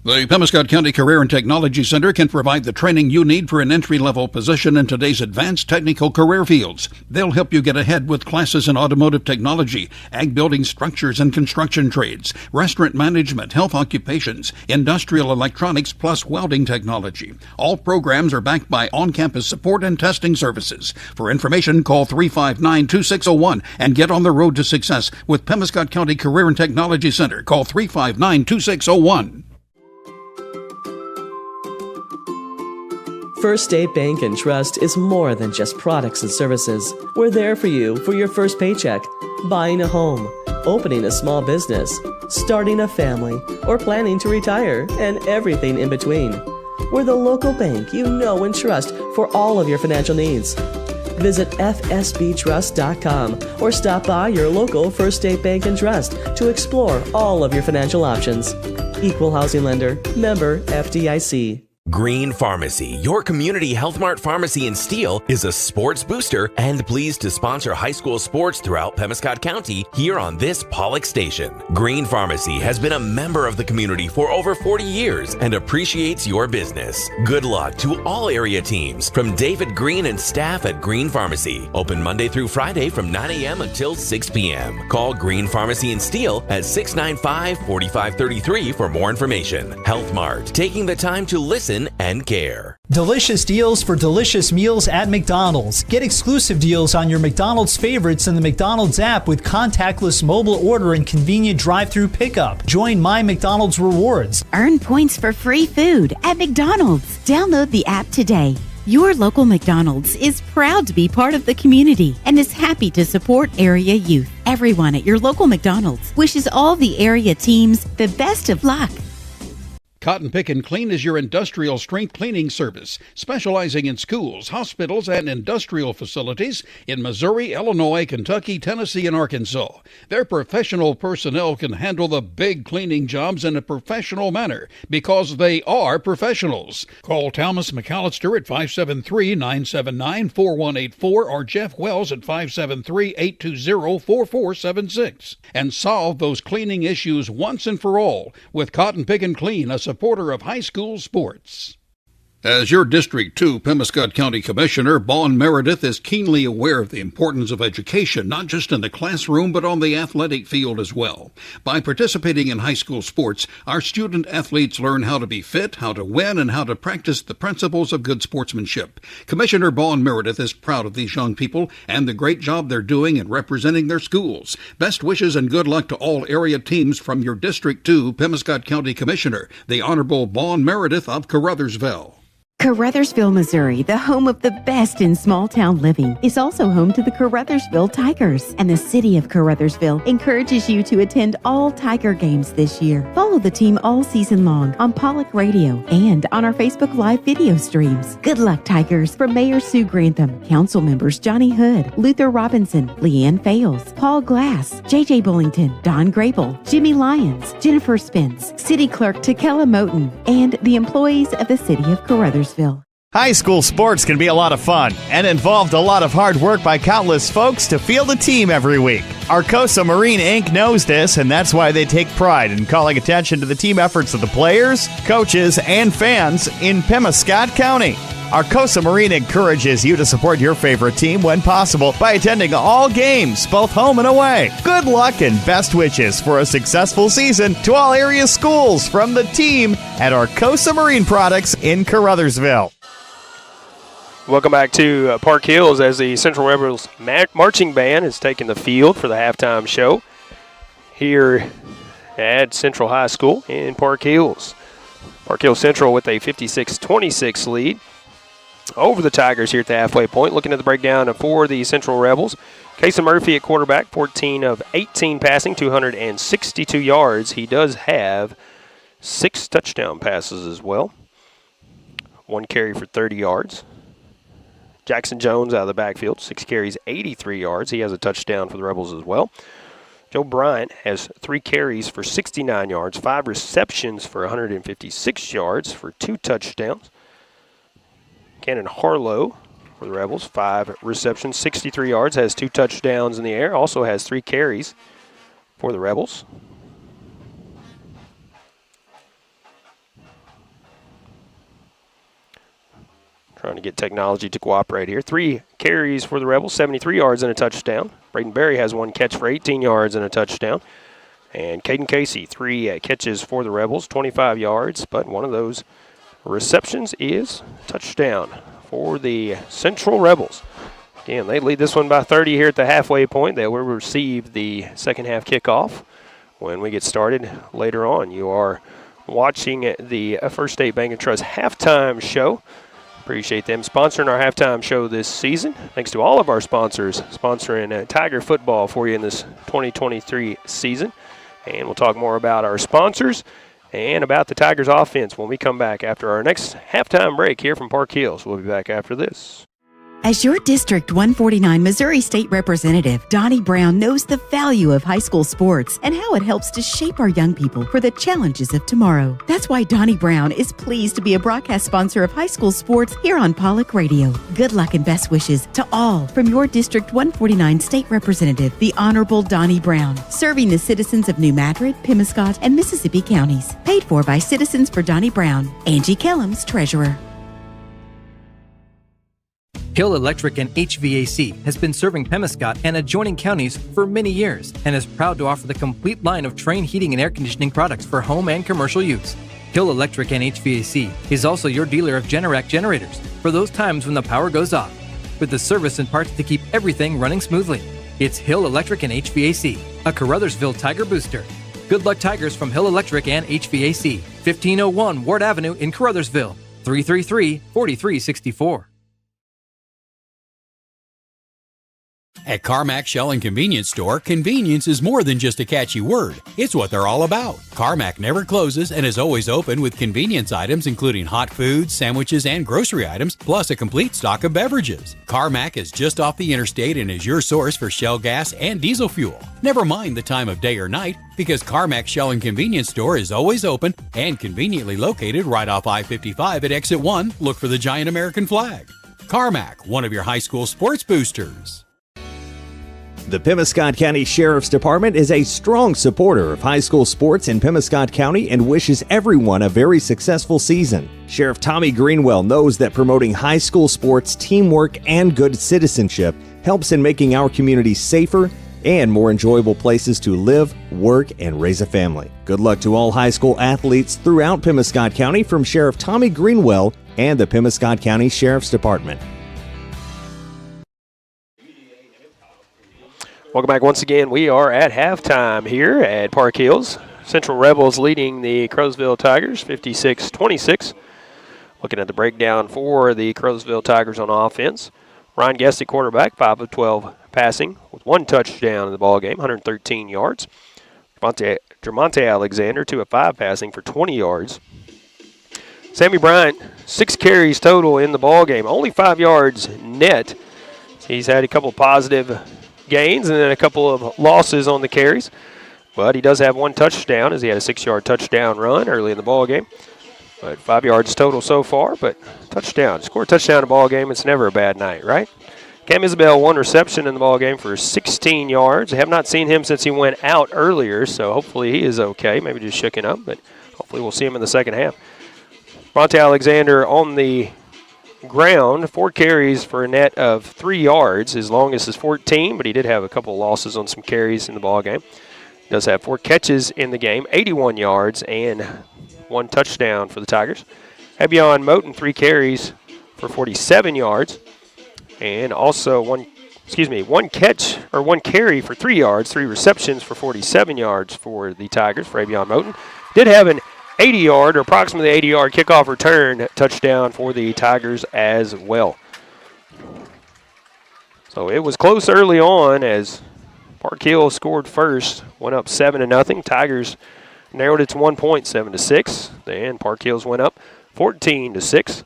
The Pemiscot County Career and Technology Center can provide the training you need for an entry-level position in today's advanced technical career fields. They'll help you get ahead with classes in automotive technology, ag building structures and construction trades, restaurant management, health occupations, industrial electronics, plus welding technology. All programs are backed by on-campus support and testing services. For information, call 359-2601 and get on the road to success with Pemiscot County Career and Technology Center. Call 359-2601. First State Bank and Trust is more than just products and services. We're there for you for your first paycheck, buying a home, opening a small business, starting a family, or planning to retire, and everything in between. We're the local bank you know and trust for all of your financial needs. Visit fsbtrust.com or stop by your local First State Bank and Trust to explore all of your financial options. Equal housing lender, member FDIC. Green Pharmacy, your community Health Mart pharmacy in Steele, is a sports booster and pleased to sponsor high school sports throughout Pemiscot County here on this Pollock station. Green Pharmacy has been a member of the community for over 40 years and appreciates your business. Good luck to all area teams from David Green and staff at Green Pharmacy. Open Monday through Friday from 9 a.m. until 6 p.m. Call Green Pharmacy in Steele at 695-4533 for more information. Health Mart, taking the time to listen and care. Delicious deals for delicious meals at McDonald's. Get exclusive deals on your McDonald's favorites in the McDonald's app with contactless mobile order and convenient drive-through pickup. Join My McDonald's Rewards. Earn points for free food at McDonald's. Download the app today. Your local McDonald's is proud to be part of the community and is happy to support area youth. Everyone at your local McDonald's wishes all the area teams the best of luck. Cotton Pick and Clean is your industrial strength cleaning service, specializing in schools, hospitals, and industrial facilities in Missouri, Illinois, Kentucky, Tennessee, and Arkansas. Their professional personnel can handle the big cleaning jobs in a professional manner because they are professionals. Call Thomas McAllister at 573-979-4184 or Jeff Wells at 573-820-4476 and solve those cleaning issues once and for all with Cotton Pick and Clean, a supporter of high school sports. As your District 2 Pemiscot County Commissioner, Vaughn Meredith is keenly aware of the importance of education, not just in the classroom, but on the athletic field as well. By participating in high school sports, our student athletes learn how to be fit, how to win, and how to practice the principles of good sportsmanship. Commissioner Vaughn Meredith is proud of these young people and the great job they're doing in representing their schools. Best wishes and good luck to all area teams from your District 2 Pemiscot County Commissioner, the Honorable Vaughn Meredith of Caruthersville. Caruthersville, Missouri, the home of the best in small-town living, is also home to the Caruthersville Tigers, and the city of Caruthersville encourages you to attend all Tiger games this year. Follow the team all season long on Pollock Radio and on our Facebook Live video streams. Good luck, Tigers, from Mayor Sue Grantham, council members Johnny Hood, Luther Robinson, Leanne Fales, Paul Glass, J.J. Bullington, Don Grable, Jimmy Lyons, Jennifer Spence, City Clerk Takela Moten, and the employees of the city of Caruthersville. High school sports can be a lot of fun and involved a lot of hard work by countless folks to field a team every week. Arcosa Marine Inc. knows this, and that's why they take pride in calling attention to the team efforts of the players, coaches, and fans in Pemiscot County. Arcosa Marine encourages you to support your favorite team when possible by attending all games, both home and away. Good luck and best wishes for a successful season to all area schools from the team at Arcosa Marine Products in Caruthersville. Welcome back to Park Hills as the Central Rebels Marching Band is taking the field for the halftime show here at Central High School in Park Hills. Park Hills Central with a 56-26 lead over the Tigers here at the halfway point. Looking at the breakdown for the Central Rebels, Casey Murphy at quarterback, 14 of 18 passing, 262 yards. He does have 6 touchdown passes as well. 1 carry for 30 yards. Jackson Jones out of the backfield, 6 carries, 83 yards. He has a touchdown for the Rebels as well. Joe Bryant has 3 carries for 69 yards, 5 receptions for 156 yards for 2 touchdowns. Cannon Harlow for the Rebels, 5 receptions, 63 yards, has 2 touchdowns in the air, also has 3 carries for the Rebels. Trying to get technology to cooperate here. 3 carries for the Rebels, 73 yards and a touchdown. Braden Berry has 1 catch for 18 yards and a touchdown. And Caden Casey, 3 catches for the Rebels, 25 yards, but one of those receptions is touchdown for the Central Rebels. Again, they lead this one by 30 here at the halfway point. They will receive the second half kickoff when we get started later on. You are watching the First State Bank & Trust halftime show. Appreciate them sponsoring our halftime show this season. Thanks to all of our sponsors sponsoring Tiger football for you in this 2023 season. And we'll talk more about our sponsors and about the Tigers offense when we come back after our next halftime break here from Park Hills. We'll be back after this. As your District 149 Missouri State Representative, Donnie Brown knows the value of high school sports and how it helps to shape our young people for the challenges of tomorrow. That's why Donnie Brown is pleased to be a broadcast sponsor of high school sports here on Pollock Radio. Good luck and best wishes to all from your District 149 State Representative, the Honorable Donnie Brown, serving the citizens of New Madrid, Pemiscot, and Mississippi counties. Paid for by Citizens for Donnie Brown. Angie Kellums, Treasurer. Hill Electric and HVAC has been serving Pemiscot and adjoining counties for many years and is proud to offer the complete line of Trane heating and air conditioning products for home and commercial use. Hill Electric and HVAC is also your dealer of Generac generators for those times when the power goes off, with the service and parts to keep everything running smoothly. It's Hill Electric and HVAC, a Caruthersville Tiger booster. Good luck, Tigers, from Hill Electric and HVAC, 1501 Ward Avenue in Caruthersville, 333-4364. At Carmack Shell and Convenience Store, convenience is more than just a catchy word. It's what they're all about. Carmack never closes and is always open with convenience items including hot foods, sandwiches, and grocery items, plus a complete stock of beverages. Carmack is just off the interstate and is your source for Shell gas and diesel fuel. Never mind the time of day or night, because Carmack Shell and Convenience Store is always open and conveniently located right off I-55 at Exit 1. Look for the giant American flag. Carmack, one of your high school sports boosters. The Pemiscot County Sheriff's Department is a strong supporter of high school sports in Pemiscot County and wishes everyone a very successful season. Sheriff Tommy Greenwell knows that promoting high school sports, teamwork, and good citizenship helps in making our community safer and more enjoyable places to live, work, and raise a family. Good luck to all high school athletes throughout Pemiscot County from Sheriff Tommy Greenwell and the Pemiscot County Sheriff's Department. Welcome back once again. We are at halftime here at Park Hills. Central Rebels leading the Caruthersville Tigers 56-26. Looking at the breakdown for the Caruthersville Tigers on offense. Ryan Guest, quarterback, 5 of 12 passing with 1 touchdown in the ballgame, 113 yards. Jermonte Alexander, 2 of 5 passing for 20 yards. Sammy Bryant, 6 carries total in the ballgame, only 5 yards net. He's had a couple positive gains and then a couple of losses on the carries, but he does have 1 touchdown as he had a 6-yard touchdown run early in the ball game. But 5 yards total so far, but touchdown. Score a touchdown in the ball game, it's never a bad night, right? Cam Isabel, 1 reception in the ball game for 16 yards. I have not seen him since he went out earlier, so hopefully he is okay. Maybe just shaken up, but hopefully we'll see him in the second half. Monte Alexander on the ground, 4 carries for a net of 3 yards. His longest is 14, but he did have a couple of losses on some carries in the ball game. Does have 4 catches in the game, 81 yards, and 1 touchdown for the Tigers. Ebion Moten, 3 carries for 47 yards, and also 1 carry for 3 yards, 3 receptions for 47 yards for the Tigers for Ebion Moten. Did have an 80-yard or approximately 80-yard kickoff return touchdown for the Tigers as well. So it was close early on as Park Hill scored first, went up 7-0. Tigers narrowed it to 1 point, 7-6. Then Park Hills went up 14-6.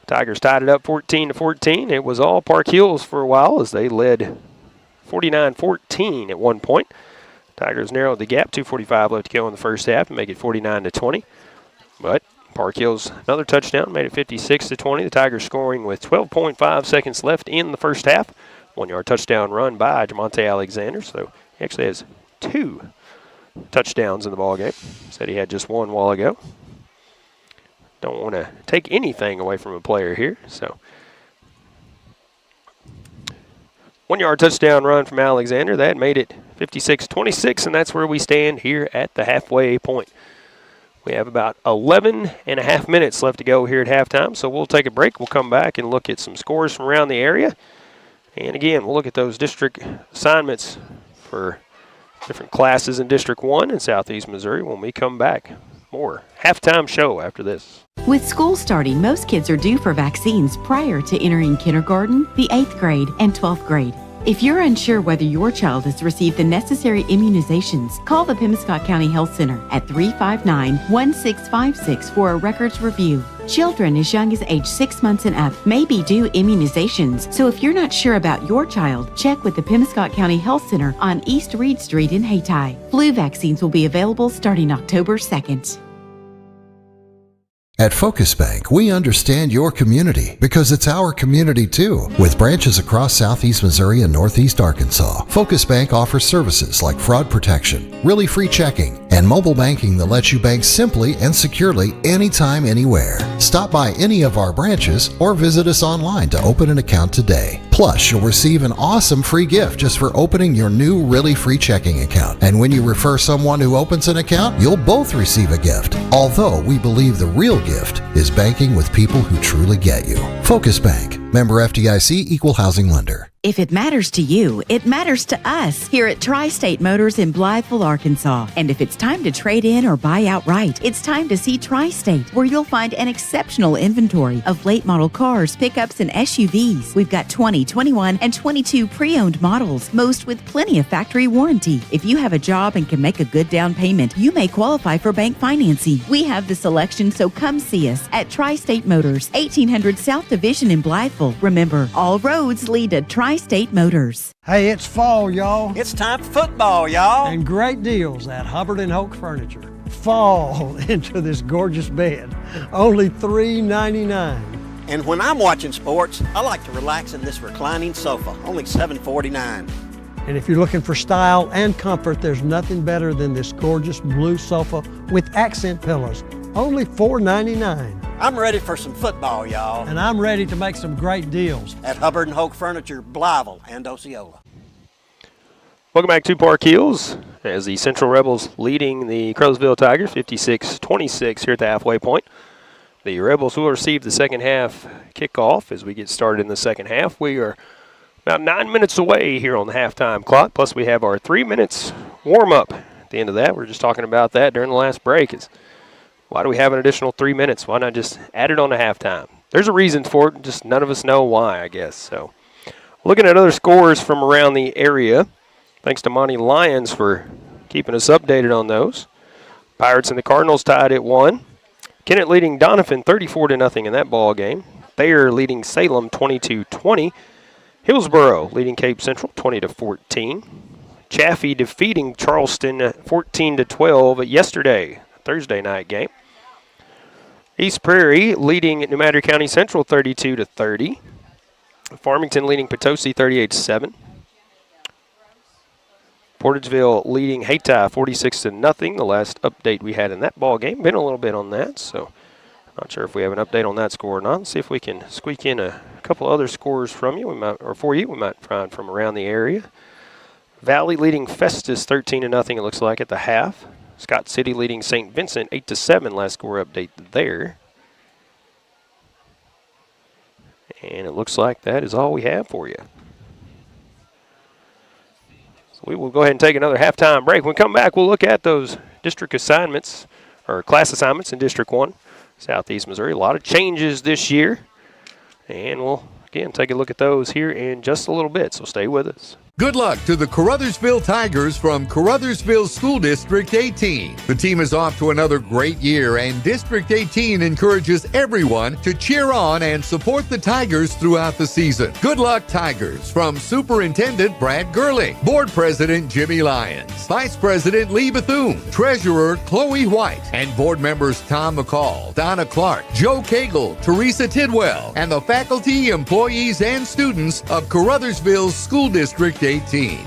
Tigers tied it up 14-14. It was all Park Hills for a while as they led 49-14 at 1 point. Tigers narrowed the gap, 2:45 left to go in the first half and make it 49-20. But Park Hills, another touchdown, made it 56-20. The Tigers scoring with 12.5 seconds left in the first half. 1-yard touchdown run by Jermonte Alexander. So he actually has 2 touchdowns in the ballgame. Said he had just 1 while ago. Don't want to take anything away from a player here. So 1-yard touchdown run from Alexander. That made it 56-26, and that's where we stand here at the halfway point. We have about 11 and a half minutes left to go here at halftime, so we'll take a break. We'll come back and look at some scores from around the area. And again, we'll look at those district assignments for different classes in District 1 in Southeast Missouri when we come back. More halftime show after this. With school starting, most kids are due for vaccines prior to entering kindergarten, the 8th grade, and 12th grade. If you're unsure whether your child has received the necessary immunizations, call the Pemiscot County Health Center at 359-1656 for a records review. Children as young as age 6 months and up may be due immunizations, so if you're not sure about your child, check with the Pemiscot County Health Center on East Reed Street in Hayti. Flu vaccines will be available starting October 2nd. At Focus Bank, we understand your community because it's our community too. With branches across Southeast Missouri and Northeast Arkansas, Focus Bank offers services like fraud protection, really free checking, and mobile banking that lets you bank simply and securely anytime, anywhere. Stop by any of our branches or visit us online to open an account today. Plus, you'll receive an awesome free gift just for opening your new really free checking account. And when you refer someone who opens an account, you'll both receive a gift. Although we believe the real gift is banking with people who truly get you. Focus Bank, member FDIC, equal housing lender. If it matters to you, it matters to us here at Tri-State Motors in Blytheville, Arkansas. And if it's time to trade in or buy outright, it's time to see Tri-State, where you'll find an exceptional inventory of late model cars, pickups, and SUVs. We've got 20, 21, and 22 pre-owned models, most with plenty of factory warranty. If you have a job and can make a good down payment, you may qualify for bank financing. We have the selection, so come see us at Tri-State Motors, 1800 South Division in Blytheville. Remember, all roads lead to Tri-State Motors. Hey, it's fall, y'all. It's time for football, y'all. And great deals at Hubbard & Hoke Furniture. Fall into this gorgeous bed. Only $3.99. And when I'm watching sports, I like to relax in this reclining sofa. Only $7.49. And if you're looking for style and comfort, there's nothing better than this gorgeous blue sofa with accent pillows. Only $4.99. I'm ready for some football, y'all. And I'm ready to make some great deals At Hubbard & Hogue Furniture, Blytheville and Osceola. Welcome back to Park Hills as the Central Rebels leading the Caruthersville Tigers 56-26 here at the halfway point. The Rebels will receive the second half kickoff as we get started in the second half. We are about 9 minutes away here on the halftime clock, plus we have our 3 minutes warm-up at the end of that. We were just talking about that during the last break. Why do we have an additional 3 minutes? Why not just add it on to halftime? There's a reason for it, just none of us know why, I guess. So, looking at other scores from around the area, thanks to Monty Lyons for keeping us updated on those. Pirates and the Cardinals tied at 1. Kennett leading Doniphan 34-0 in that ball game. Thayer leading Salem 22-20. Hillsboro leading Cape Central 20-14. Chaffee defeating Charleston 14-12 yesterday, Thursday night game. East Prairie leading New Madrid County Central 32-30. Farmington leading Potosi 38-7. Portageville leading Hayti 46-0. The last update we had in that ball game. Been a little bit on that, so not sure if we have an update on that score or not. Let's see if we can squeak in a couple other scores from you, for you. We might find from around the area. Valley leading Festus 13-0. It looks like at the half. Scott City leading St. Vincent 8-7. Last score update there. And it looks like that is all we have for you. So we will go ahead and take another halftime break. When we come back, we'll look at those district assignments, or class assignments in District 1, Southeast Missouri. A lot of changes this year. And we'll, again, take a look at those here in just a little bit, so stay with us. Good luck to the Caruthersville Tigers from Caruthersville School District 18. The team is off to another great year, and District 18 encourages everyone to cheer on and support the Tigers throughout the season. Good luck, Tigers, from Superintendent Brad Gerling, Board President Jimmy Lyons, Vice President Lee Bethune, Treasurer Chloe White, and board members Tom McCall, Donna Clark, Joe Cagle, Teresa Tidwell, and the faculty, employees, and students of Caruthersville School District 18.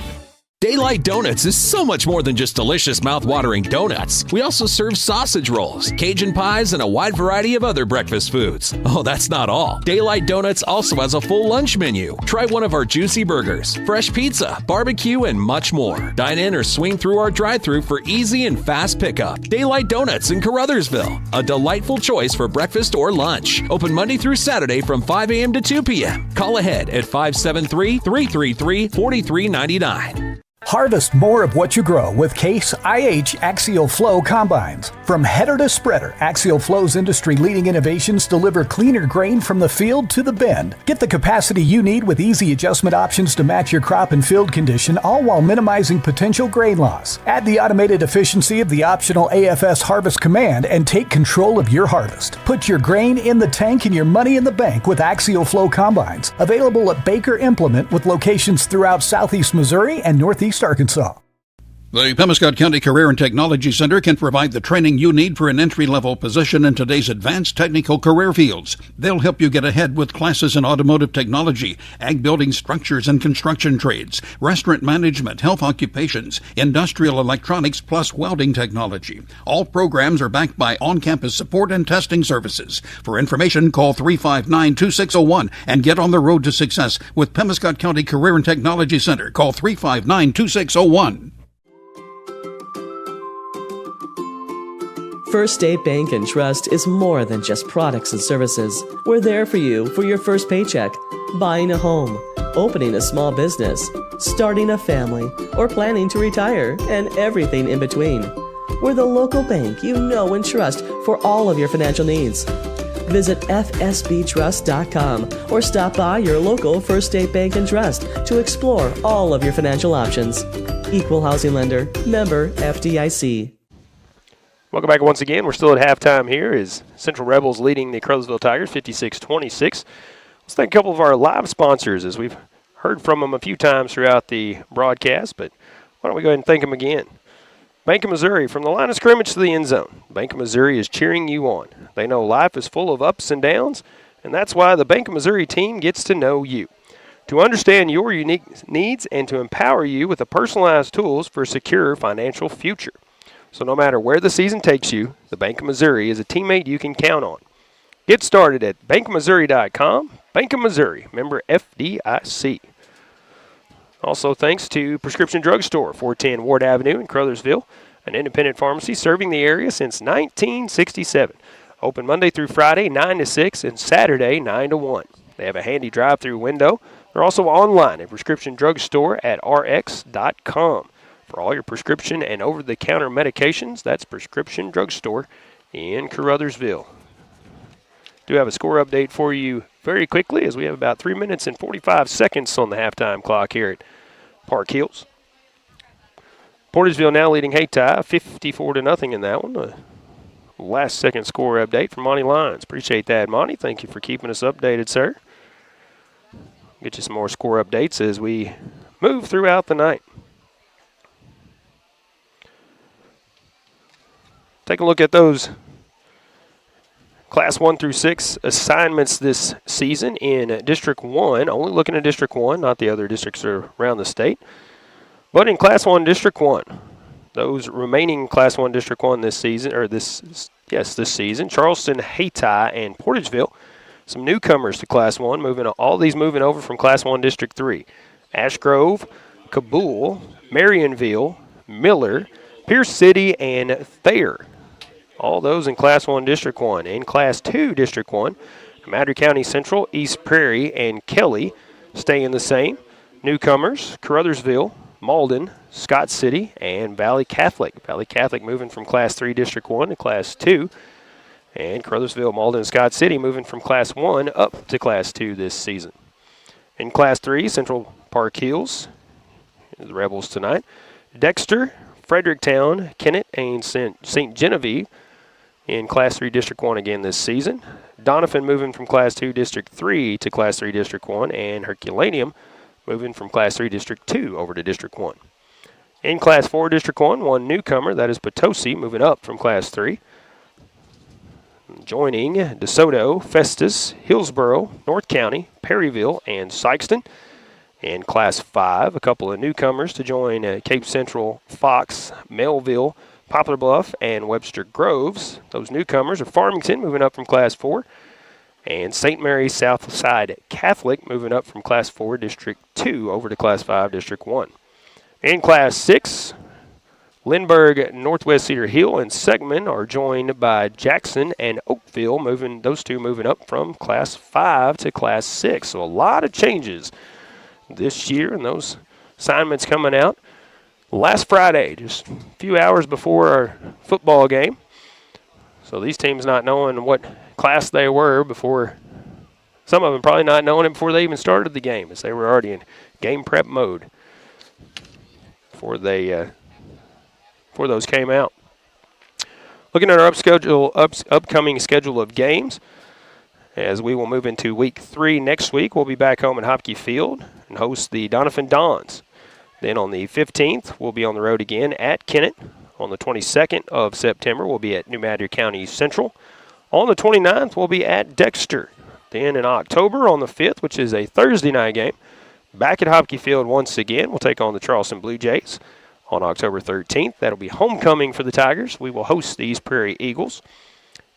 Daylight Donuts is so much more than just delicious mouth-watering donuts. We also serve sausage rolls, Cajun pies, and a wide variety of other breakfast foods. Oh, that's not all. Daylight Donuts also has a full lunch menu. Try one of our juicy burgers, fresh pizza, barbecue, and much more. Dine in or swing through our drive-thru for easy and fast pickup. Daylight Donuts in Caruthersville, a delightful choice for breakfast or lunch. Open Monday through Saturday from 5 a.m. to 2 p.m. Call ahead at 573-333-4399. Harvest more of what you grow with Case IH Axial Flow Combines. From header to spreader, Axial Flow's industry-leading innovations deliver cleaner grain from the field to the bin. Get the capacity you need with easy adjustment options to match your crop and field condition, all while minimizing potential grain loss. Add the automated efficiency of the optional AFS Harvest Command and take control of your harvest. Put your grain in the tank and your money in the bank with Axial Flow Combines. Available at Baker Implement with locations throughout Southeast Missouri and Northeast Arkansas. The Pemiscot County Career and Technology Center can provide the training you need for an entry-level position in today's advanced technical career fields. They'll help you get ahead with classes in automotive technology, ag building structures and construction trades, restaurant management, health occupations, industrial electronics, plus welding technology. All programs are backed by on-campus support and testing services. For information, call 359-2601 and get on the road to success with Pemiscot County Career and Technology Center. Call 359-2601. First State Bank and Trust is more than just products and services. We're there for you for your first paycheck, buying a home, opening a small business, starting a family, or planning to retire, and everything in between. We're the local bank you know and trust for all of your financial needs. Visit fsbtrust.com or stop by your local First State Bank and Trust to explore all of your financial options. Equal housing lender, member FDIC. Welcome back once again. We're still at halftime here as Central Rebels leading the Caruthersville Tigers 56-26. Let's thank a couple of our live sponsors as we've heard from them a few times throughout the broadcast, but why don't we go ahead and thank them again. Bank of Missouri, from the line of scrimmage to the end zone, Bank of Missouri is cheering you on. They know life is full of ups and downs, and that's why the Bank of Missouri team gets to know you. to understand your unique needs and to empower you with the personalized tools for a secure financial future. So no matter where the season takes you, the Bank of Missouri is a teammate you can count on. Get started at bankofmissouri.com. Bank of Missouri, member FDIC. Also thanks to Prescription Drug Store, 410 Ward Avenue in Caruthersville, an independent pharmacy serving the area since 1967. Open Monday through Friday, 9 to 6, and Saturday, 9 to 1. They have a handy drive-through window. They're also online at Prescription Drug Store at rx.com. For all your prescription and over-the-counter medications, that's Prescription Drug Store in Caruthersville. Do have a score update for you very quickly as we have about 3 minutes and 45 seconds on the halftime clock here at Park Hills. Portageville now leading Hayti 54-0 in that one. The last second score update from Monty Lyons. Appreciate that, Monty. Thank you for keeping us updated, sir. Get you some more score updates as we move throughout the night. Take a look at those Class 1 through 6 assignments this season in District 1. Only looking at District 1, not the other districts around the state. But in Class 1, District 1, those remaining Class 1 District 1 this season, this season, Charleston, Hayti, and Portageville. Some newcomers to Class 1, all these moving over from Class 1 District 3. Ash Grove, Kabul, Marionville, Miller, Pierce City, and Thayer. All those in Class 1 District 1. In Class 2 District 1, Madrid County Central, East Prairie, and Kelly staying the same. Newcomers, Caruthersville, Malden, Scott City, and Valley Catholic. Valley Catholic moving from Class 3 District 1 to Class 2. And Caruthersville, Malden, and Scott City moving from Class 1 up to Class 2 this season. In Class 3, Central Park Hills, the Rebels tonight. Dexter, Fredericktown, Kennett, and St. Genevieve in Class 3 District 1 again this season. Doniphan moving from Class 2 District 3 to Class 3 District 1, and Herculaneum moving from Class 3 District 2 over to District 1. In Class 4 District 1, one newcomer, that is Potosi, moving up from Class 3. Joining DeSoto, Festus, Hillsboro, North County, Perryville, and Sykeston. In Class 5, a couple of newcomers to join Cape Central, Fox, Melville, Poplar Bluff, and Webster Groves. Those newcomers are Farmington moving up from Class 4, and St. Mary's Southside Catholic moving up from Class 4 District 2 over to Class 5 District 1. In Class 6, Lindbergh, Northwest Cedar Hill, and Segman are joined by Jackson and Oakville, those two moving up from Class 5 to Class 6. So a lot of changes this year, and those assignments coming out last Friday, just a few hours before our football game. So these teams not knowing what class they were before, some of them probably not knowing it before they even started the game, as they were already in game prep mode before those came out. Looking at our upcoming schedule of games, as we will move into Week 3 next week, we'll be back home at Hopkey Field and host the Doniphan Dons. Then on the 15th, we'll be on the road again at Kennett. On the 22nd of September, we'll be at New Madrid County Central. On the 29th, we'll be at Dexter. Then in October, on the 5th, which is a Thursday night game, back at Hopkey Field once again, we'll take on the Charleston Blue Jays. On October 13th, that'll be homecoming for the Tigers. We will host the East Prairie Eagles.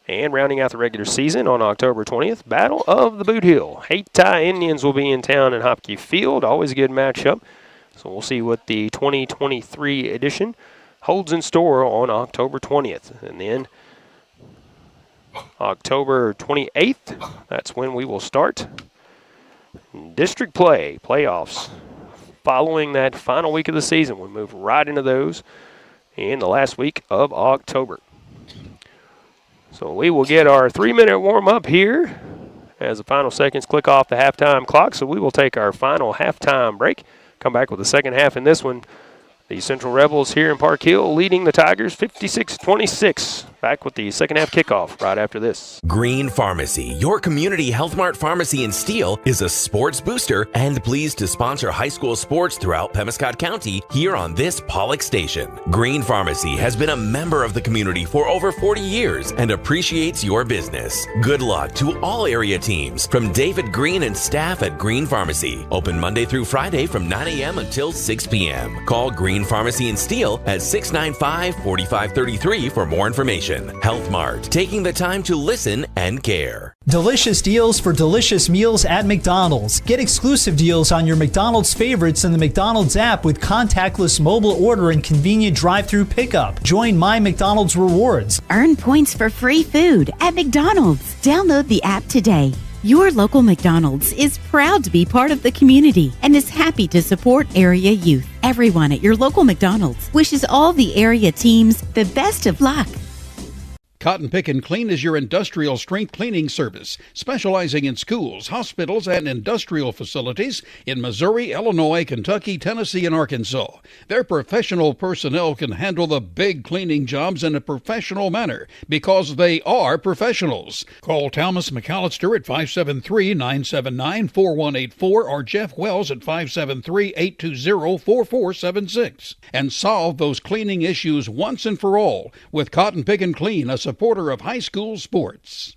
And rounding out the regular season on October 20th, Battle of the Boot Hill. Hayti Indians will be in town in Hopkey Field. Always a good matchup. So we'll see what the 2023 edition holds in store on October 20th. And then October 28th, that's when we will start district play, playoffs. Following that final week of the season, we move right into those in the last week of October. So we will get our 3-minute warm-up here as the final seconds click off the halftime clock. So we will take our final halftime break. Come back with the second half in this one. The Central Rebels here in Park Hill leading the Tigers 56-26. Back with the second half kickoff right after this. Green Pharmacy, your community Health Mart pharmacy in Steele, is a sports booster and pleased to sponsor high school sports throughout Pemiscot County here on this Pollock station. Green Pharmacy has been a member of the community for over 40 years and appreciates your business. Good luck to all area teams from David Green and staff at Green Pharmacy. Open Monday through Friday from 9 a.m. until 6 p.m. Call Green Pharmacy in Steele at 695-4533 for more information. Health Mart, taking the time to listen and care. Delicious deals for delicious meals at McDonald's. Get exclusive deals on your McDonald's favorites in the McDonald's app with contactless mobile order and convenient drive-through pickup. Join My McDonald's Rewards. Earn points for free food at McDonald's. Download the app today. Your local McDonald's is proud to be part of the community and is happy to support area youth. Everyone at your local McDonald's wishes all the area teams the best of luck. Cotton Pick and Clean is your industrial strength cleaning service, specializing in schools, hospitals, and industrial facilities in Missouri, Illinois, Kentucky, Tennessee, and Arkansas. Their professional personnel can handle the big cleaning jobs in a professional manner because they are professionals. Call Thomas McAllister at 573-979-4184 or Jeff Wells at 573-820-4476 and solve those cleaning issues once and for all with Cotton Pick and Clean, a supporter of high school sports.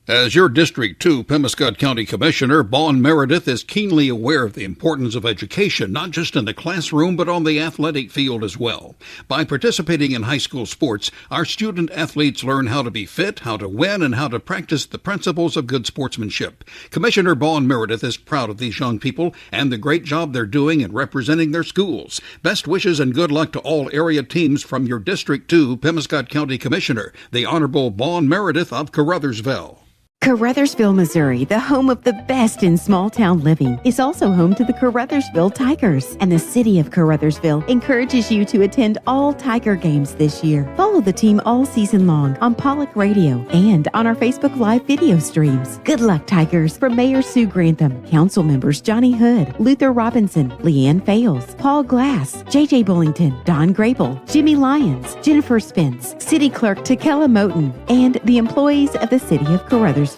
As your District 2 Pemiscot County Commissioner, Vaughn Meredith is keenly aware of the importance of education, not just in the classroom, but on the athletic field as well. By participating in high school sports, our student athletes learn how to be fit, how to win, and how to practice the principles of good sportsmanship. Commissioner Vaughn Meredith is proud of these young people and the great job they're doing in representing their schools. Best wishes and good luck to all area teams from your District 2 Pemiscot County Commissioner, the Honorable Vaughn Meredith of Caruthersville. Caruthersville, Missouri, the home of the best in small-town living, is also home to the Caruthersville Tigers, and the city of Caruthersville encourages you to attend all Tiger games this year. Follow the team all season long on Pollock Radio and on our Facebook Live video streams. Good luck, Tigers, from Mayor Sue Grantham, council members Johnny Hood, Luther Robinson, Leanne Fales, Paul Glass, J.J. Bullington, Don Grable, Jimmy Lyons, Jennifer Spence, City Clerk Takela Moten, and the employees of the city of Caruthersville.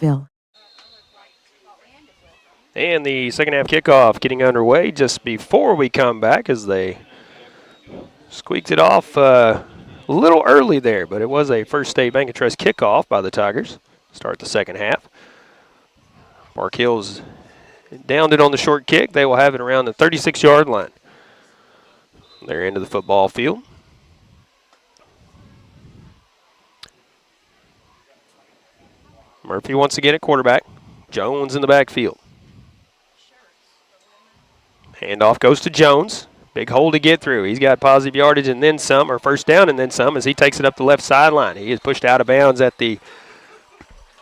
And the second half kickoff getting underway just before we come back as they squeaked it off a little early there, but it was a First State Bank and Trust kickoff by the Tigers. Start the second half. Park Hills downed it on the short kick. They will have it around the 36-yard line. They're into the football field. Murphy once again at quarterback. Jones in the backfield. Handoff goes to Jones. Big hole to get through. He's got positive yardage and then some, or first down and then some, as he takes it up the left sideline. He is pushed out of bounds at the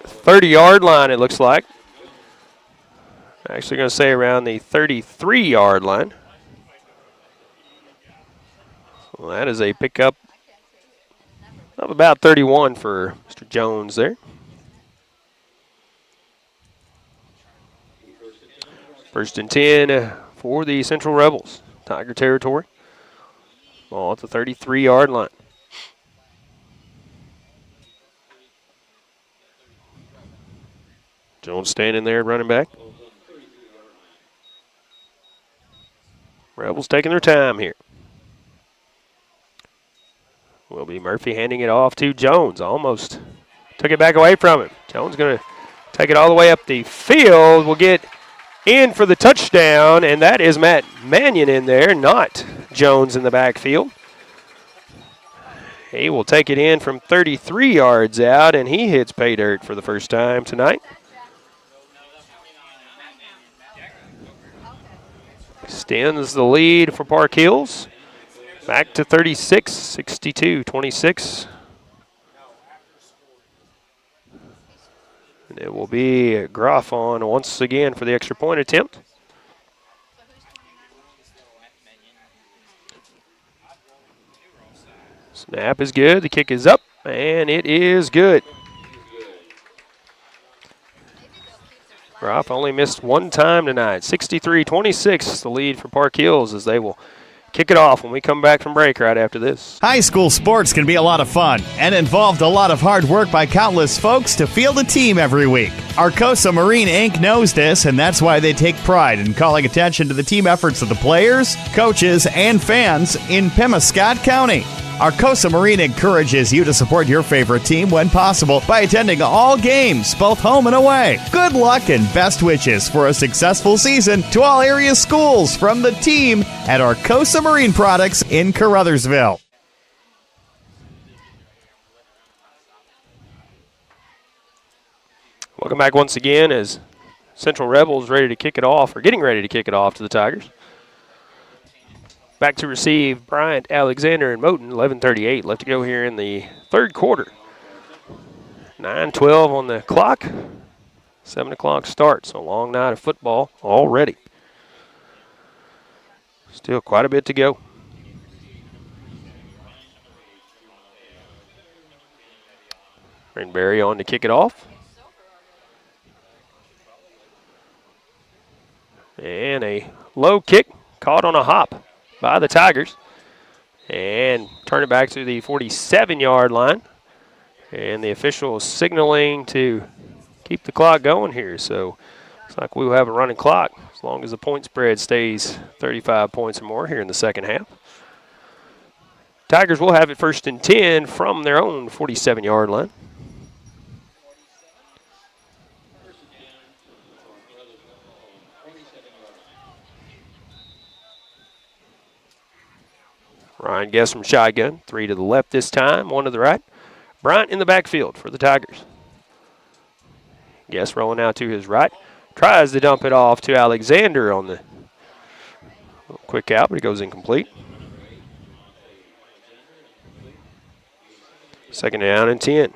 30-yard line, it looks like. Actually going to say around the 33-yard line. Well, that is a pickup of about 31 for Mr. Jones there. First and 10 for the Central Rebels. Tiger territory. Ball at the 33-yard line. Jones standing there, running back. Rebels taking their time here. Will be Murphy handing it off to Jones. Almost took it back away from him. Jones going to take it all the way up the field. Will get in for the touchdown, and that is Matt Mannion in there, not Jones in the backfield. He will take it in from 33 yards out, and he hits pay dirt for the first time tonight. Extends the lead for Park Hills. Back to 36, 62-26. And it will be Groff on once again for the extra point attempt. Snap is good. The kick is up, and it is good. Groff only missed one time tonight. 63-26, the lead for Park Hills as they will kick it off when we come back from break right after this. High school sports can be a lot of fun and involved a lot of hard work by countless folks to field a team every week. Arcosa Marine Inc. knows this, and that's why they take pride in calling attention to the team efforts of the players, coaches, and fans in Pemiscot County. Arcosa Marine encourages you to support your favorite team when possible by attending all games, both home and away. Good luck and best wishes for a successful season to all area schools from the team at Arcosa Marine Products in Caruthersville. Welcome back once again as Central Rebels ready to kick it off, or getting ready to kick it off to the Tigers. Back to receive Bryant, Alexander, and Moten. 11:38 left to go here in the third quarter. 9:12 on the clock. 7 o'clock start, so a long night of football already. Still quite a bit to go. Rainberry on to kick it off. And a low kick caught on a hop by the Tigers. And turn it back to the 47-yard line. And the official is signaling to keep the clock going here. So looks like we will have a running clock as long as the point spread stays 35 points or more here in the second half. Tigers will have it 1st and 10 from their own 47-yard line. Ryan Guess from shotgun. 3 to the left this time, 1 to the right. Bryant in the backfield for the Tigers. Guess rolling out to his right. Tries to dump it off to Alexander on the quick out, but it goes incomplete. 2nd down and 10.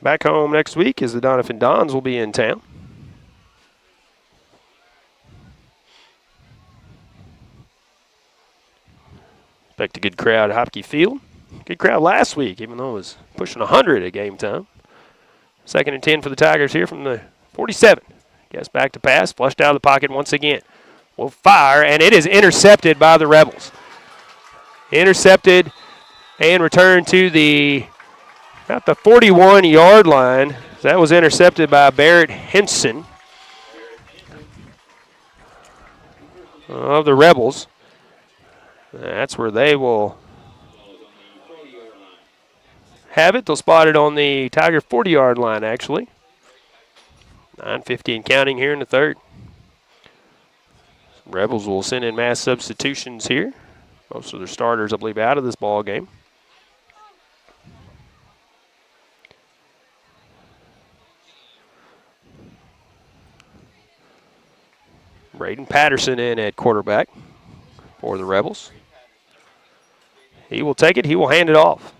Back home next week as the Doniphan Dons will be in town. Expect a good crowd at Hopkey Field. Good crowd last week, even though it was pushing 100 at game time. 2nd and 10 for the Tigers here from the 47. Guess back to pass, flushed out of the pocket once again. Will fire, and it is intercepted by the Rebels. Intercepted and returned to about the 41-yard line. That was intercepted by Barrett Henson of the Rebels. That's where they will have it. They'll spot it on the Tiger 40-yard line, actually. 9:15 counting here in the third. Rebels will send in mass substitutions here. Most of their starters, I believe, out of this ball game. Braden Patterson in at quarterback for the Rebels. He will take it. He will hand it off.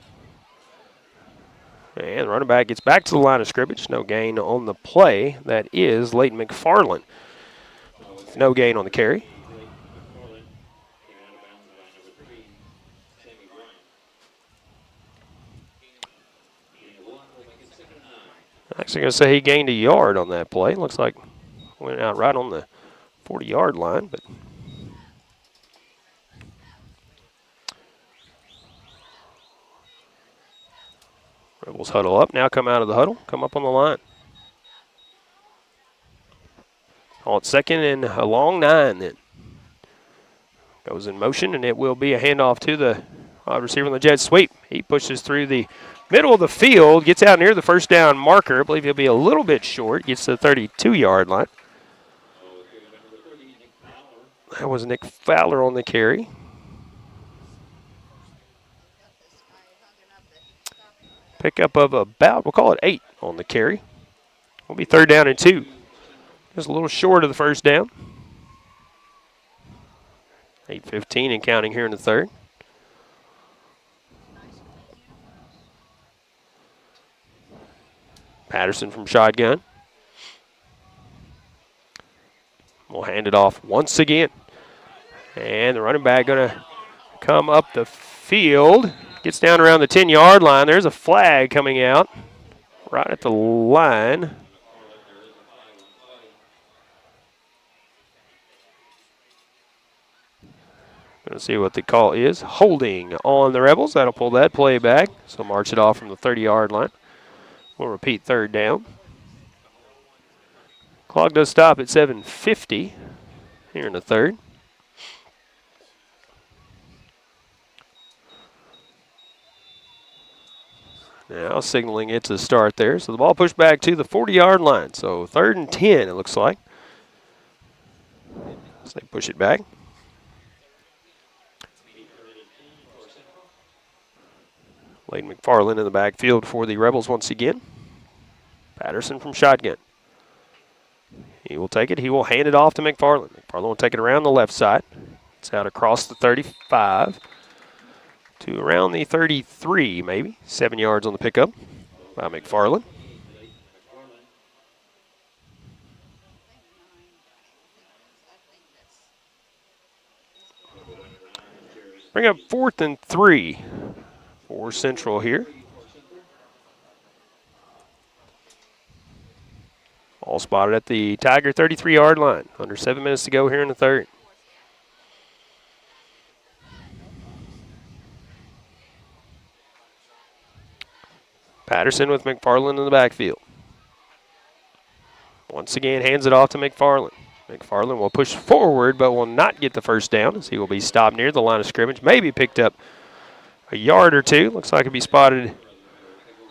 And the running back gets back to the line of scrimmage. No gain on the play. That is Leighton McFarland. No gain on the carry. Actually going to say he gained a yard on that play. Looks like went out right on the 40-yard line, but Rebels huddle up, now come out of the huddle, come up on the line. Call it 2nd and a long 9 then. Goes in motion, and it will be a handoff to the wide receiver on the jet sweep. He pushes through the middle of the field, gets out near the 1st down marker. I believe he'll be a little bit short, gets to the 32-yard line. That was Nick Fowler on the carry. Pickup of about, we'll call it 8 on the carry. Will be 3rd down and 2. Just a little short of the 1st down. 8:15 and counting here in the third. Patterson from shotgun. We'll hand it off once again. And the running back going to come up the field. Gets down around the 10-yard line. There's a flag coming out right at the line. Going to see what the call is. Holding on the Rebels. That'll pull that play back. So march it off from the 30-yard line. We'll repeat third down. Clock does stop at 7:50 here in the third. Now signaling it's a start there. So the ball pushed back to the 40-yard line. So 3rd and 10, it looks like. So they push it back. Layden McFarland in the backfield for the Rebels once again. Patterson from shotgun. He will take it. He will hand it off to McFarland. McFarland will take it around the left side. It's out across the 35 to around the 33 maybe. 7 yards on the pickup by McFarland. Bring up 4th and 3 for Central here. All spotted at the Tiger 33-yard line. Under 7 minutes to go here in the third. Patterson with McFarland in the backfield. Once again, hands it off to McFarland. McFarland will push forward, but will not get the first down as he will be stopped near the line of scrimmage. Maybe picked up a yard or two. Looks like it'll be spotted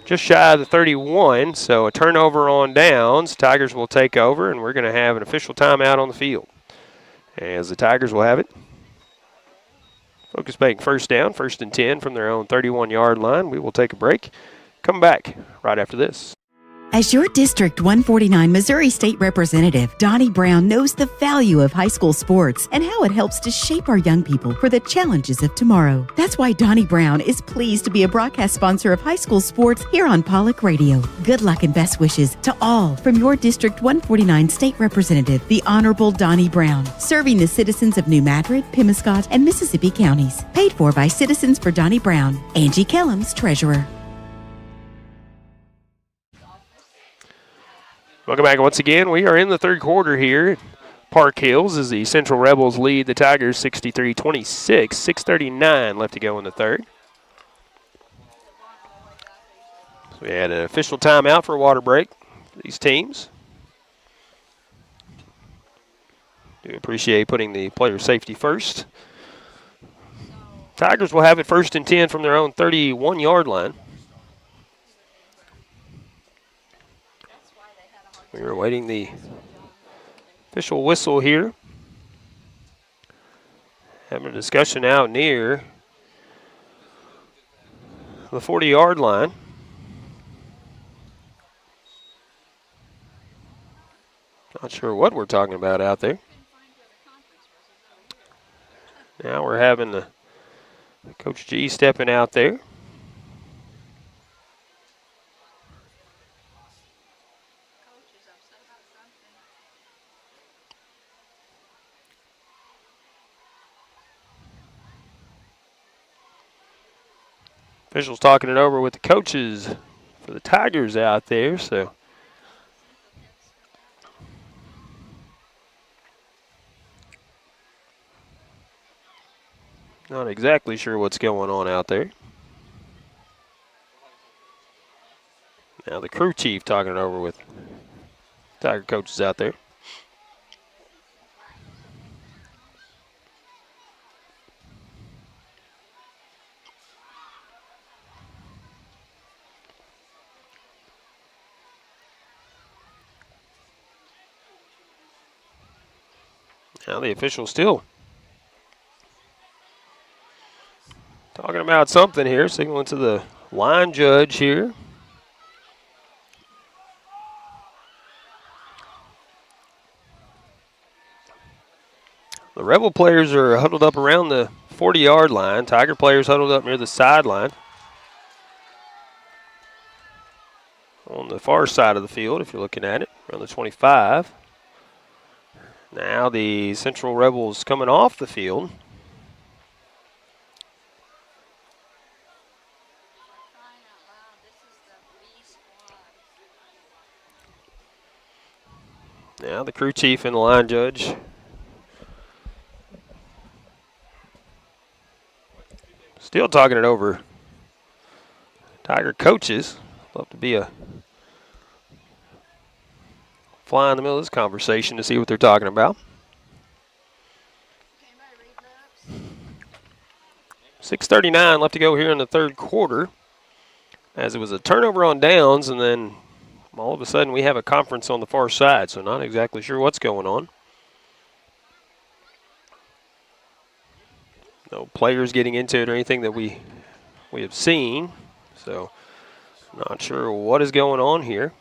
just shy of the 31. So a turnover on downs. Tigers will take over, and we're going to have an official timeout on the field. As the Tigers will have it. Focus Bank first down, 1st and 10 from their own 31-yard line. We will take a break. Come back right after this. As your District 149 Missouri State Representative, Donnie Brown knows the value of high school sports and how it helps to shape our young people for the challenges of tomorrow. That's why Donnie Brown is pleased to be a broadcast sponsor of high school sports here on Pollock Radio. Good luck and best wishes to all from your District 149 State Representative, the Honorable Donnie Brown, serving the citizens of New Madrid, Pemiscot, and Mississippi counties. Paid for by Citizens for Donnie Brown. Angie Kellums, Treasurer. Welcome back once again. We are in the third quarter here at Park Hills as the Central Rebels lead the Tigers 63-26. 6:39 left to go in the third. So we had an official timeout for a water break for these teams. Do appreciate putting the player safety first. Tigers will have it 1st and 10 from their own 31-yard line. We are awaiting the official whistle here. Having a discussion out near the 40-yard line. Not sure what we're talking about out there. Now we're having the Coach G stepping out there. Officials talking it over with the coaches for the Tigers out there, so not exactly sure what's going on out there. Now the crew chief talking it over with Tiger coaches out there. Now the official still talking about something here, signaling to the line judge here. The Rebel players are huddled up around the 40-yard line. Tiger players huddled up near the sideline. On the far side of the field, if you're looking at it, around the 25. Now the Central Rebels coming off the field. Now the crew chief and the line judge Still talking it over. Tiger coaches. Love to be a fly in the middle of this conversation to see what they're talking about. 6:39 left to go here in the third quarter, as it was a turnover on downs, and then all of a sudden we have a conference on the far side, so not exactly sure what's going on. No players getting into it or anything that we have seen, so not sure what is going on here.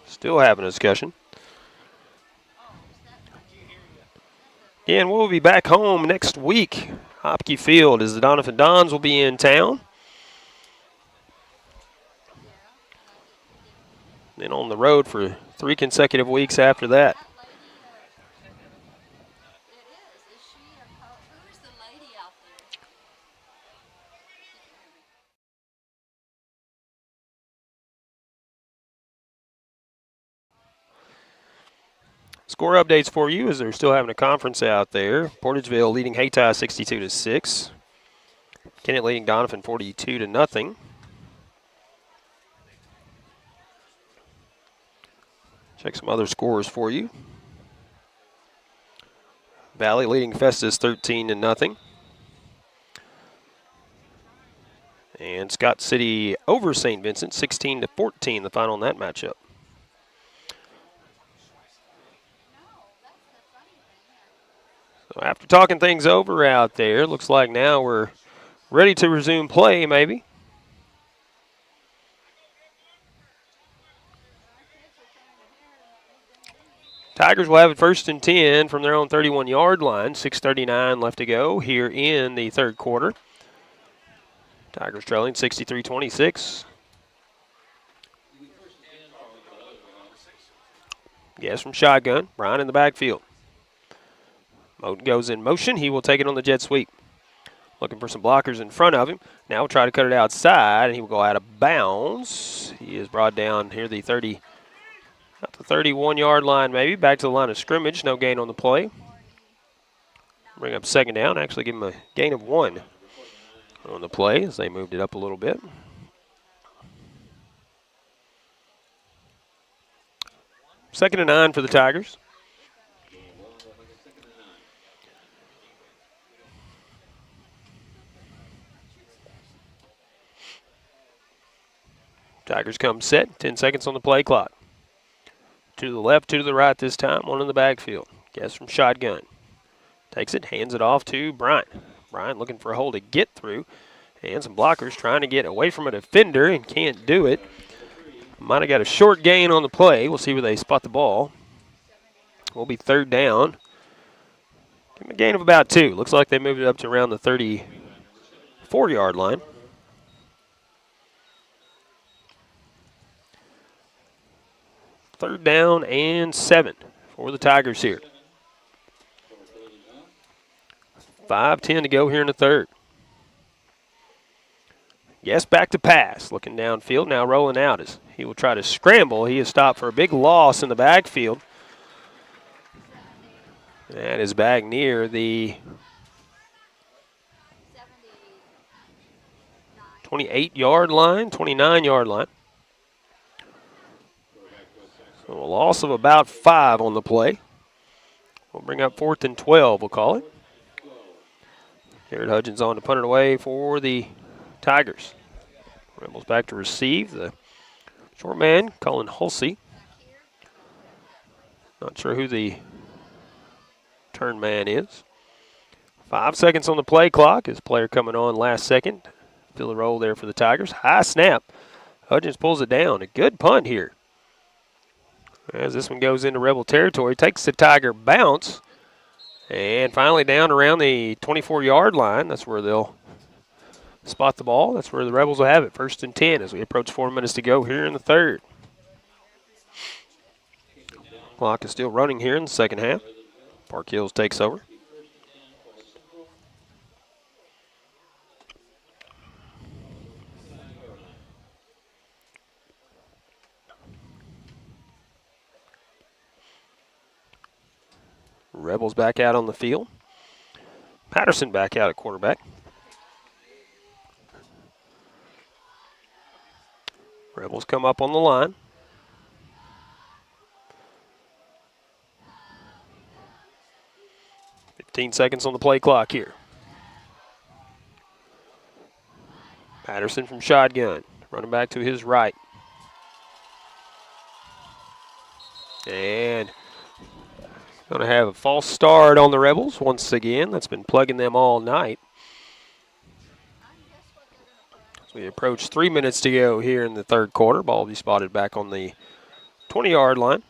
Still having a discussion. And we'll be back home next week. Hopkey Field, as the Doniphan Dons will be in town. Then on the road for 3 consecutive weeks after that. Score updates for you as they're still having a conference out there. Portageville leading Hayti 62-6. Kennett leading Doniphan 42-0. Check some other scores for you. Valley leading Festus 13-0. And Scott City over St. Vincent 16-14, the final in that matchup. So after talking things over out there, looks like now we're ready to resume play, maybe. Tigers will have it 1st and 10 from their own 31-yard line. 6:39 left to go here in the third quarter. Tigers trailing 63-26. Guess from shotgun. Brian in the backfield. Moten goes in motion. He will take it on the jet sweep. Looking for some blockers in front of him. Now we'll try to cut it outside, and he will go out of bounds. He is brought down here the 31-yard line maybe. Back to the line of scrimmage. No gain on the play. Bring up 2nd down. Actually give him a gain of 1 on the play as they moved it up a little bit. Second and 9 for the Tigers. Tigers come set, 10 seconds on the play clock. To the left, 2 to the right this time, 1 in the backfield. Guess from shotgun. Takes it, hands it off to Bryant. Bryant looking for a hole to get through. And some blockers trying to get away from a defender and can't do it. Might have got a short gain on the play. We'll see where they spot the ball. Will be 3rd down. Give them a gain of about 2. Looks like they moved it up to around the 34-yard line. Third down and 7 for the Tigers here. 5:10 to go here in the third. Yes, back to pass. Looking downfield, now rolling out as he will try to scramble. He is stopped for a big loss in the backfield. That is back near the 28-yard line, 29-yard line. So a loss of about 5 on the play. We'll bring up 4th and 12, we'll call it. Jared Hudgens on to punt it away for the Tigers. Rebels back to receive. The short man, Colin Hulsey. Not sure who the turn man is. 5 seconds on the play clock. His player coming on last second. Feel the roll there for the Tigers. High snap. Hudgens pulls it down. A good punt here. As this one goes into Rebel territory, takes the Tiger bounce, and finally down around the 24-yard line. That's where they'll spot the ball. That's where the Rebels will have it. 1st and 10 as we approach 4 minutes to go here in the third. Clock is still running here in the second half. Park Hills takes over. Rebels back out on the field. Patterson back out at quarterback. Rebels come up on the line. "15 seconds on the play clock here. Patterson from shotgun, running back to his right. And going to have a false start on the Rebels once again. That's been plugging them all night. As we approach 3 minutes to go here in the third quarter, ball will be spotted back on the 20-yard line.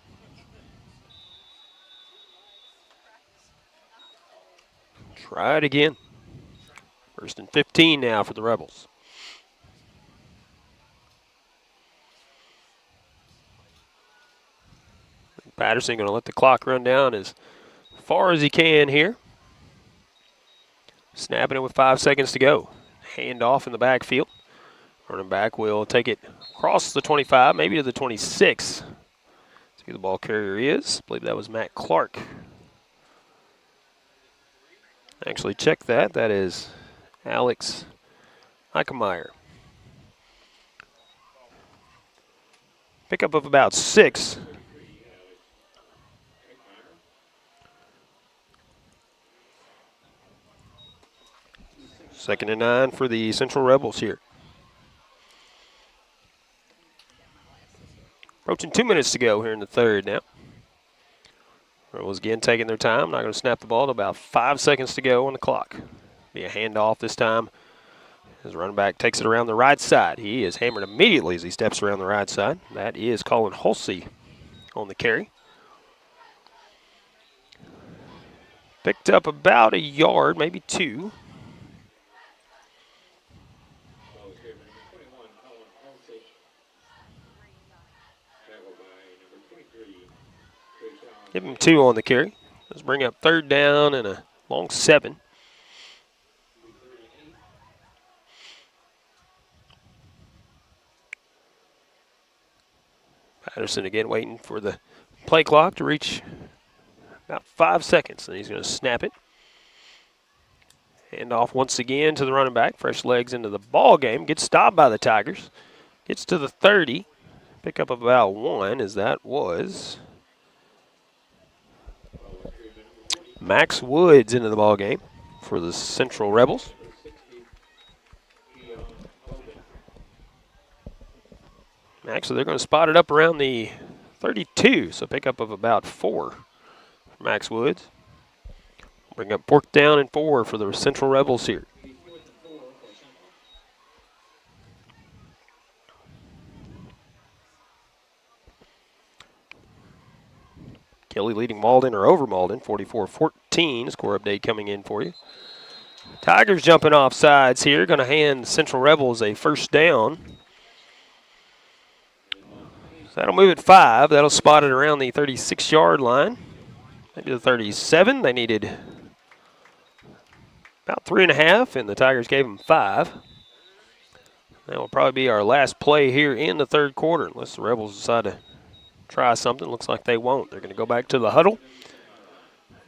Try it again. 1st and 15 now for the Rebels. Patterson going to let the clock run down as far as he can here. Snapping it with 5 seconds to go. Hand off in the backfield. Running back will take it across the 25, maybe to the 26. See who the ball carrier is. I believe that was Matt Clark. Actually, check that. That is Alex Eickemeyer. Pickup of about 6. Second and 9 for the Central Rebels here. Approaching 2 minutes to go here in the third now. Rebels again taking their time. Not going to snap the ball to about 5 seconds to go on the clock. Be a handoff this time as the running back takes it around the right side. He is hammered immediately as he steps around the right side. That is Colin Hulsey on the carry. Picked up about a yard, maybe 2. Give him 2 on the carry. Let's bring up third down and a long 7. Patterson again waiting for the play clock to reach about 5 seconds. And he's going to snap it. Hand off once again to the running back. Fresh legs into the ball game. Gets stopped by the Tigers. Gets to the 30. Pick up about 1 as that was Max Woods into the ball game for the Central Rebels. Actually, they're going to spot it up around the 32, so pick up of about 4 for Max Woods. Bring up 4th down and 4 for the Central Rebels here. Kelly leading Malden or over Malden, 44-14. Score update coming in for you. Tigers jumping off sides here. Going to hand Central Rebels a 1st down. So that'll move it 5. That'll spot it around the 36-yard line. Maybe the 37. They needed about 3.5, and the Tigers gave them 5. That will probably be our last play here in the third quarter, unless the Rebels decide to try something. Looks like they won't. They're going to go back to the huddle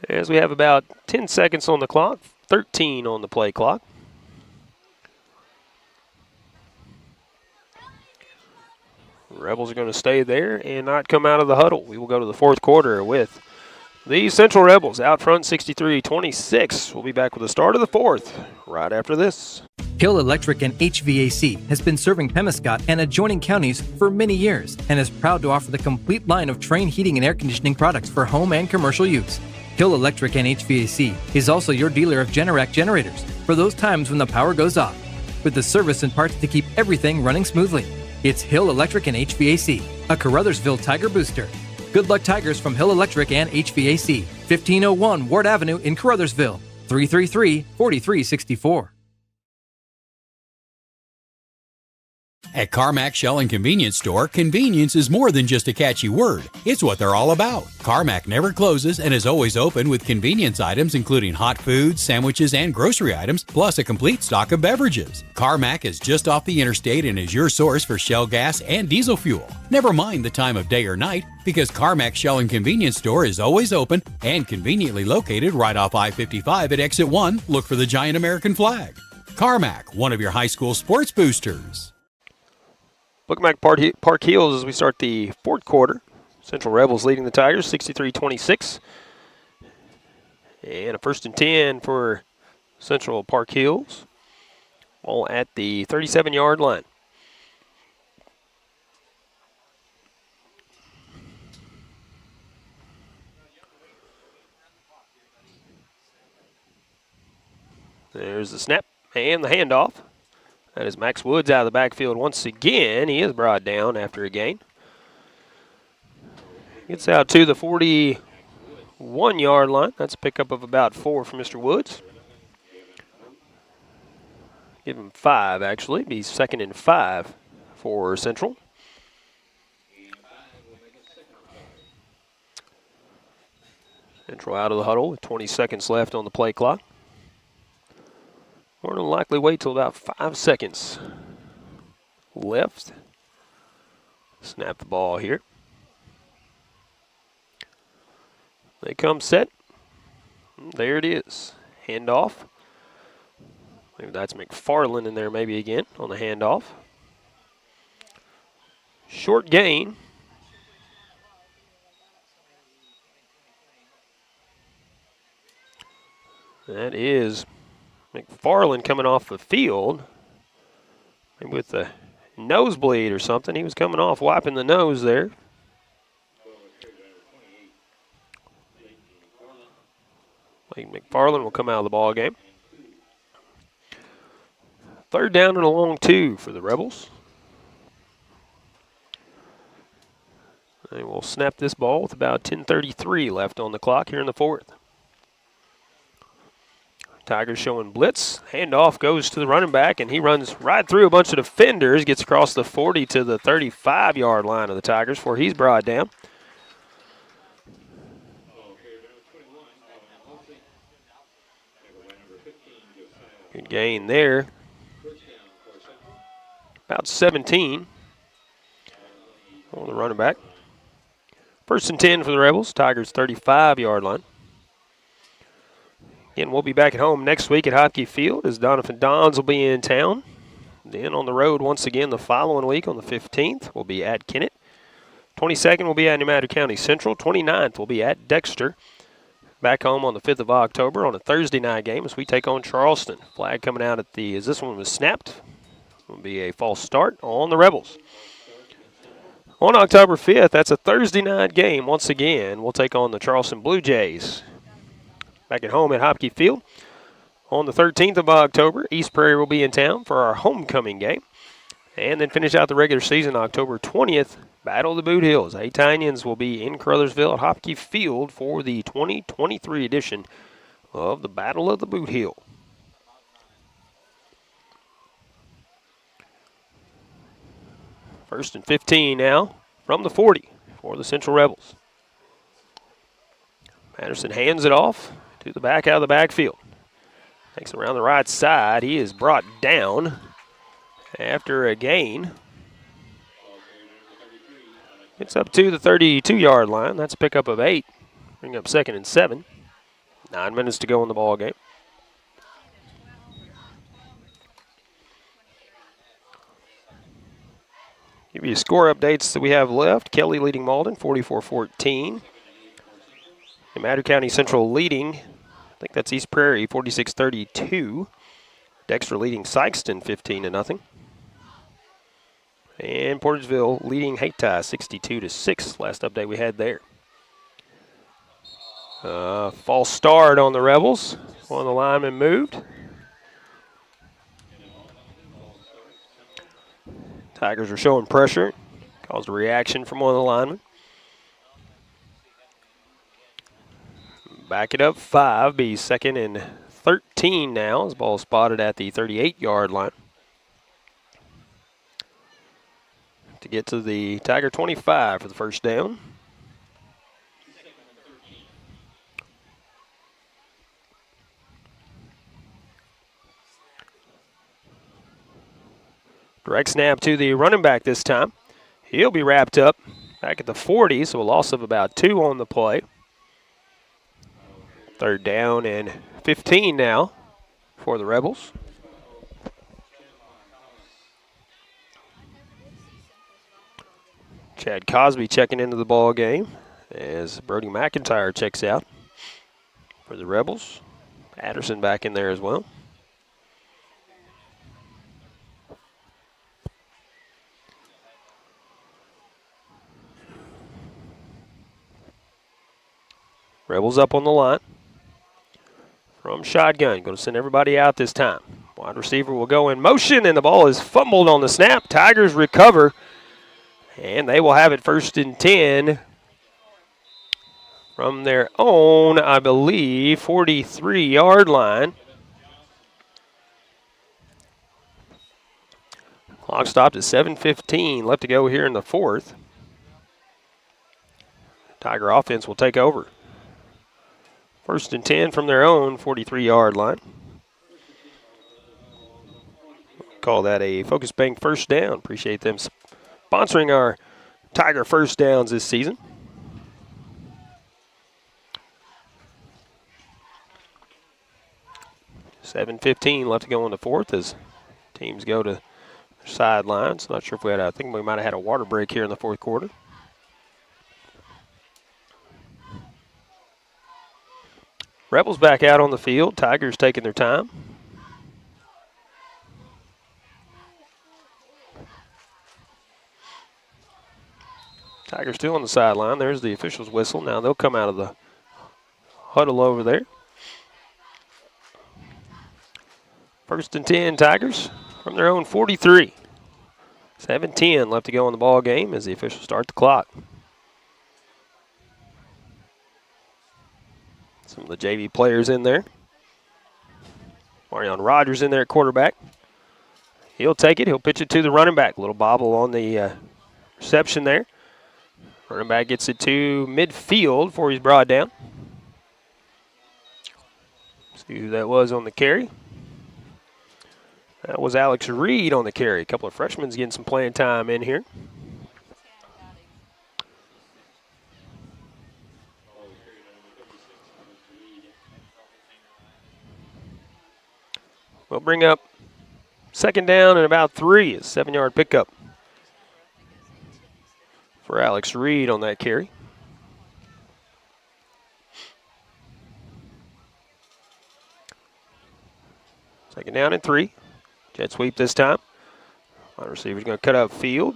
as we have about 10 seconds on the clock, 13 on the play clock. Rebels are going to stay there and not come out of the huddle. We will go to the fourth quarter with the Central Rebels out front 63-26. We'll be back with the start of the fourth right after this. Hill Electric and HVAC has been serving Pemiscot and adjoining counties for many years and is proud to offer the complete line of Trane heating and air conditioning products for home and commercial use. Hill Electric and HVAC is also your dealer of Generac generators for those times when the power goes off, with the service and parts to keep everything running smoothly. It's Hill Electric and HVAC, a Caruthersville Tiger booster. Good luck, Tigers, from Hill Electric and HVAC, 1501 Ward Avenue in Caruthersville, 333-4364. At Carmack Shell and Convenience Store, convenience is more than just a catchy word. It's what they're all about. Carmack never closes and is always open with convenience items including hot foods, sandwiches, and grocery items, plus a complete stock of beverages. Carmack is just off the interstate and is your source for Shell gas and diesel fuel. Never mind the time of day or night, because Carmack Shell and Convenience Store is always open and conveniently located right off I-55 at Exit 1. Look for the giant American flag. Carmack, one of your high school sports boosters. Welcome back to Park Hills as we start the fourth quarter. Central Rebels leading the Tigers 63-26. And a 1st and 10 for Central Park Hills. All at the 37-yard line. There's the snap and the handoff. That is Max Woods out of the backfield once again. He is brought down after a gain. Gets out to the 41-yard line. That's a pickup of about 4 for Mr. Woods. Give him 5, actually. Be 2nd and 5 for Central. Central out of the huddle with 20 seconds left on the play clock. More than likely wait till about 5 seconds left. Snap the ball here. They come set. There it is. Handoff. Maybe that's McFarland in there maybe again on the handoff. Short gain. That is McFarland coming off the field, maybe with a nosebleed or something. He was coming off wiping the nose there. McFarland will come out of the ball game. 3rd down and a long 2 for the Rebels. They will snap this ball with about 10:33 left on the clock here in the 4th. Tigers showing blitz. Handoff goes to the running back, and he runs right through a bunch of defenders, gets across the 40 to the 35-yard line of the Tigers before he's brought down. Good gain there. About 17 on the running back. 1st and 10 for the Rebels. Tigers 35-yard line. Again, we'll be back at home next week at Hopkey Field as Donovan Dons will be in town. Then on the road once again the following week on the 15th, we'll be at Kennett. 22nd will be at New Madrid County Central. 29th will be at Dexter. Back home on the 5th of October on a Thursday night game as we take on Charleston. Flag coming out at the, as this one was snapped, will be a false start on the Rebels. On October 5th, that's a Thursday night game. Once again, we'll take on the Charleston Blue Jays. Back at home at Hopkey Field. On the 13th of October, East Prairie will be in town for our homecoming game. And then finish out the regular season October 20th, Battle of the Boot Hills. Italians will be in Caruthersville at Hopkey Field for the 2023 edition of the Battle of the Boot Hill. First and 15 now from the 40 for the Central Rebels. Patterson hands it off to the back out of the backfield. Takes around the right side. He is brought down after a gain. Gets up to the 32-yard line. That's a pickup of 8. Bring up 2nd and 7. 9 minutes to go in the ball game. Give you score updates that we have left. Kelly leading Malden, 44-14. Madrid County Central leading, I think that's East Prairie, 46-32. Dexter leading Sykeston 15-0. And Portersville leading Hayti 62-6. Last update we had there. False start on the Rebels. One of the linemen moved. Tigers are showing pressure. Caused a reaction from one of the linemen. Back it up 5. Be 2nd and 13 now. As ball spotted at the 38-yard line. to get to the Tiger 25 for the first down. Direct snap to the running back this time. He'll be wrapped up back at the 40, so a loss of about 2 on the play. Third down and 15 now for the Rebels. Chad Cosby checking into the ball game as Brody McIntyre checks out for the Rebels. Patterson back in there as well. Rebels up on the line from shotgun. Going to send everybody out this time. Wide receiver will go in motion, and the ball is fumbled on the snap. Tigers recover, and they will have it 1st and 10 from their own, I believe, 43-yard line. Clock stopped at 7:15 left to go here in the 4th. Tiger offense will take over. 1st and 10 from their own 43-yard line. Call that a Focus Bank first down. Appreciate them sponsoring our Tiger first downs this season. $7:15 left to go in the 4th as teams go to their sidelines. Not sure if I think we might have had a water break here in the 4th quarter. Rebels back out on the field. Tigers taking their time. Tigers still on the sideline. There's the official's whistle. Now they'll come out of the huddle over there. 1st and 10 Tigers from their own 43. 7:10 left to go in the ball game as the officials start the clock. Some of the JV players in there. Marion Rogers in there at quarterback. He'll take it. He'll pitch it to the running back. A little bobble on the reception there. Running back gets it to midfield before he's brought down. See who that was on the carry. That was Alex Reed on the carry. A couple of freshmen getting some playing time in here. We'll bring up 2nd down and about 3. A 7-yard pickup for Alex Reed on that carry. Second down and 3. Jet sweep this time. Wide receiver's going to cut up field.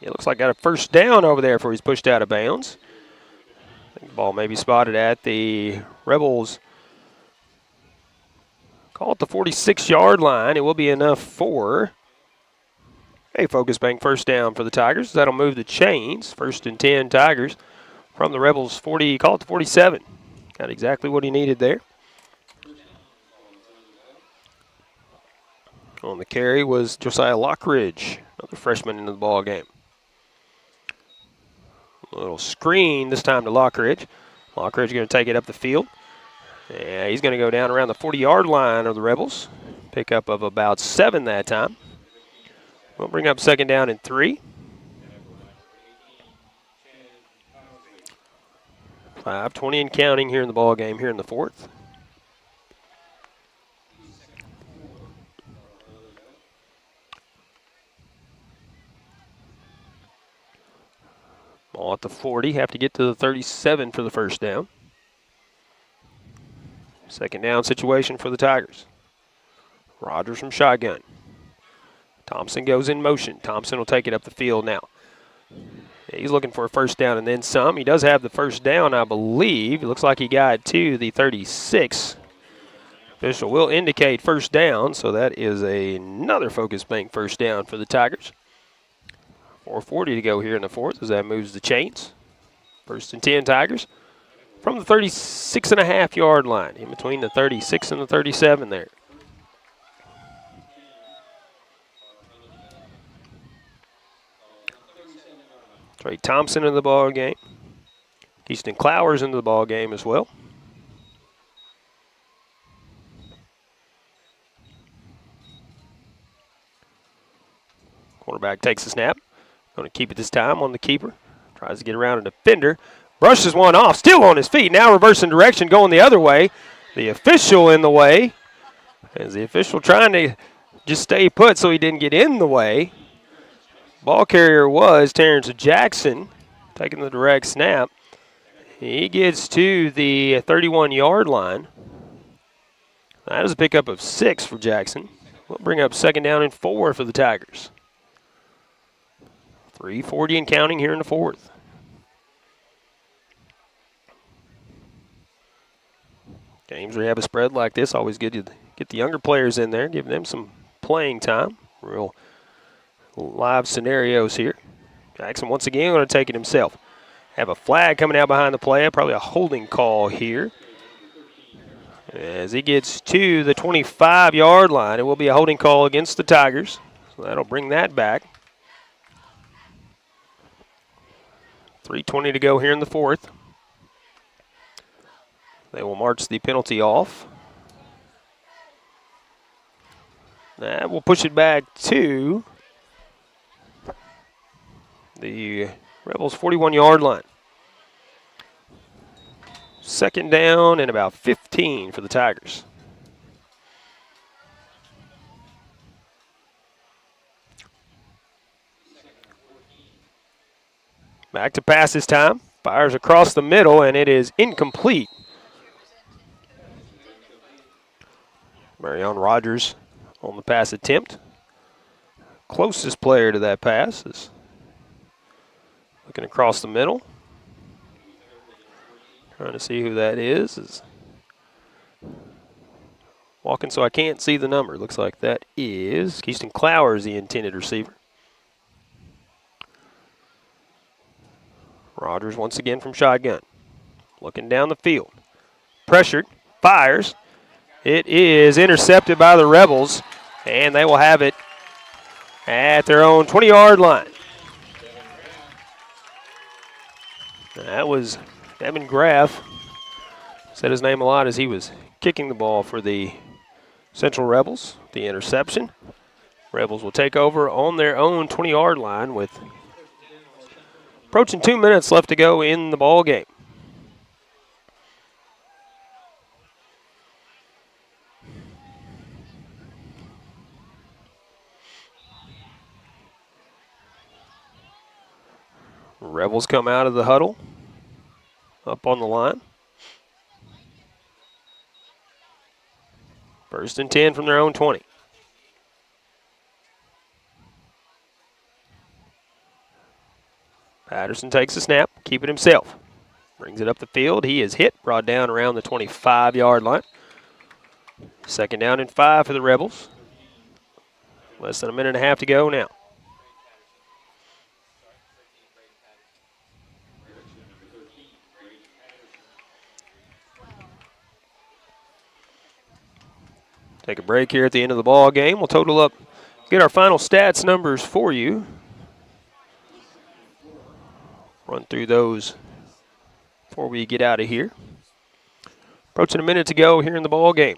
It looks like got a 1st down over there before he's pushed out of bounds. I think the ball may be spotted at the Rebels. Call it the 46-yard line. It will be enough for a Focus Bank first down for the Tigers. That'll move the chains. 1st and 10 Tigers from the Rebels 40. Call it the 47. Got exactly what he needed there. On the carry was Josiah Lockridge, another freshman into the ball game. A little screen this time to Lockridge. Lockridge going to take it up the field. Yeah, he's going to go down around the 40-yard line of the Rebels. Pickup of about 7 that time. We'll bring up 2nd down and 3. 5:20 and counting here in the ball game here in the 4th. Ball at the 40. Have to get to the 37 for the first down. 2nd down situation for the Tigers. Rogers from shotgun. Thompson goes in motion. Thompson will take it up the field now. He's looking for a 1st down and then some. He does have the 1st down, I believe. It looks like he got to the 36. Official will indicate 1st down, so that is another Focus Bank 1st down for the Tigers. 4:40 to go here in the 4th as that moves the chains. 1st and 10 Tigers from the 36.5-yard line, in between the 36 and the 37 there. Trey Thompson in the ball game. Easton Clowers into the ball game as well. Quarterback takes the snap. Going to keep it this time on the keeper. Tries to get around a defender. Brushes one off. Still on his feet. Now reversing direction, going the other way. The official in the way. As the official trying to just stay put so he didn't get in the way. Ball carrier was Terrence Jackson, taking the direct snap. He gets to the 31-yard line. That is a pickup of 6 for Jackson. We'll bring up 2nd down and 4 for the Tigers. 3:40 and counting here in the 4th. Games where you have a spread like this, always good to get the younger players in there, give them some playing time. Real live scenarios here. Jackson once again going to take it himself. Have a flag coming out behind the play, probably a holding call here. As he gets to the 25-yard line, it will be a holding call against the Tigers. So that'll bring that back. 3:20 to go here in the 4th. They will march the penalty off. That will push it back to the Rebels' 41-yard line. 2nd down and about 15 for the Tigers. Back to pass this time. Fires across the middle, and it is incomplete. Marion Rogers on the pass attempt. Closest player to that pass is looking across the middle. Trying to see who that is walking so I can't see the number. Looks like that is Keyston Clowers, the intended receiver. Rogers once again from shotgun. Looking down the field. Pressured. Fires. It is intercepted by the Rebels, and they will have it at their own 20-yard line. That was Evan Graff. Said his name a lot as he was kicking the ball for the Central Rebels. The interception. Rebels will take over on their own 20-yard line with approaching 2 minutes left to go in the ball game. Rebels come out of the huddle, up on the line. 1st and 10 from their own 20. Patterson takes the snap, keep it himself. Brings it up the field. He is hit, brought down around the 25-yard line. 2nd down and 5 for the Rebels. Less than a minute and a half to go now. Take a break here at the end of the ball game. We'll total up, get our final stats numbers for you. Run through those before we get out of here. Approaching a minute to go here in the ball game.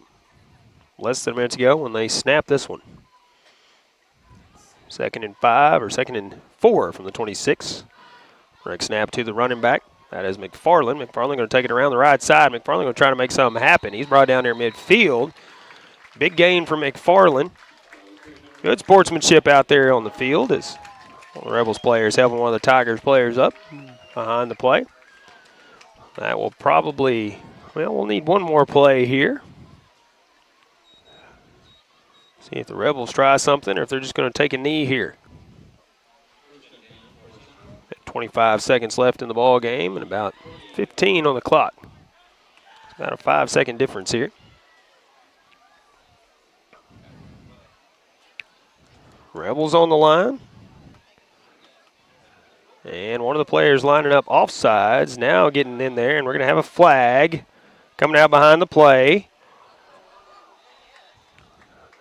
Less than a minute to go when they snap this one. 2nd and 5 or 2nd and 4 from the 26. Break snap to the running back. That is McFarland. McFarland going to take it around the right side. McFarland going to try to make something happen. He's brought down there midfield. Big gain from McFarland. Good sportsmanship out there on the field as the Rebels players helping one of the Tigers players up behind the play. That will probably, well, we'll need one more play here. See if the Rebels try something or if they're just going to take a knee here. 25 seconds left in the ball game and about 15 on the clock. It's about a 5-second difference here. Rebels on the line. And one of the players lining up offsides, now getting in there, and we're going to have a flag coming out behind the play.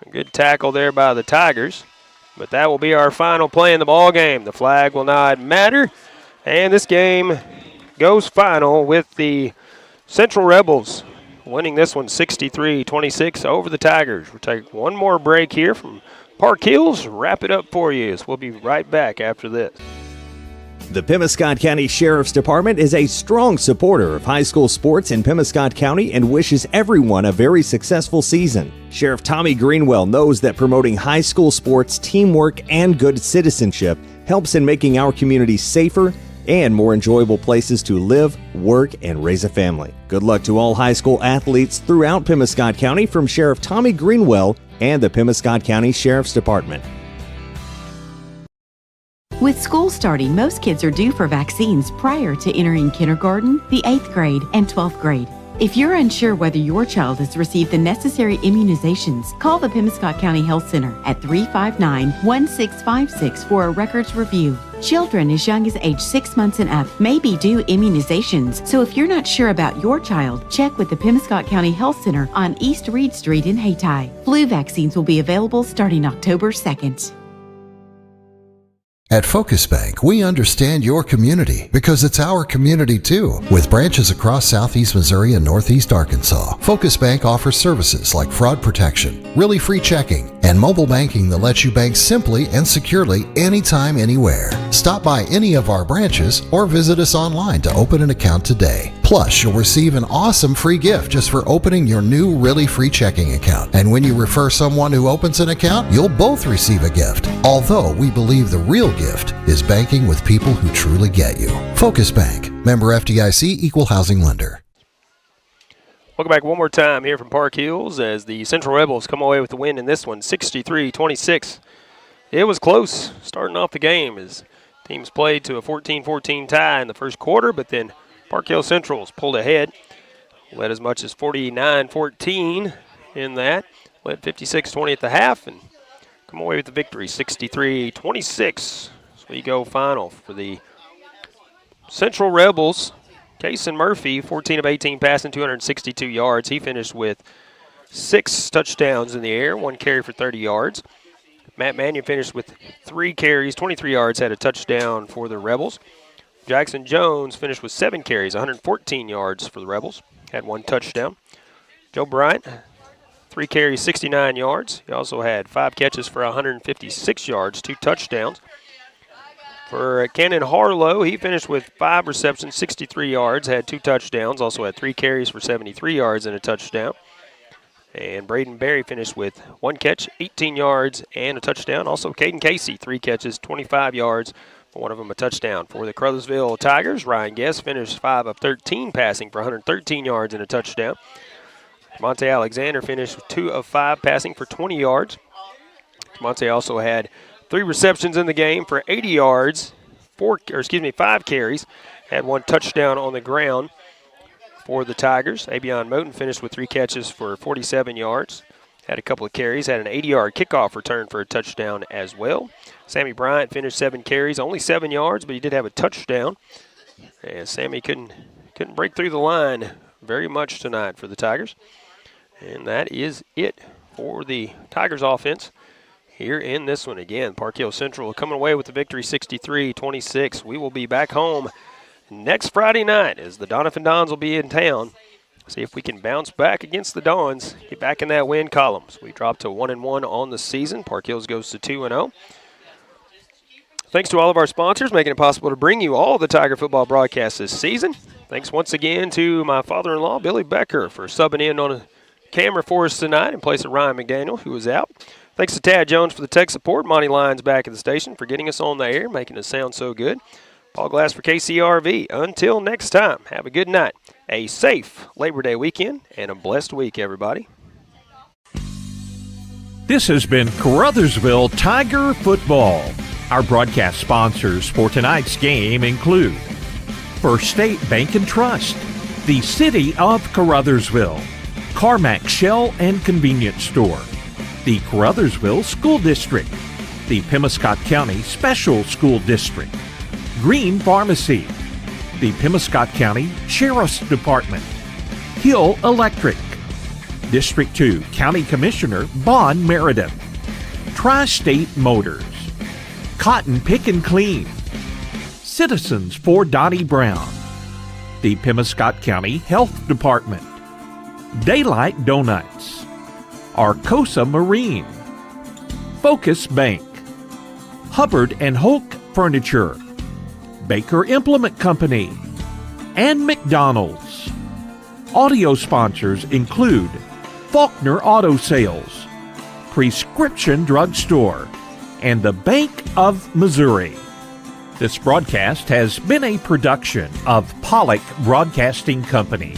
A good tackle there by the Tigers, but that will be our final play in the ball game. The flag will not matter And this game goes final with the Central Rebels winning this one 63-26 over the Tigers. We'll take one more break here from Park Hills. Wrap it up for you as we'll be right back after this. The Pemiscot County Sheriff's Department is a strong supporter of high school sports in Pemiscot County and wishes everyone a very successful season. Sheriff Tommy Greenwell knows that promoting high school sports, teamwork, and good citizenship helps in making our community safer and more enjoyable places to live, work, and raise a family. Good luck to all high school athletes throughout Pemiscot County from Sheriff Tommy Greenwell and the Pemiscot County Sheriff's Department. With school starting, most kids are due for vaccines prior to entering kindergarten, the 8th grade, and 12th grade. If you're unsure whether your child has received the necessary immunizations, call the Pemiscot County Health Center at 359-1656 for a records review. Children as young as age 6 months and up may be due immunizations, so if you're not sure about your child, check with the Pemiscot County Health Center on East Reed Street in Hayti. Flu vaccines will be available starting October 2nd. At Focus Bank, we understand your community because it's our community too. With branches across Southeast Missouri and Northeast Arkansas, Focus Bank offers services like fraud protection, really free checking, and mobile banking that lets you bank simply and securely anytime, anywhere. Stop by any of our branches or visit us online to open an account today. Plus, you'll receive an awesome free gift just for opening your new really free checking account. And when you refer someone who opens an account, you'll both receive a gift. Although we believe the real gift is banking with people who truly get you. Focus Bank, member FDIC, equal housing lender. Welcome back one more time here from Park Hills as the Central Rebels come away with the win in this one, 63-26. It was close starting off the game as teams played to a 14-14 tie in the first quarter, but then Park Hill Central's pulled ahead, led as much as 49-14 in that, led 56-20 at the half, and come away with the victory, 63-26. So we go final for the Central Rebels. Kason Murphy, 14 of 18 passing, 262 yards. He finished with 6 touchdowns in the air, 1 carry for 30 yards. Matt Mannion finished with 3 carries, 23 yards, had a touchdown for the Rebels. Jackson Jones finished with 7 carries, 114 yards for the Rebels, had 1 touchdown. Joe Bryant, 3 carries, 69 yards. He also had 5 catches for 156 yards, 2 touchdowns. For Cannon Harlow, he finished with 5 receptions, 63 yards, had 2 touchdowns, also had 3 carries for 73 yards and a touchdown. And Braden Berry finished with 1 catch, 18 yards, and a touchdown. Also, Caden Casey, 3 catches, 25 yards, one of them a touchdown. For the Caruthersville Tigers, Ryan Guest finished 5 of 13 passing for 113 yards and a touchdown. Monte Alexander finished with 2 of 5 passing for 20 yards. Monte also had 3 receptions in the game for 80 yards, 5 carries, had 1 touchdown on the ground for the Tigers. Abion Moten finished with 3 catches for 47 yards, had a couple of carries, had an 80-yard kickoff return for a touchdown as well. Sammy Bryant finished 7 carries, only 7 yards, but he did have a touchdown. And Sammy couldn't break through the line very much tonight for the Tigers. And that is it for the Tigers offense here in this one. Again, Park Hill Central coming away with the victory, 63-26. We will be back home next Friday night as the Donovan Dons will be in town. See if we can bounce back against the Dons, get back in that win column. So we dropped to 1-1 on the season. Park Hills goes to 2-0. Thanks to all of our sponsors making it possible to bring you all the Tiger football broadcasts this season. Thanks once again to my father-in-law, Billy Becker, for subbing in on a camera for us tonight in place of Ryan McDaniel, who was out. Thanks to Tad Jones for the tech support. Monty Lyons back at the station for getting us on the air, making us sound so good. Paul Glass for KCRV. Until next time, have a good night, a safe Labor Day weekend, and a blessed week, everybody. This has been Caruthersville Tiger Football. Our broadcast sponsors for tonight's game include First State Bank and Trust, the City of Caruthersville, Carmack Shell and Convenience Store, the Caruthersville School District, the Pemiscot County Special School District, Green Pharmacy, the Pemiscot County Sheriff's Department, Hill Electric, District 2 County Commissioner Bon Meredith, Tri-State Motors, Cotton Pick and Clean, Citizens for Dottie Brown, the Pemiscot County Health Department, Daylight Donuts, Arcosa Marine, Focus Bank, Hubbard and Hulk Furniture, Baker Implement Company, and McDonald's. Audio sponsors include Faulkner Auto Sales, Prescription Drug Store, and the Bank of Missouri. This broadcast has been a production of Pollock Broadcasting Company.